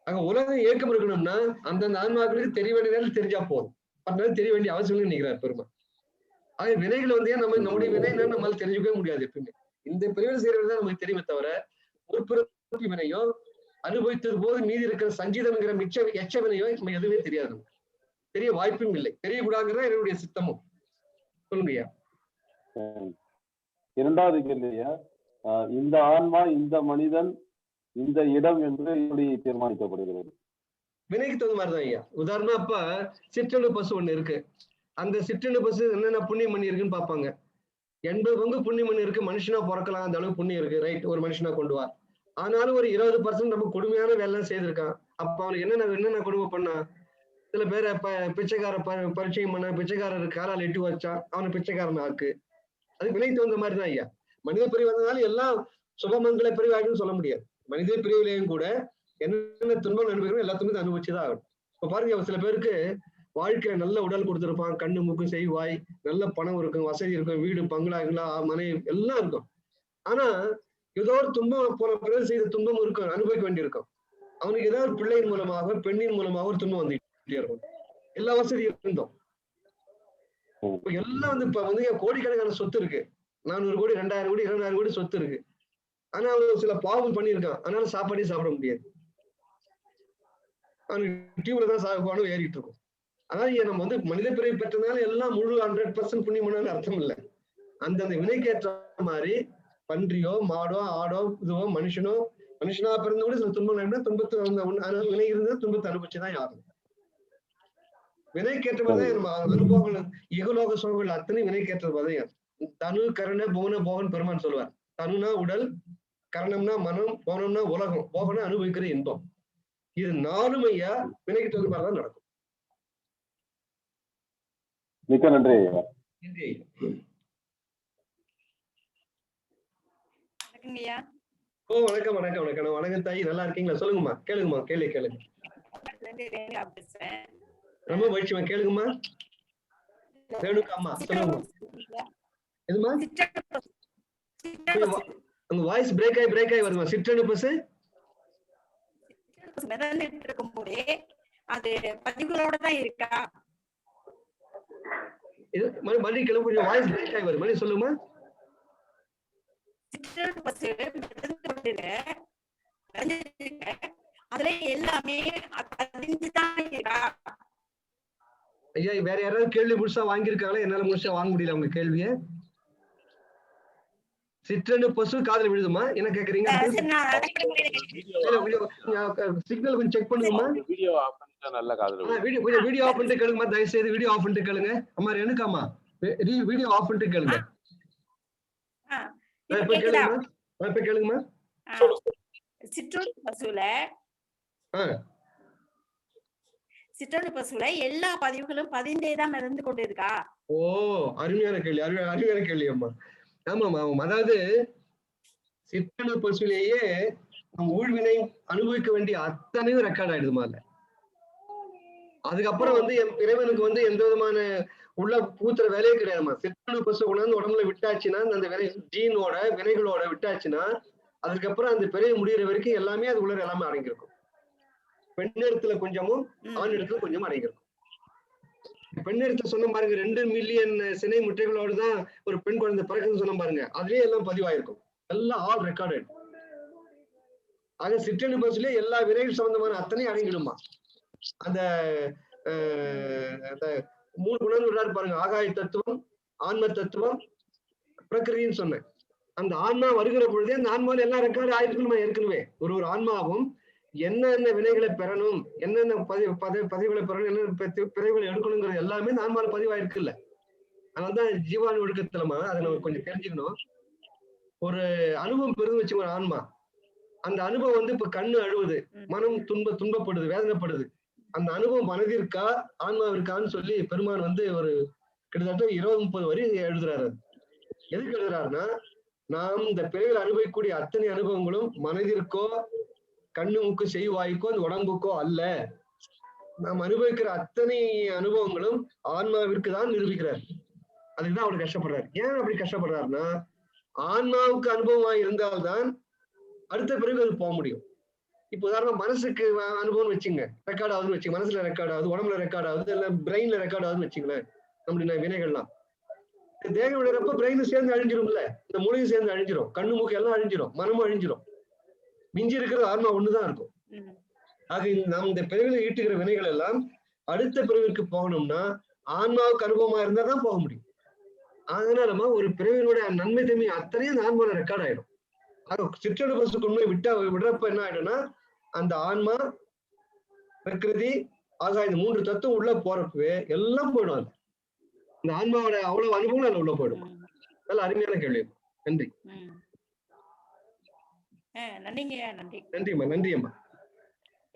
அங்க உலகம் இயக்கம் இருக்கணும்னா அந்தந்த ஆன்மாக்களுக்கு தெரிய வேண்டிய நேரம் தெரிஞ்சா போதும். அதனால தெரிய வேண்டிய அவசியம் நினைக்கிறார் பெருமை. ஆக வினைகள் வந்து நம்முடைய வினை என்னன்னு நம்மளால தெரிஞ்சுக்கவே முடியாது. எப்பவுமே இந்த பிரிவில் செய்யறதுதான் நமக்கு தெரியுமே தவிர ஒரு பிறப்பு வினையோ அனுபவித்தது போது மீதி இருக்கிற சஞ்சீதம்ங்கிற மிச்ச எச்ச வினையோ நம்ம எதுவுமே தெரியாது. தெரிய வாய்ப்பும் இல்லை. தெரியக்கூடாதுங்கிறதா என்னுடைய சித்தமும். சொல்லுங்கய்யா. இரண்டாவது கேள்வியா, இந்த ஆன்மா, இந்த மனிதன், இந்த இடம் என்று எப்படி தீர்மானிக்கப்படுகிறது? வினைக்கு தகுந்த மாதிரிதான் ஐயா. உதாரணமா அப்ப சிற்றணு பசு ஒண்ணு இருக்கு. அந்த சிற்றணு பசு என்னென்ன புண்ணியம் பண்ணி இருக்குன்னு பார்ப்பாங்க. 80 பங்கு புண்ணியம் பண்ணி இருக்கு, மனுஷனா பிறக்கலாம், அந்த அளவுக்கு புண்ணியம் இருக்கு, ரைட், ஒரு மனுஷனா கொண்டு வா. ஆனாலும் ஒரு 20% நம்ம கொடுமையான வேலை செய்திருக்கான். அப்ப அவனுக்கு என்னென்ன கொடுமை பண்ணா? சில பேரை பிச்சைக்கார பரிச்சயம் பண்ண, பிச்சைக்காரர் காலால் எட்டி வச்சான், அவனை பிச்சைக்காரன் ஆக்கு. அது வினைக்கு தகுந்த மாதிரி தான் ஐயா. மனித பிரிவு வந்ததாலும் எல்லாம் சுபமங்கல பிரிவு ஆகுன்னு சொல்ல முடியாது. மனித பிரிவுலையும் கூட என்னென்ன துன்பம் அனுபவிக்கிறோம் எல்லாத்துக்குமே அனுபவிச்சுதான் ஆகணும். இப்ப பாருங்க, சில பேருக்கு வாழ்க்கையில நல்ல உடல் கொடுத்திருப்பான், கண்ணு மூக்கு செய்வாய், நல்ல பணம் இருக்கும், வசதி இருக்கும், வீடு பங்களாங்களா மனை எல்லாம் இருக்கும். ஆனா ஏதோ ஒரு துன்பம் போன பிறகு செய்த துன்பம் இருக்கும், அனுபவிக்க வேண்டியிருக்கும். அவனுக்கு ஏதாவது ஒரு பிள்ளையின் மூலமாக பெண்ணின் மூலமாக ஒரு துன்பம் வந்துட்டே இருக்கும். எல்லா வசதியும் இருந்தோம். எல்லாம் வந்து இப்ப வந்து கோடிக்கணக்கான சொத்து இருக்கு, 400 கோடி 2000 கோடி 20,000 கோடி சொத்து இருக்கு. ஆனா அவன் சில பாவம் பண்ணியிருக்கான், அதனால சாப்பாடே சாப்பிட முடியாது. அவனுக்கு டியூப்ல தான் சாப்பாடும் ஏறிட்டு இருக்கும். அதாவது நம்ம வந்து மனித பிறவி பெற்றதுனால எல்லாம் முழு 100% புண்ணியம் பண்ணாலும் அர்த்தம் இல்லை. அந்தந்த வினைக்கேற்ற மாதிரி பன்றியோ மாடோ ஆடோ இதுவோ மனுஷனா பிறந்த கூட சில துன்பம் துன்பத்தை வினை இருந்தா துன்பத்தை அனுபவிச்சுதான் ஆகணும். வினைக்கேற்ற மாதிரி நம்ம அனுபவங்கள் இகலோக சோகங்கள் அத்தனை வினைக்கேற்ற மாதிரி. தனு கரண போன போகன் பெருமான் சொல்லுவார். தனுனா உடல், கரணம்னா மனம், போனம்னா உலகம், போகனா அனுபவிக்கிற இன்பம். இது 4 ஐயா வினைக்கு தகுந்த மாதிரிதான் நடக்கும். மிக்க நன்றி. ஓ வணக்கம் வணக்கம் வணக்கம் வணக்கம் தாய், நல்லா இருக்கீங்களா? சொல்லுங்கம்மா, கேளுங்கம்மா, கேளுங்க. ரொம்ப மகிழ்ச்சிமா, கேளுங்கம்மா. ரேணுகாம்மா சொல்லுங்கம்மா. எதுமா உங்க வாய்ஸ் பிரேக் ஆகி வருமா? சிற்றணு பசு அது பதிவுகளோட தான் இருக்கா? மறுபடியும் கிளம்ப, கொஞ்சம் வாய்ஸ் பிரேக் ஆகி வரும், மறுபடியும் சொல்லுமா. அதுல எல்லாமே ஐயா வேற யாராவது கேள்வி முழுசா வாங்கியிருக்காங்களா? என்னால முழுசா வாங்க முடியல உங்க கேள்விய. சிற்றணு பசு காதுல விழுதுமா? என்ன கேக்குறீங்க? சிக்னல் கொஞ்சம் செக் பண்ணுங்கம்மா. வீடியோ ஆஃப் பண்ணிட்டா நல்லா காதுல விழும். வீடியோ ஆஃப் பண்ணிட்டு கேளுங்கம்மா, தயவு செய்து வீடியோ ஆஃப் பண்ணிட்டு கேளுங்க. அம்மா ரேணுகாம்மா, வீடியோ ஆஃப் பண்ணிட்டு கேளுங்க. இப்ப கேளுங்கம்மா. சிற்றணு பசுல எல்லா பதிவுகளும் பதிந்தேதான் நடந்து கொண்டு இருக்கா? ஓ அருமையான கேள்வி, அருமையான கேள்வி அம்மா. ஆமாமா, அதாவது சிற்றணு பசுலேயே ஊழ்வினை அனுபவிக்க வேண்டிய அத்தனையும் ரெக்கார்ட் ஆயிடுதுமா. அதுக்கப்புறம் வந்து என் இறைவனுக்கு வந்து எந்த விதமான உள்ள பூத்துற வேலையே கிடையாதுமா. சிற்றணு பசு உணர்ந்து உடம்புல விட்டாச்சுன்னா, அந்த வினை ஜீனோட வினைகளோட விட்டாச்சுன்னா, அதுக்கப்புறம் அந்த பிறகு முடிகிற வரைக்கும் எல்லாமே அது உள்ள எல்லாமே அடங்கியிருக்கும். பெண்ணெடுத்துல கொஞ்சமும் ஆண் இடத்துல கொஞ்சமும் அடங்கியிருக்கும். பெண்ணெடுத்து சொன்ன பாருங்க, 2 மில்லியன் சினை முட்டைகளோடு தான் ஒரு பெண் குழந்தை பிறகுன்னு சொன்ன பாருங்க, அதுலயே எல்லாம் பதிவாயிருக்கும், எல்லாம் ஆல் ரெக்கார்டட். ஆக சிற்றணு பசுலயே எல்லா வினைகள் சம்பந்தமான அத்தனையும் அடங்கிடுமா. அந்த 3 குணங்கள் விடாரு பாருங்க, ஆகாய தத்துவம், ஆன்ம தத்துவம், பிரகிருதின்னு சொன்னேன். அந்த ஆன்மா வருகிற பொழுதே அந்த ஆன்மாவில் எல்லாம் ரெக்கார்டு ஆயிருக்கணுமா. ஏற்கனவே ஒரு ஆன்மாவும் என்னென்ன வினைகளை பெறணும், என்னென்ன பதிவுகளை பெறணும், என்னென்ன பிறகுகளை எடுக்கணுங்கிறது எல்லாமே இந்த ஆன்மாவில பதிவாயிருக்குல்ல. அதனால்தான் ஜீவாணு ஒழுக்கத்துலமா அதை நம்ம கொஞ்சம் தெரிஞ்சுக்கணும். ஒரு அனுபவம் பெருந்து வச்சு ஒரு ஆன்மா, அந்த அனுபவம் வந்து இப்ப கண்ணு அழுவுது, மனம் துன்பப்படுது, வேதனைப்படுது. அந்த அனுபவம் மனதிற்கா ஆன்மாவிற்கான்னு சொல்லி பெருமான் வந்து ஒரு கிட்டத்தட்ட 20-30 வரி எழுதுறாரு. எதுக்கு எழுதுறாருன்னா, நாம் இந்த பிறவியில் அனுபவிக்கக்கூடிய அத்தனை அனுபவங்களும் மனதிற்கோ கண்ணு மூக்கு செய்வாய்க்கோ அந்த உடம்புக்கோ அல்ல. நாம் அனுபவிக்கிற அத்தனை அனுபவங்களும் ஆன்மாவிற்கு தான் நிரூபிக்கிறார். அதுக்குதான் அவர் கஷ்டப்படுறாரு. ஏன் அப்படி கஷ்டப்படுறாருன்னா, ஆன்மாவுக்கு அனுபவமா இருந்தால்தான் அடுத்த பிறகு அது போக முடியும். இப்போ உதாரணம் மனசுக்கு அனுபவம் வச்சுங்க, ரெக்கார்ட் ஆகுதுன்னு வச்சுங்க, மனசுல ரெக்கார்ட் ஆகுது, உடம்புல ரெக்கார்ட் ஆகுது, இல்ல பிரெயின்ல ரெக்கார்ட் ஆகுதுன்னு வச்சுங்களேன். நம்மளுடைய வினைகள்லாம் தேகம் விடுறப்ப பிரெயின் சேர்ந்து அழிஞ்சிரும்ல, இந்த மூளையும் சேர்ந்து அழிஞ்சிரும், கண்ணு மூக்கு எல்லாம் அழிஞ்சிரும், மனமும் அழிஞ்சிரும். மிஞ்சி இருக்கிறது ஆன்மா ஒண்ணுதான் இருக்கும். ஆக நாம் இந்த பிறவில ஈட்டுகிற வினைகள் எல்லாம் அடுத்த பிறவிற்கு போகணும்னா ஆன்மாவுக்கு அனுபவமா இருந்தா தான் போக முடியும். அதனால நம்ம ஒரு பிறவினுடைய நன்மை தன்மை அத்தனையும் அந்த ஆன்மாவில் ரெக்கார்ட் ஆயிடும். ஆக சிற்றனுபவத்துக்கு உண்மை விடுறப்ப என்ன ஆயிடும்னா, அந்த ஆன்மா பிரகிருதி ஆக இந்த 3 தத்துவம் உள்ள போறப்பவே எல்லாம் போயிடும். இந்த ஆன்மாவோட அவ்வளவு அனுபவம் அதுல உள்ள போயிடும். நல்ல அருமையான கேள்வி. நன்றி. நன்றிம்மா. நன்றியம்மா.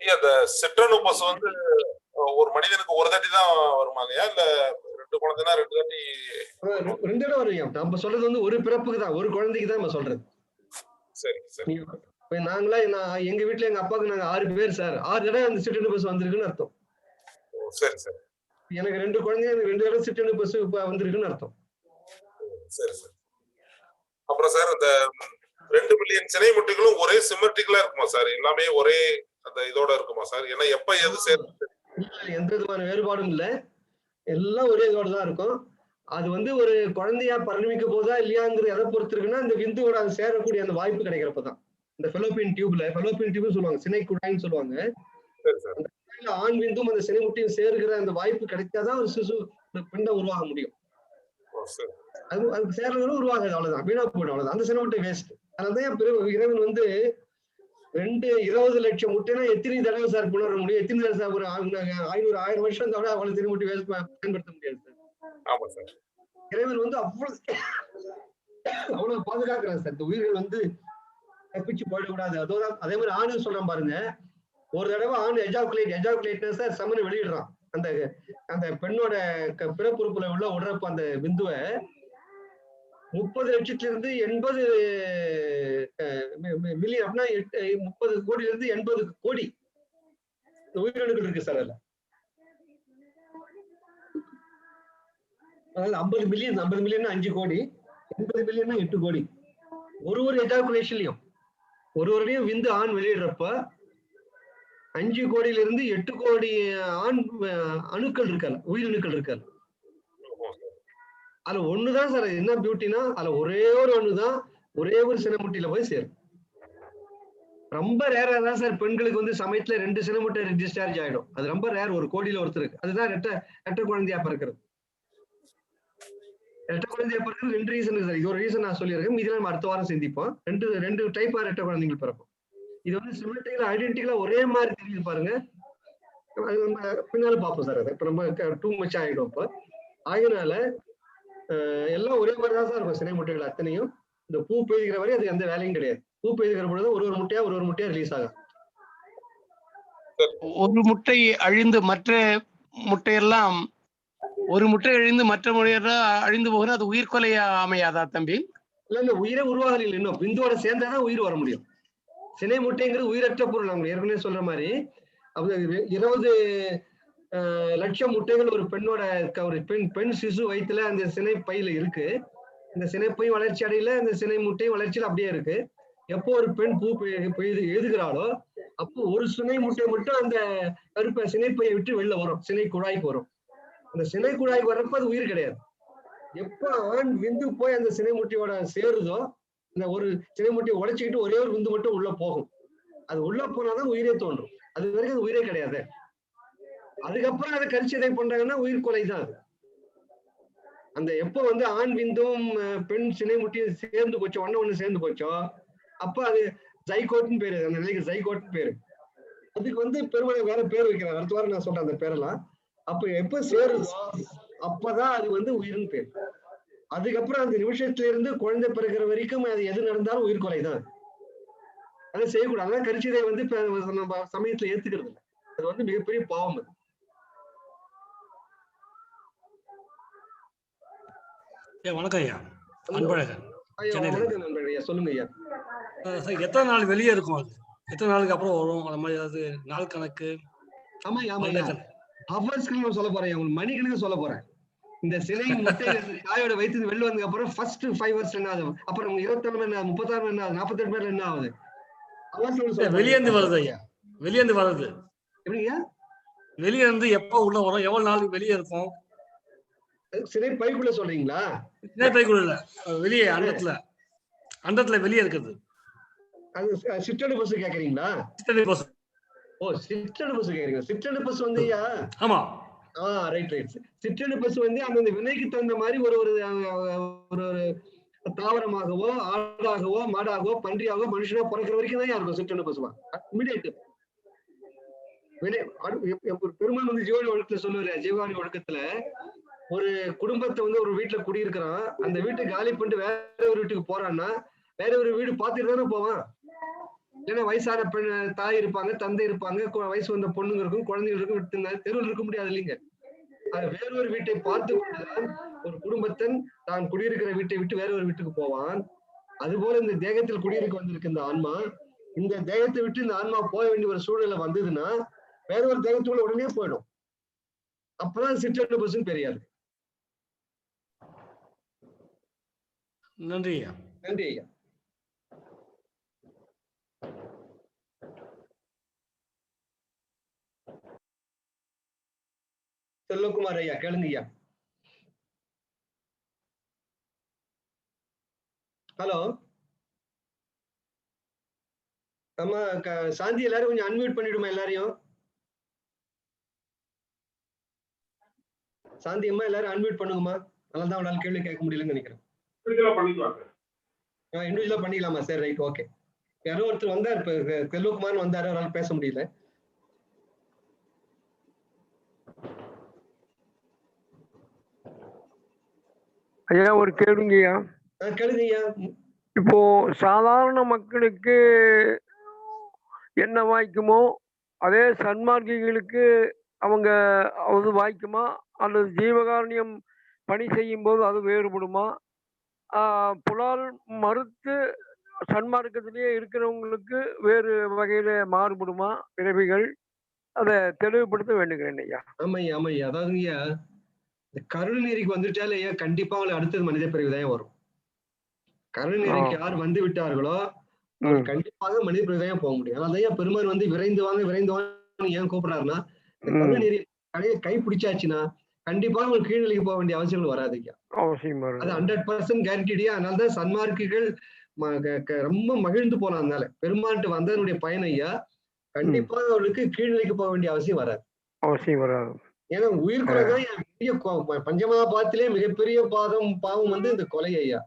அந்த சிற்றனுபவம் வந்து ஒரு மனிதனுக்கு ஒரு தாட்டி தான் வருமாங்கயா, இல்ல 2 குழந்தைனா 2 தாட்டி? 2 தடவை வரும். நம்ம சொல்றது வந்து ஒரு பிறப்புக்கு தான், ஒரு குழந்தைக்கு தான் நம்ம சொல்றது. சரி சரி. நாங்களா எங்க வீட்டுல எங்க அப்பாவுக்கு நாங்க 6 பேர் சார், 6 தடவை அந்த சிற்றனுபவம் வந்திருக்குன்னு அர்த்தம். சரி சரி. எனக்கு 2 குழந்தைங்க, எனக்கு 2 தடவை சிற்றனுபவம் வந்திருக்குன்னு அர்த்தம். சரி சரி. அப்புறம் சார் இந்த 2 மில்லியன் சினை முட்டைகளும் ஒரே சிமெட்ரிக்கலா இருக்குமா சார்? எல்லாமே ஒரே அந்த இதோட இருக்குமா சார்? ஏன்னா எப்ப எது சேர்ந்து எந்த விதமான வேறுபாடும் இல்ல, எல்லாம் ஒரே இதோட தான் இருக்கும். அது வந்து ஒரு குழந்தையா பரிணமிக்க போதா இல்லையாங்கிறது எதை பொறுத்து இருக்குன்னா, இந்த விந்துவோட அது சேரக்கூடிய அந்த வாய்ப்பு கிடைக்கிறப்பதான். இந்த ஃபெலோப்பியன் டியூப்னு சொல்லுவாங்க, சினை குழாய்ன்னு சொல்லுவாங்க. அந்த ஆண் விந்தும் அந்த சினை முட்டையும் சேர்க்கிற அந்த வாய்ப்பு கிடைச்சாதான் ஒரு சிசு பிண்டம் உருவாக முடியும். அது சேர்றதும் உருவாகாது, அவ்வளவுதான், வீணா போயிடும், அவ்வளவுதான். அந்த சினை முட்டை வேஸ்ட். அதனாலதான் இறைவன் வந்து 20 லட்சம் முட்டைனா எத்தனை தடவை சார் புணர முடியும்? எத்தனை தடவை சார்? ஒரு 500-1000 வருஷம் தவிர அவ்வளவு சினை முட்டை வேஸ்ட் பயன்படுத்த முடியாது சார். இறைவன் வந்து அவ்வளவு பாதுகாக்கிறான் சார். இந்த உயிர்கள் வந்து தப்பிச்சு போயிடக்கூடாது. அதே மாதிரி ஆணு சொல்றான் பாருங்க, ஒரு தடவை ஆண் எஜாக்குலேட் சார் சமனை வெளியிடுறான். அந்த பெண்ணோட பிறப்புறுப்புல உள்ள உடறப்ப அந்த விந்துவை 30 லட்சத்திலிருந்து 80 மில்லியன் அப்படின்னா 30 கோடியிலிருந்து 80 கோடி உயிரணுக்கள் இருக்கு சார். அதுல அதாவது 50 மில்லியன் 5 கோடி, 80 மில்லியன்னா 8 கோடி. ஒரு எஜாகுலேஷன்லயும் ஒருவரையும் விந்து ஆண் வெளியிடுறப்ப 5 கோடியிலிருந்து 8 கோடி ஆண் அணுக்கள் இருக்காது, உயிரணுக்கள் இருக்காது. அதுல ஒண்ணுதான் சார் என்ன பியூட்டினா, அதுல ஒரே ஒரு அணுதான் ஒரே ஒரு சினை முட்டையில போய் சேரும். ரொம்ப ரேரா தான் சார் பெண்களுக்கு வந்து சமயத்துல 2 சினை முட்டை டிஸ்சார்ஜ் ஆயிடும். அது ரொம்ப ரேர், ஒரு கோடியில ஒருத்தருக்கு. அதுதான் ரெட்டை குழந்தையா பிறக்கிறது. ரெட்டை குழந்தையா பிறக்கிறது 2 ரீசன் இருக்கு சார். இது ஒரு ரீசன் நான் சொல்லியிருக்கேன், இதெல்லாம் நம்ம அடுத்த வாரம் சிந்திப்போம். 2 டைப்பா ரெட்டை குழந்தைகள் பிறக்கும். இது வந்து சிமெட்ரிக்கலா ஐடென்டிக்கலா ஒரே மாதிரி தெரியுது பாருங்க. அது நம்ம பின்னால பார்ப்போம் சார். அதை இப்ப நம்ம டூ மச் ஆயிடும். இப்ப ஆகினால எல்லாம் ஒரே மாதிரி தான் சார் இருக்கும் சினை முட்டைகள் அத்தனையும். இந்த பூ பெய்கிற வரை அது எந்த வேலையும் கிடையாது. பூ பெய்கிற பொழுது ஒரு முட்டையா ரிலீஸ் ஆகும். ஒரு முட்டை அழிந்து மற்ற முட்டையெல்லாம், ஒரு முட்டை அழிந்து மற்ற முட்டையெல்லாம் அழிந்து போகிறது, அது உயிர்கொலையா அமையாதா தம்பி? இல்ல, உயிரை உருவாகல. இன்னும் விந்தோட சேர்ந்தாதான் உயிர் வர முடியும். சினை முட்டைங்கிறது உயிரற்ற பொருள். அவங்க ஏற்கனவே சொல்ற மாதிரி 20 லட்சம் முட்டைகள் ஒரு பெண்ணோட ஒரு பெண் சிசு வயிற்றுல அந்த சினை பையில இருக்கு. இந்த சினைப்பை வளர்ச்சி அடையில அந்த சினை முட்டை வளர்ச்சியில அப்படியே இருக்கு. எப்போ ஒரு பெண் பூ எழுதுகிறாளோ அப்போ ஒரு சினை முட்டை மட்டும் அந்த கருப்பை சினைப்பையை விட்டு வெளில வரும், சினை குழாய்க்கு வரும். அந்த சினை குழாய்க்கு வர்றப்ப அது உயிர் கிடையாது. எப்ப ஆண் விந்து போய் அந்த சினை முட்டையோட சேருதோ, இந்த ஒரு சினை முட்டையை உடைச்சிக்கிட்டு ஒரே ஒரு விந்து மட்டும் உள்ள போகும். அது உள்ள போனாதான் உயிரே தோன்றும். அது வரைக்கும் அது உயிரே கிடையாது. அதுக்கப்புறம் அதை கரிச்சிதை பண்றாங்கன்னா உயிர் கொலை தான். அந்த எப்போ வந்து ஆண் விந்தும் பெண் சினை முட்டையும் சேர்ந்து போச்சோ, ஒண்ணு சேர்ந்து போச்சோ, அப்ப அது ஜைகோட்னு பேரு. அந்த நிலைக்கு ஜைகோட்னு பேரு. அதுக்கு வந்து பெருமளை வேற பேர் வைக்கிறாங்க. அடுத்த வாரம் நான் சொல்றேன் அந்த பேரெல்லாம். அப்ப எப்ப சேருதோ அப்பதான் அது வந்து உயிர்னு பேர். அதுக்கப்புறம் அந்த நிமிஷத்துல இருந்து குழந்தை பிறகுற வரைக்கும் அது எது நடந்தாலும் உயிர் கொலை தான். அதை செய்யக்கூடாது. அதான் கரிச்சிதை வந்து நம்ம சமயத்துல ஏத்துக்கிறது இல்லை. அது வந்து மிகப்பெரிய பாவம். அது வணக்கம் ஐயா. அன்பழகன் வணக்கம் நண்பர் ஐயா, சொல்லுங்க ஐயா. எத்தனை நாள் வெளியே இருக்கும், அது எத்தனை நாளுக்கு அப்புறம் வரும், அந்த மாதிரி ஏதாவது நாள் கணக்கு? ஆமா ஆமா ஹவர்ஸ்க்கு சொல்ல போறேன், உங்களுக்கு மணி கணக்கு சொல்ல போறேன். இந்த சிலை முட்டை காயோட வைத்து வெளில வந்ததுக்கு அப்புறம் ஃபர்ஸ்ட் 5 hours என்ன ஆகுது, அப்புறம் 24 என்ன 36 என்ன 48 மணி என்ன ஆகுது, வெளியேந்து வருது ஐயா, வெளியேந்து வருது எப்படியா? வெளியே இருந்து எப்ப உள்ள வரும், எவ்வளவு நாள் வெளியே இருக்கும்? சிலை பைக்குள்ள சொல்றீங்களா? சிலை பைக்குள்ள இல்ல, வெளியே அண்டத்துல வெளியே இருக்குது. அது சிற்றடு பஸ் கேக்குறீங்களா? சிற்றடு பஸ். ஓ, சிற்றடு பஸ் கேக்குறீங்க. சிற்றடு பஸ் வந்து ஐயா, ஆமா ரைட். சிற்றடு பஸ் வந்து அந்த வினைக்கு தகுந்த மாதிரி ஒரு ஒரு ஒரு தாவரமாகவோ ஆடாகவோ மாடாகவோ பன்றியாகவோ மனுஷனோ பிறக்கிற வரைக்கும் தான் இருக்கும் சிற்றடு பசுவா. இமிடியேட் பெருமாள் வந்து ஜீவாணி ஒழுக்கத்துல சொல்லுவாரு. ஜீவாணி ஒழுக்கத்துல ஒரு குடும்பத்தை வந்து ஒரு வீட்டுல குடியிருக்கிறான், அந்த வீட்டை காலி பண்ணிட்டு வேற ஒரு வீட்டுக்கு போறான்னா வேற ஒரு வீடு பார்த்துட்டு தானே போவான். ஏன்னா வயசான பெண் தாய் இருப்பாங்க, தந்தை இருப்பாங்க, வயசு வந்த பொண்ணுங்க இருக்கும், குழந்தைகள் இருக்கும், விட்டு தெருவில் இருக்க முடியாது இல்லைங்க. வேறொரு வீட்டை பார்த்து கொண்டுதான் ஒரு குடும்பத்தன் தான் குடியிருக்கிற வீட்டை விட்டு வேற ஒரு வீட்டுக்கு போவான். அதுபோல இந்த தேகத்தில் குடியிருக்க வந்திருக்கு இந்த ஆன்மா, இந்த தேகத்தை விட்டு இந்த ஆன்மா போக வேண்டிய ஒரு சூழ்நிலை வந்ததுன்னா வேற ஒரு தேகத்துக்குள்ள உடனே போயிடும். அப்பதான் சிற்றடு பஸ்ன்னு தெரியாது. நன்றி ஐயா. நன்றி ஐயா. செல்வகுமார் ஐயா கேளுங்க ஐயா. ஹலோ, ஆமா சாந்தி, எல்லாரும் கொஞ்சம் அன்மியூட் பண்ணிடுமா எல்லாரையும். சாந்தி அம்மா எல்லாரும் அன்மியூட் பண்ணுங்கம்மா. நல்லா தான் அவனால கேள்வி கேட்க முடியலன்னு நினைக்கிறேன். இண்டிவிஜுவலா பண்ணிக்கலாமா? சரி, ரைட், ஓகே. யாரோ ஒருத்தர் வந்தார், இப்ப செல்வகுமார் வந்தாரு, அவரால் பேச முடியல. ஐயா ஒரு கேளுங்கய்யா. கேளுங்கய்யா. இப்போ சாதாரண மக்களுக்கு என்ன வாய்க்குமோ அதே சன்மார்க்கிகளுக்கு அவங்க அது வாய்க்குமா, அல்லது ஜீவகாரண்யம் பணி செய்யும் போது அது வேறுபடுமா? புலால் மறுத்து சன்மார்க்கத்திலேயே இருக்கிறவங்களுக்கு வேறு வகையில மாறுபடுமா பிறவிகள்? அதை தெளிவுபடுத்த வேண்டுகிறேன் ஐயா. ஆமையா ஆமையா, அதாவது ஐயா இந்த கருணநெறிக்கு வந்துட்டாலே ஐயா கண்டிப்பா அவங்களை அடுத்தது மனித பிறவி தான் வரும். கருணநெறிக்கு யார் வந்து விட்டார்களோ கண்டிப்பாக மனித பிறவி தான் போக முடியும். அதனால ஐயா பெருமாள் வந்து விரைந்து வாங்க ஏன் கூப்பிடுறாருன்னா, இந்த கருணநெறி கை பிடிச்சாச்சுன்னா கண்டிப்பா உங்களுக்கு கீழ்நிலைக்கு போக வேண்டிய அவசியங்கள் வராது ஐயா. அது 100% கேரண்டியா. அதனாலதான் சன்மார்க்கிகள் ரொம்ப மகிழ்ந்து போலாம். அதனால பெருமாள்கிட்ட வந்ததனுடைய பயன் ஐயா கண்டிப்பா அவர்களுக்கு கீழ்நிலைக்கு போக வேண்டிய அவசியம் வராது. ஏன்னா உயிர்குலைதான் பெரிய பஞ்சமகாபாதத்திலே மிகப்பெரிய பாவம் வந்து இந்த கொலை ஐயா.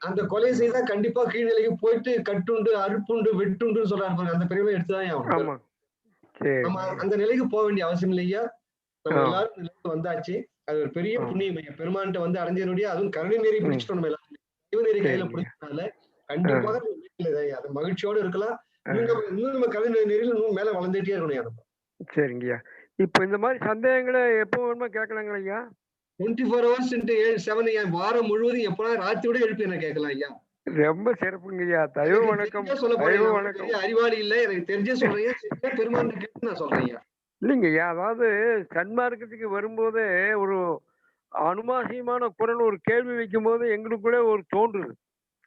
அந்த கொலை செய்தா கண்டிப்பா கீழ்நிலைக்கு போயிட்டு கட்டுண்டு அறுப்புண்டு வெட்டுண்டு சொல்றாரு. அந்த பிரிவை எடுத்துதான் நம்ம அந்த நிலைக்கு போக வேண்டிய அவசியம் இல்லையா. நம்ம எல்லாரும் நிலைக்கு வந்தாச்சு. அது ஒரு பெரிய புண்ணியம் ஐயா. பெருமான்கிட்ட வந்து அடைஞ்சனுடைய அதுவும் கருணை நெறி பிடிச்சிட்டோம். நம்ம எல்லாரும் ஜீவநெறி கையில பிடிச்சதுனால கண்டிப்பாக அது மகிழ்ச்சியோடு இருக்கலாம். இன்னும் நம்ம கருணை நெறியில இன்னும் மேல வளர்ந்துட்டே இருக்கணும். சரிங்கய்யா. இப்ப இந்த மாதிரி சந்தேகங்களை எப்போ வேணுமோ கேட்கலாங்களா ஐயா? 24 hours into 7 ஐயா. வாரம் முழுவதும் எப்படா ராத்திரியோட எழுப்பி என்ன கேட்கலாம் ஐயா. ரொம்ப சிறப்புங்க ஐயா. தயவு வணக்கம். அறிவாளி இல்ல, எனக்கு தெரிஞ்சே சொல்றேன். பெருமாள் கேட்டு நான் சொல்றேன் ஐயா. இல்லைங்க ஐயா, அதாவது சன்மார்க்கத்துக்கு வரும்போதே ஒரு அனுமாசியமான குரல் ஒரு கேள்வி வைக்கும் போது எங்களுக்குள்ள ஒரு தோன்றுது.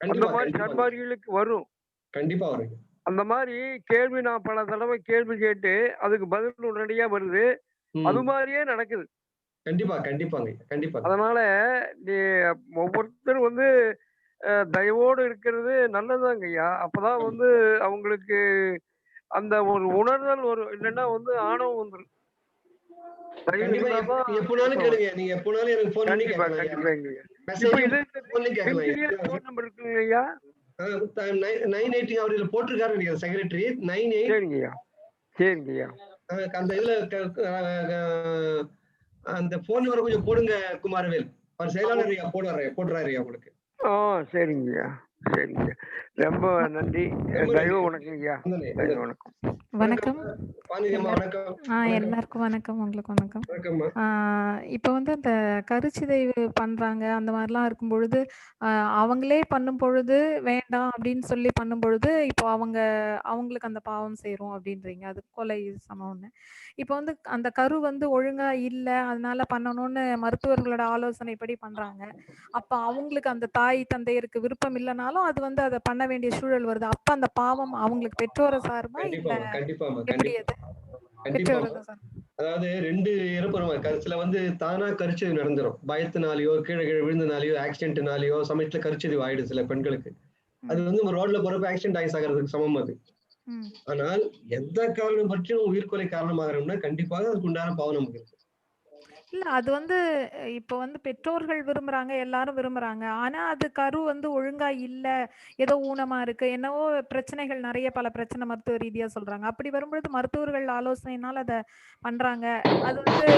அந்த மாதிரி சன்மார்க்கிகளுக்கு வரும். கண்டிப்பா வரும். அந்த மாதிரி கேள்வி நான் பல தடவை கேள்வி கேட்டு அதுக்கு பதில் உடனடியா வருது. அது மாதிரியே நடக்குது. கண்டிப்பா கண்டிப்பாங்க கண்டிப்பா. அதனால நீ ஒவ்வொருத்தரும் வந்து தயவோடு இருக்கிறது நல்லதாங்க ஐயா. அப்பதான் வந்து அவங்களுக்கு அந்த ஒரு உணர்தல் ஒரு இல்லைன்னா வந்து ஆணவம் வந்துடும். எப்பனாலும் கேளுங்க. நீங்க எப்பனாலும் எனக்கு போன் பண்ணி கேட்கலாம். போன் நம்பர் இருக்குங்க ஐயா. 980 அவர்கள் போட்டிருக்காரு நீங்க செக்ரட்டரி 98. சரிங்கய்யா சரிங்கய்யா. அந்த இதுல அந்த போன் நம்பர் கொஞ்சம் போடுங்க குமாரவேல். அவர் செயலாளர் போடுறாரு உங்களுக்கு. சரிங்கய்யா சரிங்கய்யா. ரொம்ப நன்றி. தயவு வணக்கம் ஐயா. தயவு வணக்கம். வணக்கம். பாண்டியம்மா எல்லார் வணக்கம். எல்லாருக்கும் வணக்கம். உங்களுக்கு வணக்கம். வணக்கம்மா. இப்ப வந்து அந்த கருச்சிதைவு பண்றாங்க. அந்த மாரிலாம் இருக்கும் பொழுது, அவங்களே பண்ணும் பொழுது வேண்டாம் அப்படின்னு சொல்லி பண்ணும் பொழுது, இப்போ அவங்களுக்கு அந்த பாவம் சேரும் அப்படின்றீங்க. அது கொலை சமம்னு. இப்ப வந்து அந்த கரு வந்து ஒழுங்கா இல்ல, அதனால பண்ணணும்னு மருத்துவர்களோட ஆலோசனைப்படி பண்றாங்க. அப்ப அவங்களுக்கு அந்த தாய், தந்தையருக்கு விருப்பம் இல்லனாலும், அது வந்து அத பண்ண வேண்டிய சூழல் வருது. அப்ப அந்த பாவம் அவங்களுக்கு பெற்றோர சாருமா? இல்ல கண்டிப்பாமா எப்படி அது? பெற்றோர தான் சார். அதாவது 2 இறப்புறமா சில வந்து தானா கருச்சிதைவு நடந்துரும். பயத்தினாலேயோ, கீழே விழுந்தனாலேயோ, ஆக்சிடென்ட்னாலேயோ சமயத்துல கருச்சிதைவு ஆயிடும் சில பெண்களுக்கு. அது வந்து ரோட்ல போறப்ப ஆக்சிடென்ட் ஆகி சாகிறதுக்கு சமம் அது. ஆனால் எந்த காரணம் பற்றியும் உயிர்கொலை காரணமாகணும்னா கண்டிப்பாக அதுக்கு உண்டான பாவம் நமக்கு இருக்கு. இல்ல அது வந்து இப்ப வந்து பெற்றோர்கள் விரும்புறாங்க, எல்லாரும் விரும்புறாங்க. ஆனா அது கரு வந்து ஒழுங்கா இல்ல, ஏதோ ஊனமா இருக்கு, என்னவோ பிரச்சனைகள் நெறைய பல பிரச்சனை மருத்துவ ரீதியா சொல்றாங்க. அப்படி வரும்பொழுது மருத்துவர்கள் ஆலோசனையினால அத பண்றாங்க. அது வந்து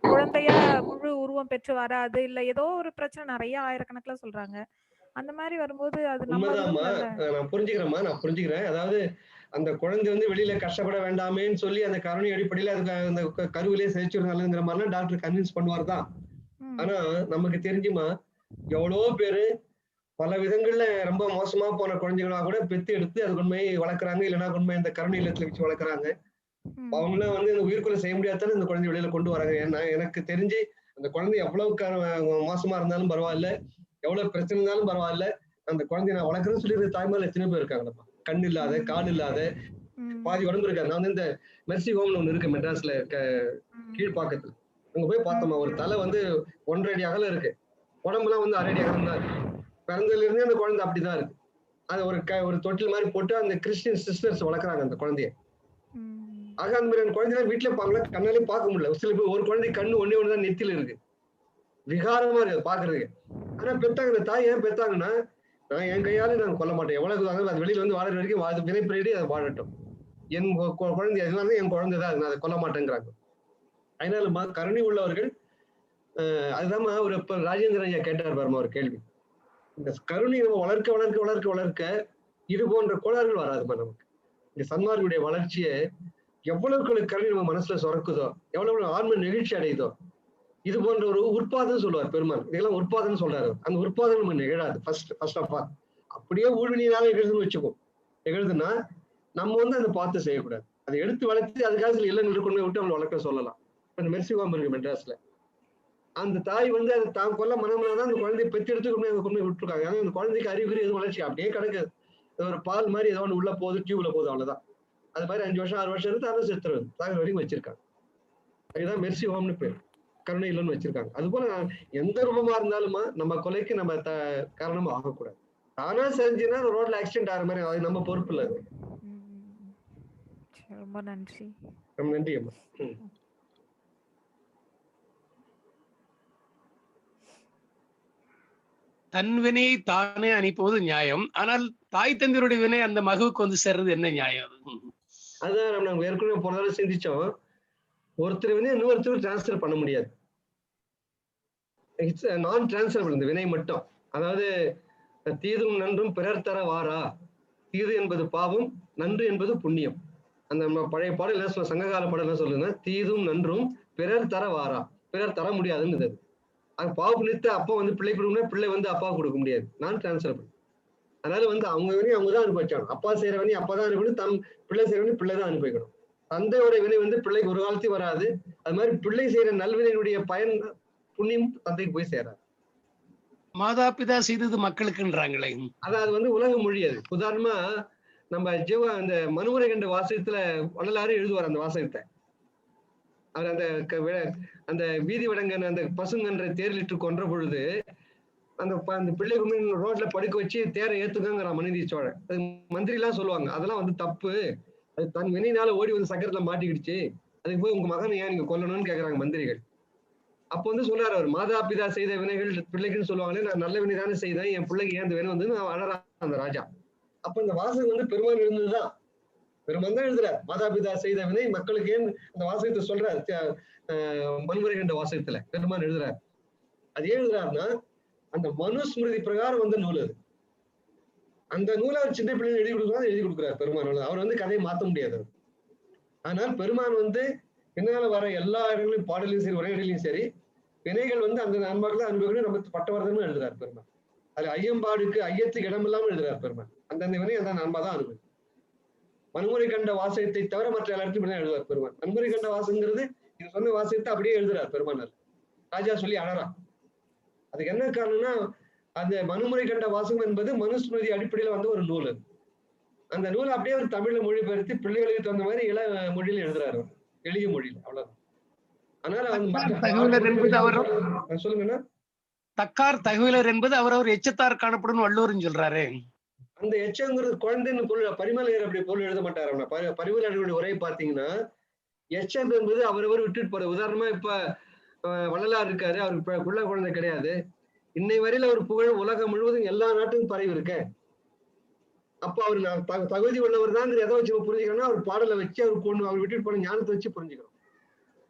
குழந்தையா முழு உருவம் பெற்று வராது. இல்ல ஏதோ ஒரு பிரச்சனை நெறைய ஆயிரக்கணக்குல சொல்றாங்க. அந்த மாரி வரும்போது அது நம்ம உண்மைதாம்மா. விரும்பலல்ல. நான் புரிஞ்சுக்கிறேன். அதாவது அந்த குழந்தை வந்து வெளியில கஷ்டப்பட வேண்டாமேன்னு சொல்லி அந்த கருணை அடிப்படையில அதுக்கு அந்த கருவிலே செலுத்திடுறாங்கிற மாதிரிலாம் டாக்டர் கன்வின்ஸ் பண்ணுவார் தான். ஆனா நமக்கு தெரிஞ்சுமா எவ்வளவோ பேரு பல விதங்கள்ல ரொம்ப மோசமா போன குழந்தைகளா கூட பெத்து எடுத்து அது உண்மையை வளர்க்குறாங்க, இல்லைன்னா உண்மை இந்த கருணை இல்லத்துல வச்சு வளர்க்குறாங்க. அவங்களாம் வந்து இந்த உயிர்கொலை செய்ய முடியாதானே இந்த குழந்தை வெளியில கொண்டு வராங்க. ஏன்னா எனக்கு தெரிஞ்சு அந்த குழந்தை எவ்வளவு மோசமா இருந்தாலும் பரவாயில்ல, எவ்வளவு பிரச்சனை இருந்தாலும் பரவாயில்ல, அந்த குழந்தைய நான் வளர்க்குறேன்னு சொல்லி தாய்மார்கள் எத்தனை பேர் இருக்காங்கப்பா. கண் இல்லாத, கால் இல்லாத, பாதி உடம்பு இருக்காது. நான் வந்து இந்த மெர்சி ஹோம்னு ஒண்ணு இருக்கு மெட்ராஸ்ல கீழ்பாக்கத்துல. அங்க போய் பார்த்தோமா, ஒரு தலை வந்து 1.5 அடி அகலம் இருக்கு, உடம்புலாம் வந்து 1/2 அடி அகலம் தான் இருக்கு. பிறந்ததுல இருந்தே அந்த குழந்தை அப்படிதான் இருக்கு. அது ஒரு தொட்டில் மாதிரி போட்டு அந்த கிறிஸ்டியன் சிஸ்டர்ஸ் வளர்க்குறாங்க அந்த குழந்தைய. ஆக அந்த மாதிரி குழந்தைலாம் வீட்டுல பாக்கல, கண்ணாலே பார்க்க முடியல. சில பேர் ஒரு குழந்தை கண்ணு ஒண்ணே ஒண்ணுதான் நெத்தில இருக்கு, விகாரமா இருக்கு பாக்குறதுக்கு. ஆனா பெத்தாங்க இந்த தாய் ஏன் பெத்தாங்கன்னா, நான் என் கையால நான் கொல்ல மாட்டேன், எவ்வளவு அது வெளியில வந்து வாழற வரைக்கும் வினைப்பிரடி அதை வாழட்டும், என் குழந்தை அதனால என் குழந்தை தான், நான் அதை கொல்ல மாட்டேங்கிறாங்க. அதனால கருணை உள்ளவர்கள் அதுதான் ஒரு ராஜேந்திரன் ஐயா கேட்டார் பாருமா ஒரு கேள்வி. இந்த கருணை நம்ம வளர்க்க வளர்க்க வளர்க்க வளர்க்க இது போன்ற கோளாறுகள் வராதுமா நமக்கு. இந்த சன்மார்க்குடைய வளர்ச்சியை எவ்வளவுக்கு கருணை நம்ம மனசுல சுரக்குதோ, எவ்வளவு ஆன்ம நெகிழ்ச்சி அடையுதோ, இது போன்ற ஒரு உற்பாதம் சொல்லுவார் பெருமாள். இதெல்லாம் உற்பாதம் சொல்றாரு. அந்த உற்பாதம் நம்ம நிகழாது. ஃபர்ஸ்ட் ஆஃப் ஆல் அப்படியே ஊழ்வினால நிகழ்துன்னு வச்சுக்கோம். நிகழ்துன்னா நம்ம வந்து அதை பார்த்து செய்யக்கூடாது. அதை எடுத்து வளர்த்து அதுக்காக சில இல்லங்கள் கொண்டு விட்டு அவங்களை வளர்க்க சொல்லலாம். அந்த மெர்சிவாம் இருக்கு மெட்ராஸ்ல. அந்த தாய் வந்து அதை தான் கொல்ல மனம்னாதான் அந்த குழந்தைய பெற்று எடுத்து கொண்டு விட்டுருக்காங்க. ஆனா அந்த குழந்தைக்கு அறிகுறி எதுவும் வளர்ச்சி அப்படியே கிடக்குது. ஒரு பால் மாதிரி ஏதோ ஒன்று உள்ள போகுது, டியூப்ல போகுது, அவ்வளவுதான். அது மாதிரி 5 வருஷம் 6 வருஷம் இருந்து அதை செத்துறது தாய் வரைக்கும் வச்சிருக்காங்க. அதுதான் மெர்சி ஹோம்னு பேர், கருணை இல்லைன்னு வச்சிருக்காங்க. அது போல எந்த ரூபமா இருந்தாலுமா நம்ம கொலைக்கு நம்ம காரணமா ஆகக்கூடாது. தானா செஞ்சுன்னா ரோட்ல ஆக்சிடென்ட் ஆகிற மாதிரி அது நம்ம பொறுப்பு இல்லை. ரொம்ப நன்றி. ரொம்ப நன்றி அம்மா. தன் வினையை தானே அனுப்புவது நியாயம். ஆனால் தாய் தந்தையருடைய வினை அந்த மகுவுக்கு வந்து சேர்றது என்ன நியாயம்? அதுதான் நம்ம ஏற்கனவே போன தடவை சிந்திச்சோம். ஒருத்தர் வினை இன்னொருத்தர் டிரான்ஸ்ஃபர் பண்ண முடியாது. இட்ஸ் நான் டிரான்ஸ்ஃபரபிள் இந்த வினை மட்டும். அதாவது தீதும் நன்றும் பிறர் தர வாரா, தீது என்பது பாவம், நன்று என்பது புண்ணியம். அந்த பழைய பாடல் என்ன சொல்ல, சங்ககால பாடல் என்ன சொல்லுன்னா, தீதும் நன்றும் பிறர் தர வாரா, பிறர் தர முடியாதுன்னு. அது பாவ புண்ணியத்தை அப்பா வந்து பிள்ளை கொடுக்கணும், பிள்ளை வந்து அப்பா கொடுக்க முடியாது. நான் டிரான்ஸ்ஃபரபிள். அதனால வந்து அவங்க வினை அவங்க தான் அனுபவிச்சாங்க. அப்பா செய்யற வினை அப்பா தான் அனுப்பணும், தம் பிள்ளை செய்யற வினை பிள்ளை தான் அனுபவிக்கணும். தந்தையோட வினை வந்து பிள்ளைக்கு ஒரு காலத்தையும் வராது. அது மாதிரி பிள்ளை செய்யற நல்வினையுடைய பயன் புண்ணியம் தந்தைக்கு போய் சேராது. மாதா பிதா செய்தது மக்களுக்குன்றாங்களே, அதாவது வந்து உலக மொழி. அது உதாரணமா நம்ம அந்த மனுமுறை கண்ட வாசகத்துல வள்ளலாறு எழுதுவார். அந்த வாசகத்தை அவர் அந்த வீதி வடங்கன் அந்த பசுங்கன்ற தேர்லிட்டு கொன்ற பொழுது அந்த பிள்ளை ரோட்ல படுக்க வச்சு தேரை ஏத்துக்கங்கிற மனுநீதி சோழன். அது மந்திரி எல்லாம் சொல்லுவாங்க, அதெல்லாம் வந்து தப்பு, அது தன் வினையினால ஓடி வந்து சக்கரத்துல மாட்டிக்கிடுச்சு, அதுக்கு போய் உங்க மகனை ஏன் நீங்க கொல்லணும்னு கேக்குறாங்க மந்திரிகள். அப்ப வந்து சொல்றாரு அவர், மாதா பிதா செய்த வினைகள் பிள்ளைக்குன்னு சொல்லுவாங்களே, நான் நல்ல வினை தானே செய்தேன், என் பிள்ளைக்கு ஏன் வினை வந்து நான் அழறா அந்த ராஜா. அப்ப இந்த வாசகம் வந்து பெருமான் எழுந்ததுதான், பெருமான் தான் எழுதுறாரு. மாதா பிதா செய்த வினை மக்களுக்கு ஏன் அந்த வாசகத்தை சொல்றாரு. மனுமுறை கண்ட வாசகத்துல பெருமான் எழுதுறாரு. அது ஏன் எழுதுறாருன்னா, அந்த மனுஸ்மிருதி பிரகாரம் வந்த நூல் அது. அந்த நூலை அவர் சின்ன பிள்ளைங்க எழுதி கொடுக்குறாரு பெருமான். அவர் வந்து கதையை மாற்ற முடியாது. ஆனால் பெருமான் வந்து பின்னால வர எல்லா இடங்களிலும் பாடலையும் சரி உரையாடலையும் சரி வினைகள் வந்து அந்த நண்பர்கள் அன்பர்களும் நம்ம பட்டவர்தமும் எழுதுறாரு பெருமான். அது ஐயம்பாடுக்கு ஐயத்துக்கு இடமில்லாமல் எழுதுறாரு பெருமான். அந்தந்த வினை அந்த நண்பா தான் அனுபவி. மனுமுறை கண்ட வாசகத்தை தவிர மற்ற எல்லாத்தையும் எழுதுவார் பெருமான். மனுமுறை கண்ட வாசகங்கிறது இது சொன்ன வாசகத்தை அப்படியே எழுதுறாரு பெருமானார். ராஜா சொல்லி அழறான். அதுக்கு என்ன காரணம்னா அந்த மனுமுறை கண்ட வாசகம் என்பது மனுஸ்மிருதி அடிப்படையில வந்து ஒரு நூல். அந்த நூலை அப்படியே ஒரு தமிழ்ல மொழிபெயர்த்து பிள்ளைகளுக்கு தகுந்த மாதிரி இள மொழியில எழுதுறாரு, எளிய மொழியில. அவ்வளவுதான். அதனால சொல்லுங்கண்ணா. தக்கார் தகவலர் என்பது அவர் எச்சத்தார் காணப்படும் வள்ளுவர்னு சொல்றாரு. அந்த எச்சங்கிறது குழந்தைன்னு பொருள் பரிமலையர் அப்படி பொருள் எழுத மாட்டாரு. பரிமலையருடைய உரையை பார்த்தீங்கன்னா எச்சம் என்பது அவரவர் விட்டுட்டு போற. உதாரணமா இப்ப வள்ளலார் இருக்காரு, அவருக்கு புள்ள குழந்தை கிடையாது. இன்னை வரையில அவர் புகழ் உலகம் முழுவதும் எல்லா நாட்டுக்கும் பரவி இருக்கேன். அப்போ அவர் தகுதி உள்ளவர் தான் எதை வச்சு புரிஞ்சுக்கணும்னா அவர் பாடலை வச்சு அவர் விட்டுட்டு போன ஞானத்தை வச்சு புரிஞ்சுக்கணும்.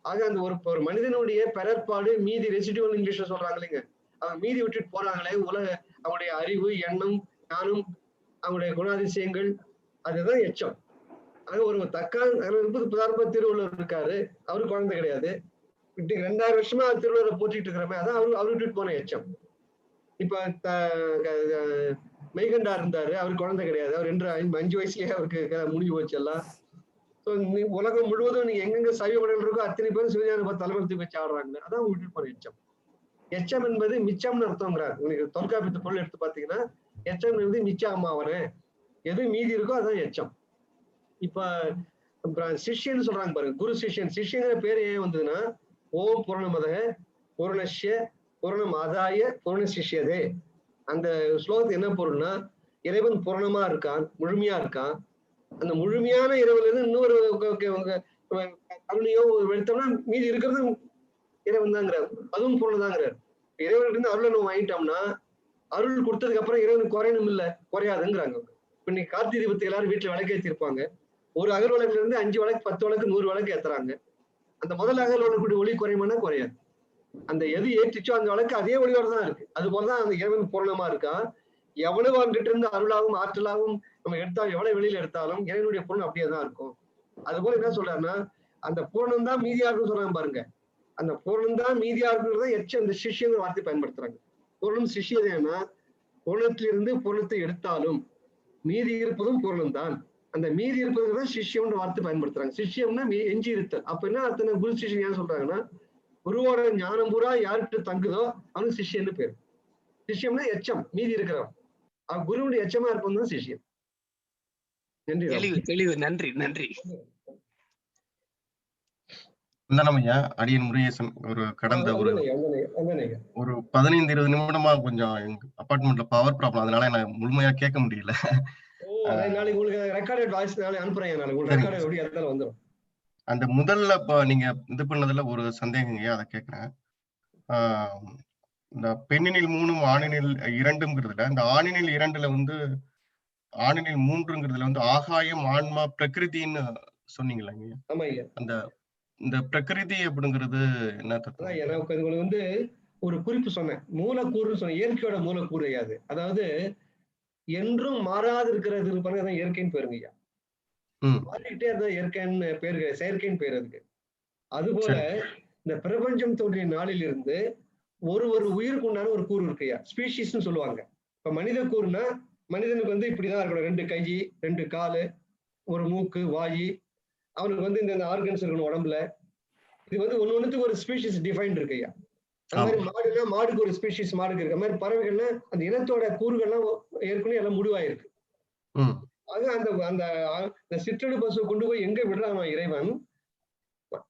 ஆக அந்த ஒரு மனிதனுடைய பெறற்பாடு மீதி ரெசிடியூவல் இங்கிலீஷ்ல சொல்றாங்க இல்லைங்க, அவன் மீதி விட்டுட்டு போறாங்களே உலக அவனுடைய அறிவு எண்ணம் ஞானம் அவனுடைய குணாதிசயங்கள் அதுதான் எச்சம். ஆக ஒரு உதாரணமா திருவள்ளுவர் இருக்காரு, அவரு குழந்தை கிடையாது. 2000 வருஷமா திருவள்ளுவரை போட்டிட்டு இருக்கிறமே அதான் அவரு விட்டுட்டு போன எச்சம். இப்ப மெய்கண்டார் இருந்தாரு, அவருக்கு குழந்தை கிடையாது. அவர் 5 வயசுலயே அவருக்கு முடிஞ்சு போச்சு எல்லாம். உலகம் முழுவதும் நீங்க எங்கெங்க சைவ மடல் இருக்கோ அத்தனை பேரும் சிவஞான தலைவரத்துக்கு வச்சு ஆடுறாங்க. அதான் விட்டுட்டு போன எச்சம். எச்சம் என்பது மிச்சம்னு அர்த்தம்ங்கிறார். உங்களுக்கு தொல்காப்பியத்து பொருள் எடுத்து பாத்தீங்கன்னா எச்சம் என்பது மிச்சாமாவன எது மீதி இருக்கோ அதான் எச்சம். இப்ப சிஷ்யன்னு சொல்றாங்க பாருங்க, குரு சிஷ்யன். சிஷ்யங்கிற பேர் ஏன் வந்ததுன்னா ஓம் பூர்ணமதக பூர்ணஷ்ய பூர்ணம் ஆதாய பூர்ண சிஷ்யதே. அந்த ஸ்லோகத்துக்கு என்ன பொருள்னா இறைவன் பூரணமா இருக்கான், முழுமையா இருக்கான். அந்த முழுமையான இறைவன் இருந்து இன்னொரு கருணையோ எடுத்தோம்னா மீதி இருக்கிறது இறைவன் தாங்கிறார், அதுவும் பொருள் தாங்கிறார். இறைவன் இருந்து அருளை நம்ம வாங்கிட்டோம்னா அருள் கொடுத்ததுக்கு அப்புறம் இறைவனுக்கு குறையணும் இல்ல குறையாதுங்கிறாங்க. இன்னைக்கு கார்த்திகை தீபத்துக்கு எல்லாரும் வீட்டுல விளக்கு ஏற்றிருப்பாங்க. ஒரு அகல் விளக்குல இருந்து 5 விளக்கு 10 விளக்கு 100 விளக்கு ஏத்துறாங்க. அந்த முதல் அகல் விளக்கு ஒளி குறையுமானா குறையாது. அந்த எது ஏற்றிச்சோ அந்த விளக்கு அதே ஒளியோட தான் இருக்கு. அது போலதான் அந்த இறைவன் பூர்ணமா இருக்கா. எவ்வளவு அவன்கிட்ட இருந்து அருளாகவும் ஆற்றலாகவும் நம்ம எடுத்தாலும் எவ்வளவு வெளியில எடுத்தாலும் இறைவனுடைய பூர்ணம் அப்படியே தான் இருக்கும். அது போல என்ன சொல்றாருன்னா அந்த பூர்ணம் தான் மீதியா இருக்குன்னு சொல்றாங்க பாருங்க. அந்த பூர்ணம் தான் மீதியா இருக்குன்றத அந்த சிஷ்யங்கிற வார்த்தை பயன்படுத்துறாங்க. பூர்ணம் சிஷ்யதேனா பூர்ணத்திலிருந்து பூர்ணத்தை எடுத்தாலும் மீதி இருப்பதும் பூர்ணம் தான். அந்த மீதி இருப்பதுதான் சிஷ்யம்ன்ற வார்த்தை பயன்படுத்துறாங்க. சிஷ்யம்னா எஞ்சி இருத்தல். அப்ப என்ன அர்த்தம்? குரு சிஷ்யன் ஏன் சொல்றாங்கன்னா குருவோட ஞானம் பூரா யாருக்கு தங்குதோ அவனுக்கு சிஷ்யன்னு பேரு. சிஷ்யம்னா எச்சம் மீதி இருக்கிறவன். அவன் குருவுடைய எச்சமா இருப்பவன் தான் சிஷ்யன். தெளிவு. நன்றி நன்றி. அடியன் முருகேசன் ஒரு கடந்த ஒரு 15-20 நிமிடமா கொஞ்சம் எங்க அபார்ட்மெண்ட்ல பவர் ப்ராப்ளம், அதனால எனக்கு முழுமையா கேட்க முடியல. அந்த முதல்ல நீங்க இது பண்ணதுல ஒரு சந்தேகங்க, அதை கேட்கிறேன். இந்த பெண்ணினில் 3 ஆணினில் 2ங்கிறதுல இந்த ஆணினில் 2ல வந்து ஆணினில் 3ங்கிறதுல வந்து ஆகாயம் ஆன்மா பிரகிருதின்னு சொன்னீங்களா? அந்த இந்த பிரகிருதி அப்படிங்கிறது என்ன தத்துவம்? எனக்கு உங்களுக்கு வந்து ஒரு குறிப்பு சொன்னேன், மூலக்கூறுன்னு சொன்னேன். இயற்கையோட மூலக்கூறு அது. அதாவது என்றும் மாறாது இருக்கிறது பாருங்க, இயற்கைன்னு பேருங்க ஐயா. மாறிக்கிட்டே இருந்தா இயற்கைன்னு பேரு, செயற்கைன்னு பேர் அதுக்கு. அதுபோல இந்த பிரபஞ்சம் தோன்றிய நாளில் இருந்து ஒரு உயிருக்கு உண்டான ஒரு கூறு இருக்கு ஐயா, ஸ்பீஷிஸ்ன்னு சொல்லுவாங்க. இப்ப மனித கூறுனா மனிதனுக்கு வந்து இப்படிதான் இருக்கணும், 2 கை 2 காலு ஒரு மூக்கு வாயி, அவனுக்கு வந்து இந்த ஆர்கன்ஸ் இருக்கணும் உடம்புல. இது வந்து ஒண்ணுக்கு ஒரு ஸ்பீஷிஸ் டிஃபைன் இருக்கு ஐயா. அந்த மாதிரி மாடுனா மாடுக்கு ஒரு ஸ்பீஷிஸ் மாடுக்கு இருக்கு. அந்த மாதிரி பறவைகள்னா அந்த இனத்தோட கூறுகள்லாம் ஏற்கனவே எல்லாம் முடிவாயிருக்கு. ஆக அந்த சிற்றடு பசுவை கொண்டு போய் எங்க விடுறான் இறைவன்?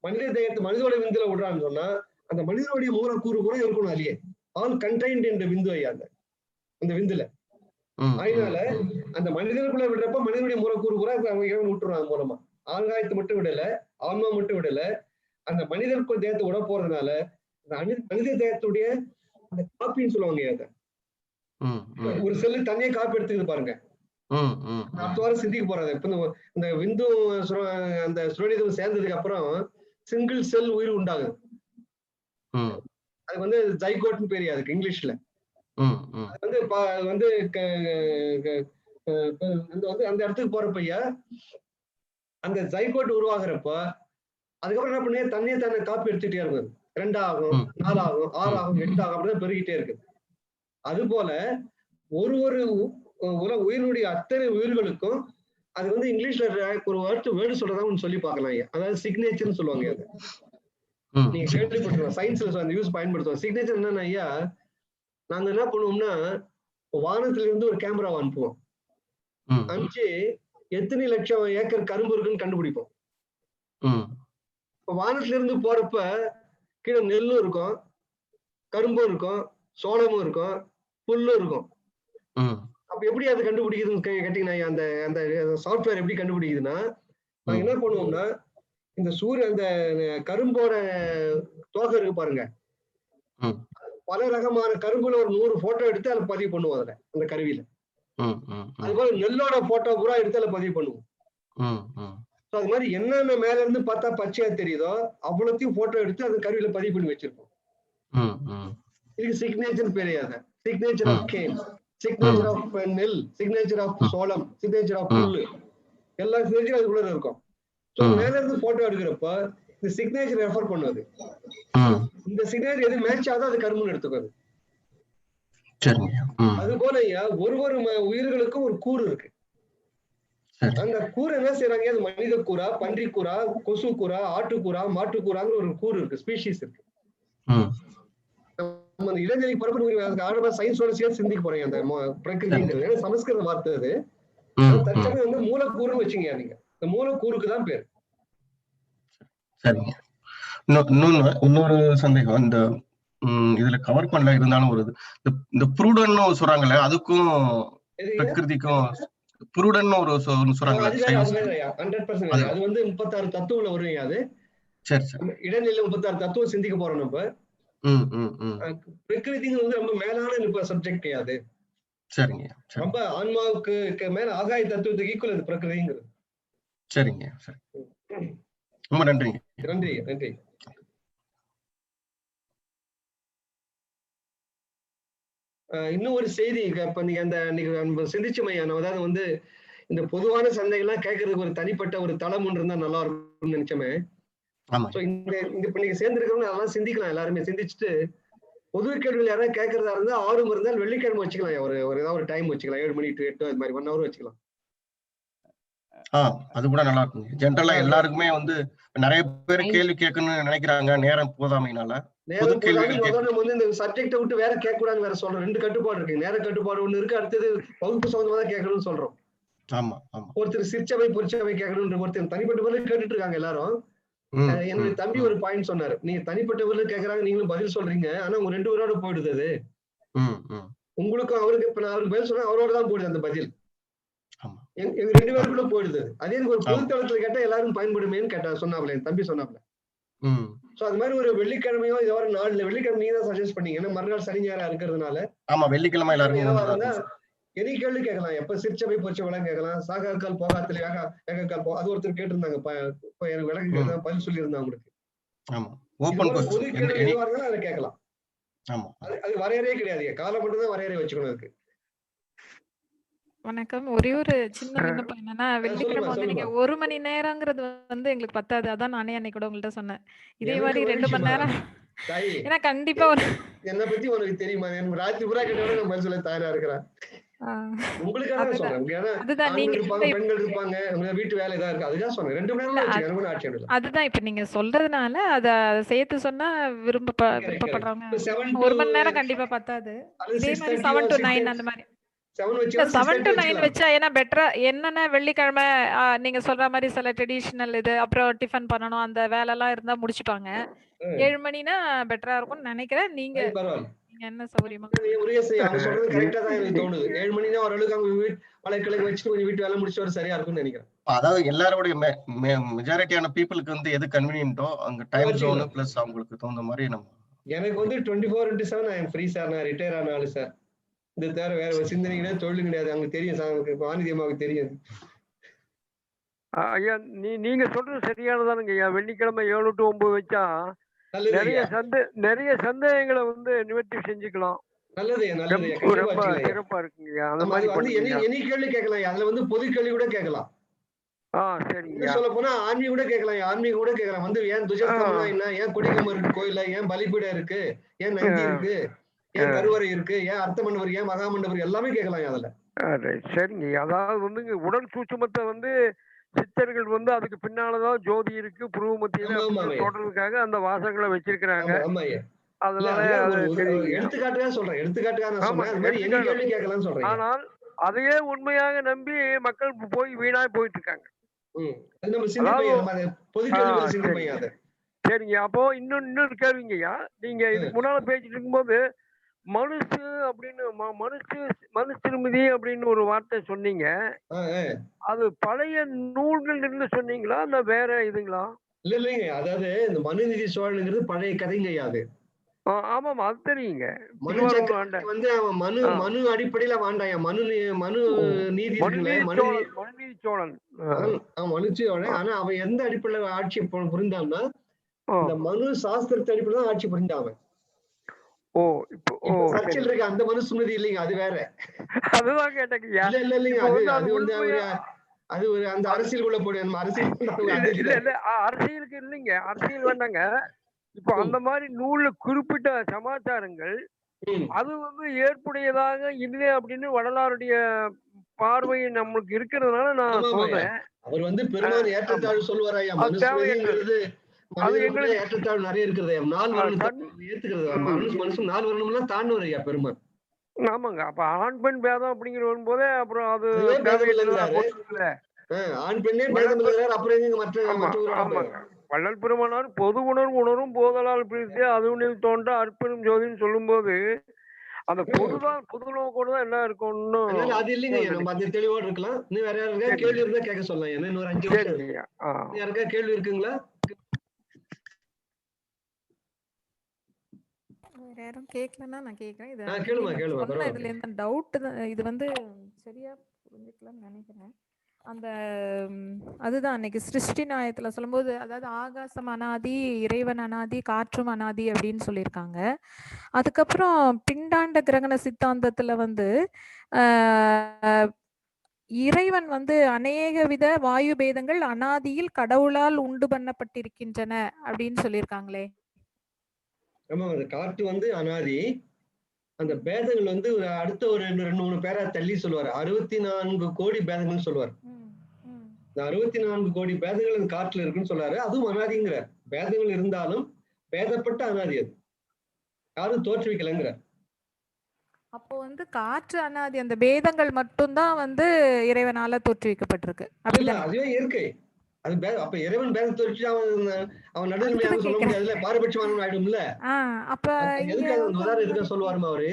மனித தேயத்தை மனிதோட விந்துல விடுறான்னு சொன்னா அந்த மனிதனுடைய மூலக்கூறு கூட இருக்கணும் அதுலயே. ஆல் கண்டைன்ட் என்ற விந்து ஐயா அந்த விந்துல. அதனால அந்த மனிதனுக்குள்ள விடுறப்ப மனிதனுடைய மூலக்கூறு கூட இறைவன் விட்டுருவான். அது மூலமா ஆகாயத்தை மட்டும் விடல, ஆன்மா மட்டும் விடல, அந்த மனிதனுக்குள் தேகத்தை விட போறதுனால மனித தேகத்துடைய அந்த காப்பின்னு சொல்லுவாங்க. அத ஒரு செல்லு தனியே காப்பி எடுத்துக்கிது பாருங்க. அடுத்த வாரம் சிந்திக்க போறாங்க. இப்ப இந்த விந்து அந்த சுரணிதம் சேர்ந்ததுக்கு அப்புறம் சிங்கிள் செல் உயிர் உண்டாகுது. அதுக்கு வந்து ஜைகோட்னு பேரு அதுக்கு இங்கிலீஷ்ல. அது வந்து அந்த இடத்துக்கு போறப்பையா அந்த ஜைகோட் உருவாகிறப்ப அதுக்கப்புறம் என்ன பண்ணி தண்ணியை தன்னை காப்பி எடுத்துட்டே இருக்குது. 2 ஆகும், 4 ஆகும், 6 ஆகும், 8 ஆகும், அப்படிதான் பெருகிட்டே இருக்குது. அது போல ஒரு உயிரினுடைய அத்தனை உயிர்களுக்கும் அது வந்து இங்கிலீஷ்ல ஒரு வேர்டு சொல்றதா சொல்லி பார்க்கலாம் ஐயா. அதாவது சிக்னேச்சர்னு சொல்லுவாங்க. அது நீங்க கேள்விப்பட்டிருக்கோம், சயின்ஸ்ல அந்த யூஸ் பயன்படுத்துவோம். சிக்னேச்சர் என்னன்னா ஐயா, நாங்க என்ன பண்ணுவோம்னா வானத்துல இருந்து ஒரு கேமராவை அனுப்புவோம். அனுப்பிச்சு எத்தனை லட்சம் ஏக்கர் கரும்பு இருக்குன்னு கண்டுபிடிப்போம். வானத்துல இருந்து போறப்ப கீழே நெல்லும் இருக்கும், கரும்பும் இருக்கும், சோளமும் இருக்கும், புல்லும் இருக்கும். அப்ப எப்படி அது கண்டுபிடிக்குதுன்னு கேட்டீங்கன்னா அந்த அந்த சாஃப்ட்வேர் எப்படி கண்டுபிடிக்குதுன்னா, நாங்க என்ன பண்ணுவோம்னா இந்த அந்த கரும்போட தோகை இருக்கு பாருங்க, பல ரகமான கரும்புல ஒரு 100 போட்டோ எடுத்து அதை பதிவு பண்ணுவோம் அதுல அந்த கருவியில. அது போல நெல்லோட போட்டோ பூரா எடுத்து அதுல பதிவு பண்ணுவோம். அது மாதிரி என்னென்ன மேல இருந்து பார்த்தா பச்சையா தெரியுதோ அவ்வளோத்தையும் போட்டோ எடுத்து அந்த கருவியில பதிவு பண்ணி வச்சிருக்கோம். இதுக்கு சிக்னேச்சர் தெரியாது. Signature of cane, signature of நெல், சிக்னேச்சர் ஆஃப் சோளம், சிக்னேச்சர் ஆஃப் புல்லு, எல்லா சிக்னேச்சரும் அதுக்குள்ள இருக்கும். மேல இருந்து போட்டோ எடுக்கிறப்ப இந்த சிக்னேச்சர் ரெஃபர் பண்ணுவது. இந்த சிக்னேச்சர் எது மேட்ச் ஆகுதோ அது கரும்புன்னு எடுத்துக்காது. அது போல ஒரு உயிர்களுக்கும் ஒரு கூறு இருக்கு. அந்த கூறு என்ன செய்யறாங்க, அது மனித கூறா, பன்றி கூறா, கொசு கூறா, ஆட்டுக்கூறா, மாட்டுக்கூறாங்கிற ஒரு கூறு இருக்கு, ஸ்பீஷீஸ் இருக்கு. நம்ம அந்த இளநிலை பரப்பு ஆழமா சயின்ஸோட சேர்த்து சிந்திக்க போறீங்க. அந்த பிரகிருதிங்கிறது சமஸ்கிருத வார்த்தை. அது தற்சமயம் வந்து மூலக்கூறுன்னு வச்சுங்க. நீங்க இந்த மூலக்கூறுக்கு தான் பேர். சரிங்க. இன்னொரு சந்தேகம், இந்த இதுல கவர் பண்ணல இருந்தாலும் ஒரு இந்த புருடன்னு சொல்றாங்கல்ல, அதுக்கும் பிரகிருதிக்கும் புருடன்னு ஒரு சொல்றாங்கல்ல, அது வந்து 36 தத்துவம்ல வரும். அது இடைநிலை 36 தத்துவம் சிந்திக்க போறோம் நம்ம. பிரகிருதிங்க வந்து ரொம்ப மேலான சப்ஜெக்ட் கிடையாது. சரிங்க. ரொம்ப ஆன்மாவுக்கு மேல ஆகாய தத்துவத்துக்கு ஈக்குவல் அது பிரகிருதிங்கிறது. சரிங்க. சரி, ரொம்ப நன்றிங்க. நன்றி நன்றி. இன்னும் ஒரு செய்தி, இப்ப நீங்க அந்த சிந்திச்சு மையம், அதாவது வந்து இந்த பொதுவான சந்தைகள்லாம் கேட்கறதுக்கு ஒரு தனிப்பட்ட ஒரு தளம் ஒன்று இருந்தா நல்லா இருக்கும்னு நினைச்சோமே. இப்ப நீங்க சேர்ந்திருக்கிறவங்க அதெல்லாம் சிந்திக்கலாம். எல்லாருமே சிந்திச்சுட்டு பொது கேள்விகள் யாராவது கேட்கறதா இருந்தா ஆர்வம் இருந்தால் வெள்ளிக்கிழமை வச்சுக்கலாம். ஏதாவது ஒரு டைம் வச்சுக்கலாம், 7 மணி to 8 அது மாதிரி 1 hour வச்சுக்கலாம். அது கூட நல்லா இருக்கும். ஜென்ரலா எல்லாருக்குமே வந்து நிறைய பேர் கேள்வி கேட்கணும்னு நினைக்கிறாங்க, நேரம் போதாமையினால. இந்த சப்ஜெக்ட விட்டு வேற கேட்க கூடாதுன்னு வேற சொல்றோம். 2 கட்டுப்பாடு இருக்கு. நேர கட்டுப்பாடு ஒண்ணு இருக்கு, அடுத்தது வகுப்பு சம்பந்தமா தான் கேட்கணும்னு சொல்றோம். ஒருத்தர் சிற்சபை பொறிச்சவை கேட்கணும், ஒருத்தர் தனிப்பட்ட பொருள் கேட்டுட்டு இருக்காங்க எல்லாரும். என்னுடைய தம்பி ஒரு பாயிண்ட் சொன்னாரு, நீங்க தனிப்பட்ட பொருள் கேட்கறாங்க, நீங்களும் பதில் சொல்றீங்க, ஆனா உங்க 2 பேரோட போயிடுது. அது உங்களுக்கும் அவருக்கு, இப்ப நான் அவருக்கு பதில் சொன்னா அவரோட தான் போயிடுது அந்த பதில். எங்க 2 பேருக்குள்ள போயிடுது. அதே ஒரு பொதுத்தளத்துல கேட்டா எல்லாரும் பயன்படுமேன்னு கேட்டா சொன்னாப்ல, என் தம்பி சொன்னாப்ல. சோ அது மாதிரி ஒரு வெள்ளிக்கிழமையோ இதோ ஒரு நாள்ல, வெள்ளிக்கிழமை நீங்க தான் சஜஸ்ட் பண்ணீங்க, ஏன்னா மறுநாள் சனி ஞாயிறா இருக்கிறதுனால. வெள்ளிக்கிழமை எல்லாரும் எதை கேள்வி கேட்கலாம். எப்ப சிற்சபை பொறிச்சவெல்லாம் கேட்கலாம், சாகாக்கால் போகாத்துல வேகக்கால் போ, அது ஒருத்தர் கேட்டிருந்தாங்க. எனக்கு விளக்கு பதில் சொல்லி இருந்தாங்க உங்களுக்கு. பொது கேள்வி எதுவா இருந்தாலும் அதை கேட்கலாம். அது வரையறையே கிடையாது, காலம் மட்டும் தான் வரையறை வச்சுக்கணும் இருக்கு. வணக்கம். ஒரே ஒரு சின்ன விண்ணப்பம் என்னன்னா, வெள்ளிக்கிழமை வந்து நீங்க 1 மணி நேரங்கிறது வந்து எங்களுக்கு பத்தாது. அதான் நானே அன்னைக்கு கூட உங்கள்ட்ட சொன்னேன். இதே மாதிரி 2 மணி நேரம். ஏன்னா கண்டிப்பா என்ன பத்தி உனக்கு தெரியுமா? ராத்திரி பூரா கேட்டோட நான் பதில் சொல்ல தயாரா இருக்கிறேன். உங்களுக்காக சொல்றேன். பெண்கள் இருப்பாங்க, வீட்டு வேலை தான் இருக்கு, அதுதான் சொன்னேன். 2 மணி நேரம் ஆட்சி. அதுதான் இப்ப நீங்க சொல்றதுனால அத சேர்த்து சொன்னா விருப்பப்படுறவங்க 1 மணி நேரம் கண்டிப்பா பத்தாது. இதே மாதிரி 7 to 9 அந்த மாதிரி 7 to 9 வச்சா, ஏன்னா பெட்டரா என்னன்னா வெள்ளிக்கிழமை நீங்க சொல்ற மாதிரி சில ட்ரெடிஷனல் இது, அப்புறம் டிஃபன் பண்ணணும், அந்த வேலை எல்லாம் இருந்தா முடிச்சுப்பாங்க. 7 மணினா பெட்டரா இருக்கும்னு நினைக்கிறேன். நீங்க என்ன சௌகரியமா? அவங்க சொல்றது கரெக்டா தான் எனக்கு தோணுது. 7 மணி தான் ஓரளவுக்கு அவங்க வளைக்கிழக்கு வச்சுட்டு கொஞ்சம் வீட்டு வேலை முடிச்சு வர சரியா இருக்கும்னு நினைக்கிறேன். அதாவது எல்லாரோட மெஜாரிட்டியான பீப்புளுக்கு வந்து எது கன்வீனியன்ட்டோ அங்க டைம் ஜோன் பிளஸ் அவங்களுக்கு தகுந்த மாதிரி நம்ம. எனக்கு வந்து 24/7 ஐ எம் ஃப்ரீ சார். நான் ரிட்டையர் ஆன ஆளு சார். இந்த தவிர வேற ஒரு சிந்தனை கிடையாது, தொழில் கிடையாது. அவங்களுக்கு தெரியும் சார், வானிதி அம்மாவுக்கு தெரியாது. ஐயா நீங்க சொல்றது சரியானதானுங்க ஐயா. வெள்ளிக்கிழமை 7 to 9 வச்சா நிறைய சந்தேகங்களை வந்து நிவர்த்தி செஞ்சுக்கலாம். நல்லது நல்லது, சிறப்பா இருக்குங்கய்யா. அந்த மாதிரி எனி கேள்வி கேட்கலாம். அதுல வந்து பொது கேள்வி கூட கேட்கலாம். சரிங்க. சொல்ல போனா ஆன்மீக கூட கேட்கலாம், ஆன்மீக கூட கேட்கலாம். வந்து ஏன் துஜஸ்தம்னா என்ன, ஏன் கொடிக்கம்பம் இருக்கு கோயில்ல, ஏன் பலிபீடம் இருக்கு, ஏன் நந்தி இருக்கு, ஏன் கருவறை இருக்கு, ஏன் அர்த்த மண்டபம், ஏன் மகாமண்டபம், எல்லாமே கேட்கலாம் அதுல. சரிங்க. அதாவது வந்து உடல் சூட்சுமத்தை வந்து சித்தர்கள் வந்து அதுக்கு பின்னாலதான் ஜோதி இருக்கு புருவ மத்தியில சொல்றதுக்காக அந்த வாசகங்களை வச்சிருக்கிறாங்க. அதனால எடுத்துக்காட்டுக்காக சொல்றேன், எடுத்துக்காட்டுக்காக சொல்றேன். அது மாதிரி எங்க கேள்வி கேட்கலாம்னு சொல்றேன். ஆனால் அதையே உண்மையாக நம்பி மக்கள் போய் வீணாய் போயிட்டு இருக்காங்க. சரிங்க. அப்போ இன்னொரு கேள்விங்கய்யா, நீங்க இதுக்கு முன்னால பேசிட்டு இருக்கும்போது மனுஷு அப்படின்னு மனுஷிருமிதி அப்படின்னு ஒரு வார்த்தை சொன்னீங்க. அது பழைய நூல்கள் இருந்து சொன்னீங்களா இல்ல வேற இதுங்களா? இல்லைங்க, அதாவது இந்த மனுநீதி சோழனுங்கிறது பழைய கதைங்க. அது ஆமாமா, அது தெரியுங்க. வந்து அவன் மனு அடிப்படையில வாண்டாயா, மனு நீதி மனுநீதி சோழன். ஆனா அவன் எந்த அடிப்படையில ஆட்சி புரிந்தான்னா இந்த மனு சாஸ்திரத்தை அடிப்படையில தான் ஆட்சி புரிந்தான். சர்ச்சில் இருக்க அந்த மனுஸ்மிருதி இல்லைங்க, அது வேற. அதுதான் கேட்டேங்க. அது ஒரு அந்த அரசியலுக்குள்ள போடு, அரசியலுக்கு இல்லைங்க, அரசியல் வேண்டாங்க. இப்போ அந்த மாதிரி நூல்ல குறிப்பிட்ட சமாச்சாரங்கள் அது வந்து ஏற்புடையதாக இல்லை அப்படின்னு வள்ளலாருடைய பார்வை நம்மளுக்கு இருக்கிறதுனால நான் சொல்றேன். அவர் வந்து பெருமாள் ஏற்றத்தாழ்வு சொல்லுவாராயா, மனுஸ்மிருதிங்கிறது அது எங்களுக்கு ஏற்றத்தாழ்வு நிறைய இருக்குது. 4 வருடம் ஏத்துக்கிறது மனுஷன் 4 வருடம்னா தாண்டுவார் ஐயா பெருமாள். ஆமாங்க. அப்ப ஆண் பெண் பேதம் அப்படிங்கிற வரும்போதே அப்புறம் அது ஆண் பெண்ணே பேதம் இல்லைங்கிறார். அப்புறம் எங்க மற்ற வள்ளல் பெருமானார் பொது உணரும் போதலால் பிரித்து அதுனில் தோன்ற அற்பெரும் ஜோதின்னு சொல்லும் போது அந்த பொது நோக்கோடு தான் என்ன இருக்கும்னு அது இல்லைங்க. நம்ம அது தெளிவோடு இருக்கலாம். இன்னும் வேற யாருக்கா கேள்வி இருந்தா கேட்க சொல்லலாம். என்ன இன்னொரு 5 நிமிஷம் யாருக்கா கேள்வி இருக்குங்களா? வேற யாரும் கேட்கலன்னா நான் கேட்கிறேன். இதுல இருந்து டவுட் இது வந்து சரியா புரிஞ்சுக்கலாம்னு நினைக்கிறேன். அந்த அதுதான் அன்னைக்கு சிருஷ்டி நியாயத்துல சொல்லும்போது, அதாவது ஆகாசம் அனாதி, இறைவன் அனாதி, காற்றும் அனாதி அப்படின்னு சொல்லியிருக்காங்க. அதுக்கப்புறம் பிண்டாண்ட கிரகண சித்தாந்தத்துல வந்து இறைவன் வந்து அநேக வித வாயு பேதங்கள் அனாதியில் கடவுளால் உண்டு பண்ணப்பட்டிருக்கின்றன அப்படின்னு சொல்லியிருக்காங்களே. ஆமா, அந்த காற்று வந்து அனாதி. அந்த பேதங்கள் வந்து அடுத்த ஒரு 2-3 பேரா தள்ளி சொல்லுவார். 64 கோடி பேதங்கள்னு சொல்லுவார். இந்த 64 கோடி பேதங்கள் அந்த காற்றுல இருக்குன்னு சொல்றாரு. அதுவும் அனாதிங்கிற பேதங்கள் இருந்தாலும் பேதப்பட்ட அனாதி, அது யாரும் தோற்றுவிக்கலங்கிற. அப்போ வந்து காற்று அனாதி, அந்த பேதங்கள் மட்டும்தான் வந்து இறைவனால தோற்றுவிக்கப்பட்டிருக்கு. அதுவே இயற்கை. அது அப்ப இறைவன் பேதம் தோற்று அவன் நடுநிலையாக சொல்ல முடியாதுல்ல, பாரபட்சமான ஆயிடும்ல. அப்ப உதாரணம் இருக்க சொல்லுவாருமா அவரு,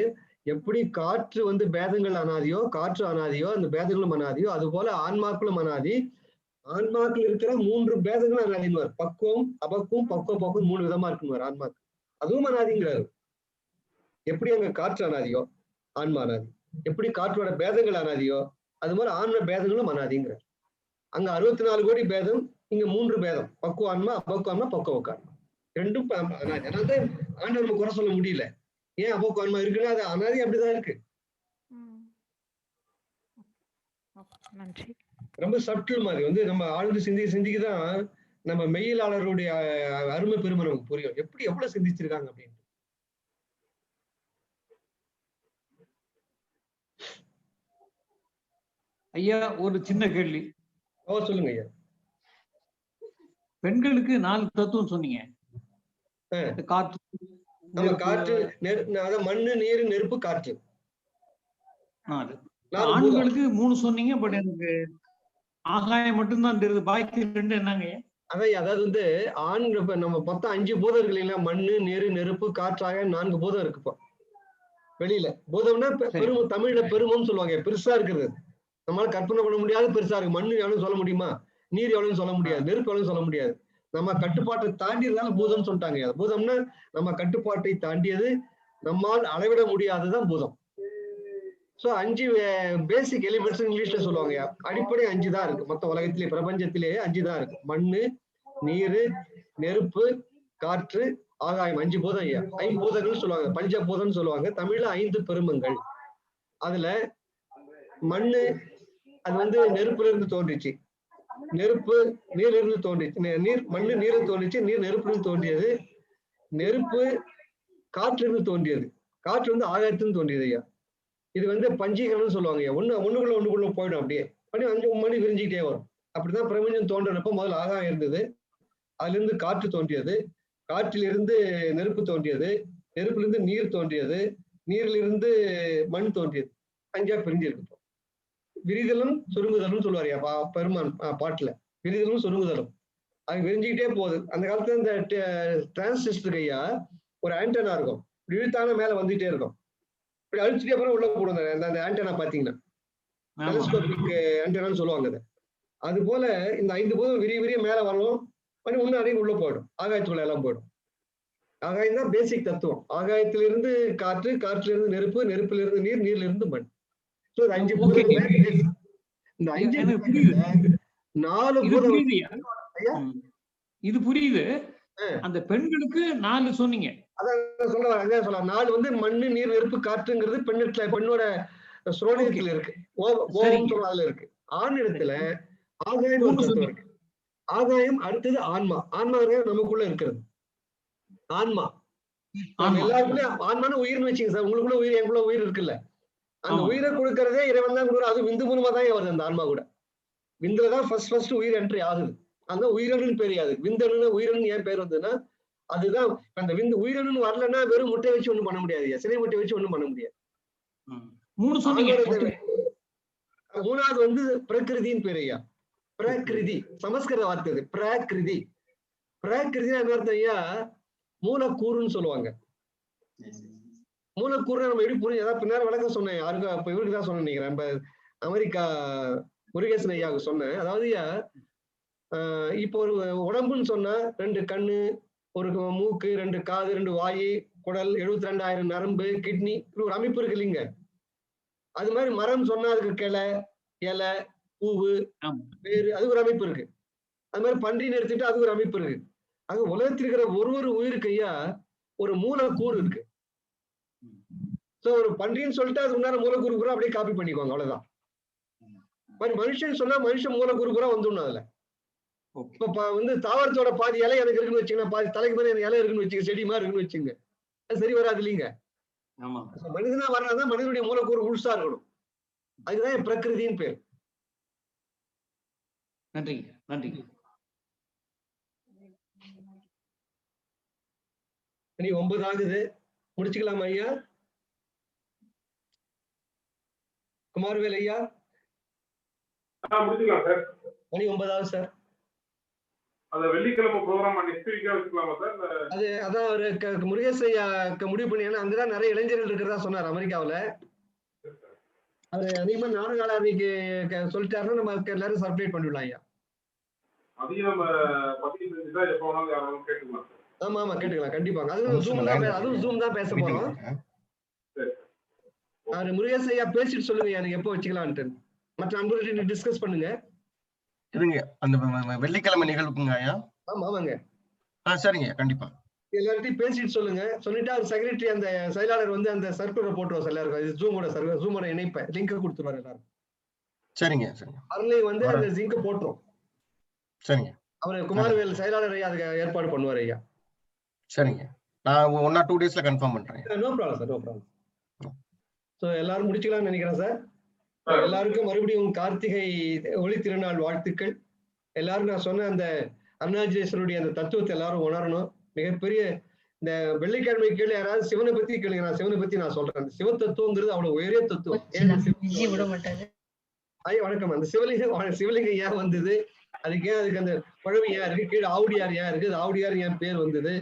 எப்படி காற்று வந்து பேதங்கள் அனாதியோ, காற்று அனாதியோ, அந்த பேதங்களும் அனாதியோ, அது போல ஆன்மாக்களும் அனாதி. ஆன்மாக்கள் இருக்கிற 3 பேதங்களும் அனாதிங்குவார். பக்குவம், அபக்குவம், பக்குவம் 3 விதமா இருக்குவார் ஆன்மாக்கு. அதுவும் அனாதிங்கிறாரு. எப்படி அங்க காற்று அனாதியோ ஆன்மா அனாதி, எப்படி காற்றோட பேதங்கள் அனாதியோ அது மாதிரி ஆன்ம பேதங்களும் அனாதிங்கிறார். அங்க 64 கோடி பேதம், இங்க 3 பேதம், பக்குவ ஆன்மா, அபக்குவ ஆன்மா, பக்குவ ஆன்மா, ரெண்டும் அனாதி. அதனால ஆண்டவர் நம்ம குறை சொல்ல முடியல. ஏன் அபக்குவ ஆன்மா இருக்குன்னா அது அனாதி அப்படிதான் இருக்கு. ரொம்ப சட்டில் மாதிரி வந்து நம்ம ஆழ்ந்து சிந்திக்குதான் நம்ம மெய்யியலாளருடைய அருமை பெருமை நமக்கு புரியும். எப்படி எவ்வளவு சிந்திச்சிருக்காங்க அப்படின்னு. ஐயா, ஒரு சின்ன கேள்வி. சொல்லுங்க ஐயா. பெண்களுக்கு 4 தத்துவம் சொன்னீங்க. காற்று, காற்று, மண்ணு, நீர், நெருப்பு, காற்று. ஆண்களுக்கு 3 சொன்னீங்க. பட் எனக்கு ஆகாயம் மட்டும்தான் தெரியுது. பாக்கி 2 என்னங்க? அதாவது வந்து ஆண்கள் நம்ம மொத்தம் 5 பூதம் இருக்கு இல்லைங்களா? மண்ணு, நீர், நெருப்பு, காற்றாக 4 பூதம் இருக்குப்பா வெளியில. பூதம்னா பெருமம், தமிழ்ல பெருமம்னு சொல்லுவாங்க. பெருசா இருக்கிறது, நம்மளால கற்பனை பண்ண முடியாது, பெருசா இருக்கு. மண்ணு எவ்வளவு சொல்ல முடியுமா? நீர் எவ்வளவு சொல்ல முடியாது, நெருப்பு எவ்வளவு சொல்ல முடியாது. நம்ம கட்டுப்பாட்டை தாண்டி இருந்தாலும் பூதம்னு சொல்லிட்டாங்க. பூதம்னா நம்ம கட்டுப்பாட்டை தாண்டியது, நம்மால் அளவிட முடியாததுதான் பூதம். சோ 5 பேசிக் எலிமெண்ட்ஸ் இங்கிலீஷ்ல சொல்லுவாங்க. அடிப்படை 5 தான் இருக்கு மொத்த உலகத்திலே, பிரபஞ்சத்திலேயே 5 தான் இருக்கு. மண்ணு, நீர், நெருப்பு, காற்று, ஆகாயம். 5 பூதம் ஐயா. 5 பூதங்கள் சொல்லுவாங்க, பஞ்சபூதம்னு சொல்லுவாங்க. தமிழ்ல 5 பெருமங்கள். அதுல மண்ணு அது வந்து நெருப்புல இருந்து தோன்றுச்சு. நெருப்பு நீரிலிருந்து தோன்றிச்சு, நீர் மண்ணு நீரில் தோன்றிச்சு, நீர் நெருப்பிலிருந்து தோன்றியது, நெருப்பு காற்றிலிருந்து தோன்றியது, காற்று வந்து ஆகாயத்திலிருந்து தோன்றியது ஐயா. இது வந்து பஞ்சீகரணம்னு சொல்லுவாங்க ஐயா. ஒண்ணுக்குள்ள போயிடும், அப்படியே அப்படி 5 மணி விரிஞ்சுக்கிட்டே வரும். அப்படிதான் பிரபஞ்சம் தோன்றப்ப முதல்ல ஆகாயம் இருந்தது, அதுல இருந்து காற்று தோன்றியது, காற்றிலிருந்து நெருப்பு தோன்றியது, நெருப்பிலிருந்து நீர் தோன்றியது, நீரிலிருந்து மண் தோன்றியது. 5ஆ பிரிஞ்சிருக்கு. விரிதலும் சுருங்குதலும் சொல்லுவாரியா பெருமான் பாட்டுல, விரிதலும் சுருங்குதலும். அது விரிஞ்சுக்கிட்டே போகுது. அந்த காலத்துல இந்த டிரான்சிஸ்டர் ஐயா ஒரு ஆண்டனா இருக்கும், இழுத்தான மேல வந்துட்டே இருக்கும், இப்படி அழிச்சுட்டே அப்புறம் உள்ள போடுங்க. அந்த ஆண்டனா பாத்தீங்கன்னா டெலிஸ்கோபிக் ஆண்டனான்னு சொல்லுவாங்க. அது போல இந்த 5 போதும் விரிய மேல வரணும், இன்னும் நிறைய உள்ள போயிடும், ஆகாயத்துக்குள்ள எல்லாம் போயிடும். ஆகாயம் தான் பேசிக் தத்துவம். ஆகாயத்திலிருந்து காற்று, காற்றிலிருந்து நெருப்பு, நெருப்பிலிருந்து நீர், நீர்ல மண். ஸோ 5 இந்த 5 4 இது புரியுது. அந்த பெண்களுக்கு 4 சொன்னீங்க. அதான் சொல்ல 4 வந்து மண்ணு நீர் நெருப்பு காற்றுங்கிறது பெண்ணோட சுரோனியத்துல இருக்கு, அதுல இருக்கு. ஆண் இடத்துல ஆகாயம் ஒரு தத்துவம் இருக்கு. ஆகாயம் அடுத்தது ஆன்மா. ஆன்மா நமக்குள்ள இருக்கிறது ஆன்மா. எல்லாருக்குள்ள ஆன்மான உயிர்னு வச்சுங்க சார். உங்களுக்குள்ள உயிர், எங்களுக்குள்ள உயிர் இருக்குல்ல, அந்த உயிரை கொடுக்கறதே இறைவன் தான் கொடுக்குற. அது விந்து மூலமா தான் வருது. அந்த ஆன்மா கூட விந்துலதான் ஃபர்ஸ்ட் உயிர் என்ட்ரி ஆகுது. அந்த உயிரணுன்னு பேர். அது விந்தணு உயிரணு ஏன் பேர் வந்ததுன்னா அதுதான். அந்த விந்து உயிரணுன்னு வரலன்னா வெறும் முட்டை வச்சு ஒண்ணும் பண்ண முடியாது, சிலை முட்டை வச்சு ஒண்ணும் பண்ண முடியாது. 3வது வந்து பிரகிருதின்னு பேர் ஐயா. பிரகிருதி சமஸ்கிருத வார்த்தை அது. பிரகிருதி பிரகிருதி அர்த்தம் ஐயா மூலக்கூறுன்னு சொல்லுவாங்க. மூலக்கூறு நம்ம எப்படி புரிஞ்சு, அதாவது பின்னாடி விளக்கம் சொன்னேன் யாருக்கு, இப்ப இவருக்கு தான் சொன்னேன் நினைக்கிறேன், நம்ம அமெரிக்கா முருகேசன் ஐயாவுக்கு சொன்னேன். அதாவது இப்போ ஒரு உடம்புன்னு சொன்னா 2 கண்ணு, ஒரு மூக்கு, 2 காது, 2 வாயு, குடல், 72,000 நரம்பு, கிட்னி, ஒரு அமைப்பு இருக்கு இல்லைங்க. அது மாதிரி மரம் சொன்னா அதுக்கு கிளை, இலை, பூவு, வேறு, அது ஒரு அமைப்பு இருக்கு. அது மாதிரி பன்றின்னு எடுத்துட்டு அது ஒரு அமைப்பு இருக்கு. அங்க உலகத்தில் இருக்கிற ஒரு உயிருக்கு ஐயா ஒரு மூலக்கூறு இருக்கு. சோ ஒரு பன்றின்னு சொல்லிட்டு அது முன்னாடி மூலக்கூறு பூரா அப்படியே காப்பி பண்ணிக்குவாங்க, அவ்வளவுதான். மனுஷன் சொன்னா மனுஷன் மூலக்கூறு பூரா வந்துடணும் அதுல. இப்ப வந்து தாவரத்தோட பாதி இலை எனக்கு இருக்குன்னு வச்சுங்கன்னா, பாதி தலைக்கு மேல எனக்கு இலை இருக்குன்னு வச்சுங்க, செடி மாதிரி இருக்குன்னு வச்சுங்க, அது சரி வராது இல்லைங்க. மனிதனா வர்றதுதான் மனிதனுடைய மூலக்கூறு முழுசா இருக்கணும். அதுதான் பிரகிருதின்னு பேர். நன்றிங்க, நன்றிங்க. 9 ஆகுது, முடிச்சுக்கலாமா ஐயா? குமாரவேல் ஐயா முடிச்சுக்கலாம் சார். மணி 9 ஆகுது சார். அத வெள்ளிக்கிழமை ப்ரோகிராம் நெக்ஸ்ட் வீக்கா வச்சுக்கலாமா சார்? அது அதான் ஒரு முருகேசன் ஐயா முடிவு பண்ணி, ஏன்னா அங்கதான் நிறைய இளைஞர்கள் இருக்கிறதா சொன்னார் அமெரிக்காவுல. அது அதிகமா நாடுகால அன்னைக்கு சொல்லிட்டாருன்னா நம்ம எல்லாரும் சர்ப்ரைட் பண்ணிடலாம் ஐயா. அதையும் நம்ம பதிவு செஞ்சுட்டா எப்ப வேணாலும் யாராலும் கேட்டுக்கலாம். ஆமா ஆமா கேட்டுக்கலாம், கண்டிப்பாங்க. அதுவும் ஜூம் தான் பேச போறோம். முருகேசன் ஐயா பேசிட்டு சொல்லுங்க எனக்கு எப்போ வச்சுக்கலான்ட்டு, மற்ற அன்பர்கள் டிஸ்கஸ் பண்ணுங்க. இதுங்க அந்த வெள்ளிக்கிழமை நிகழ்வுக்குங்க ஐயா? ஆமா ஆமாங்க. சரிங்க, கண்டிப்பா எல்லார்ட்டையும் பேசிட்டு சொல்லுங்க. சொல்லிட்டு அவர் செக்ரட்டரி அந்த செயலாளர் வந்து அந்த சர்க்குலரை போட்டுருவோம் எல்லாருக்கும். ஜூமோட இணைப்பை லிங்க் கொடுத்துருவாரு எல்லாரும். சரிங்க சரிங்க. அருளையும் வந்து அந்த லிங்க் போட்டுரும். சரிங்க. அவர் குமாரவேல் செயலாளர் ஐயா அதுக்கு ஏற்பாடு பண்ணுவார் ஐயா. சரிங்க, நான் 1 or 2 daysல கன்ஃபார்ம் பண்றேன். No problem sir, no problem. So எல்லாரும் முடிச்சுக்கலாம்னு நினைக்கிறேன் சார். எல்லாருக்கும் மறுபடியும் கார்த்திகை ஒளி திருநாள் வாழ்த்துக்கள். எல்லாரும் நான் சொன்ன அந்த அருணாச்சலேஸ்வருடைய அந்த தத்துவத்தை எல்லாரும் உணரணும். மிகப்பெரிய இந்த வெள்ளிக்கிழமை கீழே யாராவது சிவனை பத்தி கேளுங்க, நான் சிவனை பத்தி நான் சொல்றேன். அந்த சிவ தத்துவங்கிறது அவ்வளவு உயரிய தத்துவம். ஐயா வணக்கம். அந்த சிவலிங்கம் ஏன் வந்தது, அதுக்கு அந்த பழவி ஏன் இருக்கு, கீழே ஆவுடியார் ஏன் இருக்கு, ஆவுடியார் ஏன் பேர் வந்தது,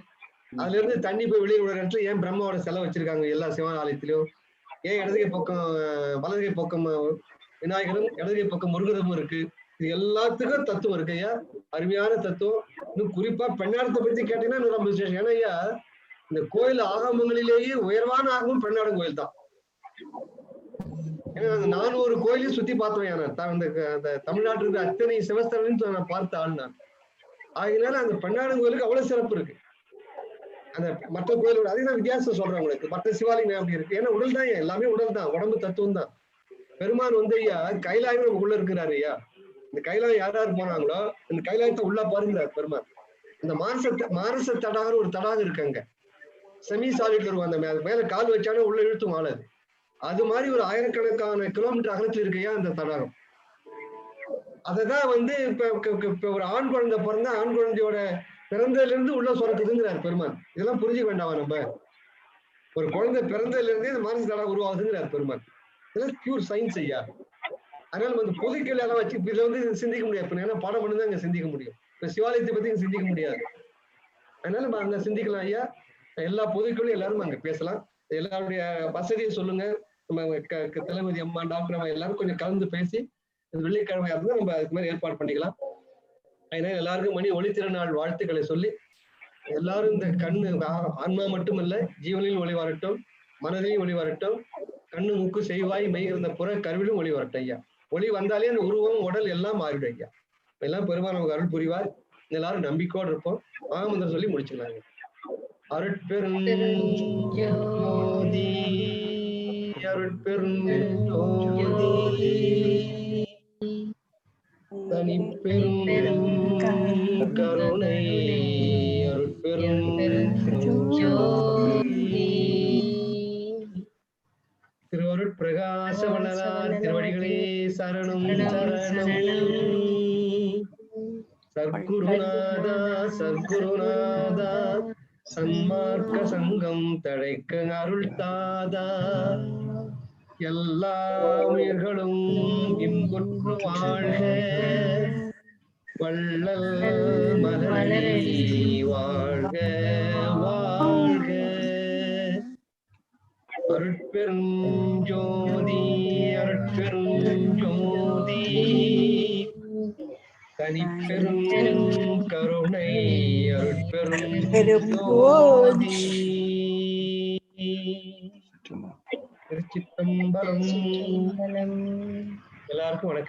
அதுல இருந்து தண்ணி போய் வெளியே விடுற இடத்துல ஏன் பிரம்மாவோட செலவு வச்சிருக்காங்க எல்லா சிவாலயத்திலும், ஏன் இடதுகை பக்கம் வலதுகை பக்கம் விநாயகரும் இடதுகை பக்கம் முருகரும் இருக்கு. இது எல்லாத்துக்கும் தத்துவம் இருக்கு ஐயா, அருமையான தத்துவம். இன்னும் குறிப்பா பெண்ணாடத்தை பத்தி கேட்டீங்கன்னா இன்னும் ரொம்ப விசேஷம். ஏன்னா ஐயா இந்த கோயில் ஆகமங்களிலேயே உயர்வான ஆகமும் பெண்ணாடம் கோயில் தான். ஏன்னா அந்த 400 கோயிலையும் சுத்தி பார்த்தவன் அந்த தமிழ்நாட்டுக்கு அத்தனை சிவஸ்தலன்னு நான் பார்த்த ஆள் நான். ஆகினால அந்த பெண்ணாடம் கோயிலுக்கு அவ்வளவு சிறப்பு இருக்கு. அந்த மற்ற கோயிலோட அதுதான் வித்தியாசம் சொல்றேன் உங்களுக்கு. மற்ற சிவாலயம் அப்படி இருக்கு, ஏன்னா உடல் தான், எல்லாமே உடல் தான், உடம்பு தத்துவம் தான். பெருமான் வந்து ஐயா கைலாயம் உள்ள இருக்கிறாரு ஐயா. இந்த கைலாயம் யார் யார் போனாங்களோ இந்த கைலாயத்தை உள்ள பாருங்க பெருமாள். இந்த மானச தடாகம் ஒரு தடாகம் இருக்காங்க, செமி சாலிட்ல இருக்கும். அந்த மேல கால் வச்சாலும் உள்ள இழுத்தும் ஆளாது. அது மாதிரி ஒரு ஆயிரக்கணக்கான கிலோமீட்டர் அகலத்தில் இருக்கையா அந்த தடாகம். அததான் வந்து இப்ப ஒரு ஆண் குழந்தை பிறந்தா ஆண் குழந்தையோட பிறந்ததுல இருந்து உள்ள சுரக்குதுங்கிறார் பெருமாள். இதெல்லாம் புரிஞ்சுக்க வேண்டாமா நம்ம? ஒரு குழந்தை பிறந்ததுல இருந்தே இந்த மானச தடாகம் உருவாகுதுங்கிறார் பெருமாள். இதெல்லாம் பியூர் சயின்ஸ் ஐயா. அதனால நம்ம பொது கேள்வி எல்லாம் வச்சு இதுல வந்து சிந்திக்க முடியாது. ஏன்னா பாடம் பண்ணி தான் இங்க சிந்திக்க முடியும். இப்ப சிவாலயத்தை பத்தி இங்க சிந்திக்க முடியாது. அதனால நம்ம அங்க சிந்திக்கலாம் ஐயா. எல்லா பொதுக்களும் எல்லாரும் அங்க பேசலாம். எல்லாருடைய வசதியை சொல்லுங்க. நம்ம தளபதி அம்மா டாக்டர் அம்மா எல்லாரும் கொஞ்சம் கலந்து பேசி வெள்ளிக்கிழமையா இருந்தா நம்ம அதுக்கு மாதிரி ஏற்பாடு பண்ணிக்கலாம். அதனால எல்லாருக்கும் மணி ஒளித்திருநாள் வாழ்த்துக்களை சொல்லி எல்லாரும் இந்த கண்ணு ஆன்மா மட்டுமல்ல ஜீவனிலும் ஒளி வரட்டும், மனதிலையும் ஒளி வரட்டும், கண்ணு மூக்கு செய்வாய் மெய் இருந்த புற கருவிலும் ஒளி வரட்டும் ஐயா. ஒளி வந்தாலே அந்த உருவம் உடல் எல்லாம் மாறிடும் ஐயா. எல்லாம் பெருமாள் நமக்கு அருள் புரிவார். எல்லாரும் நம்பிக்கையோடு இருப்போம். மகாமந்திரம் சொல்லி முடிச்சுக்கலாங்க. அருட்பெருஞ்சோதி அருட்பெருஞ்சோதி தனிப்பெரும் கருணை அருட்பெருஞ்சோதி திருவருட் பிரகாச வள்ளலார் திருவடிகளே சரணம் சரணம். சத்குருநாதா சத்குருநாதா சன்மார்க்க சங்கம் தழைக்க அருள் தாதா. எல்லா உயிர்களும் இன்புற்று வாழ்க, வள்ளல் மலரடி வாழ்க வாழ்க. அருட்பெருஞ்சோதி அருட்பெருஞ்சோதி தனிப்பெரும் கருணை அருட்பெருஞ்சோதி. திருச்சிற்றம்பலம். எல்லாருக்கும் வணக்கம்.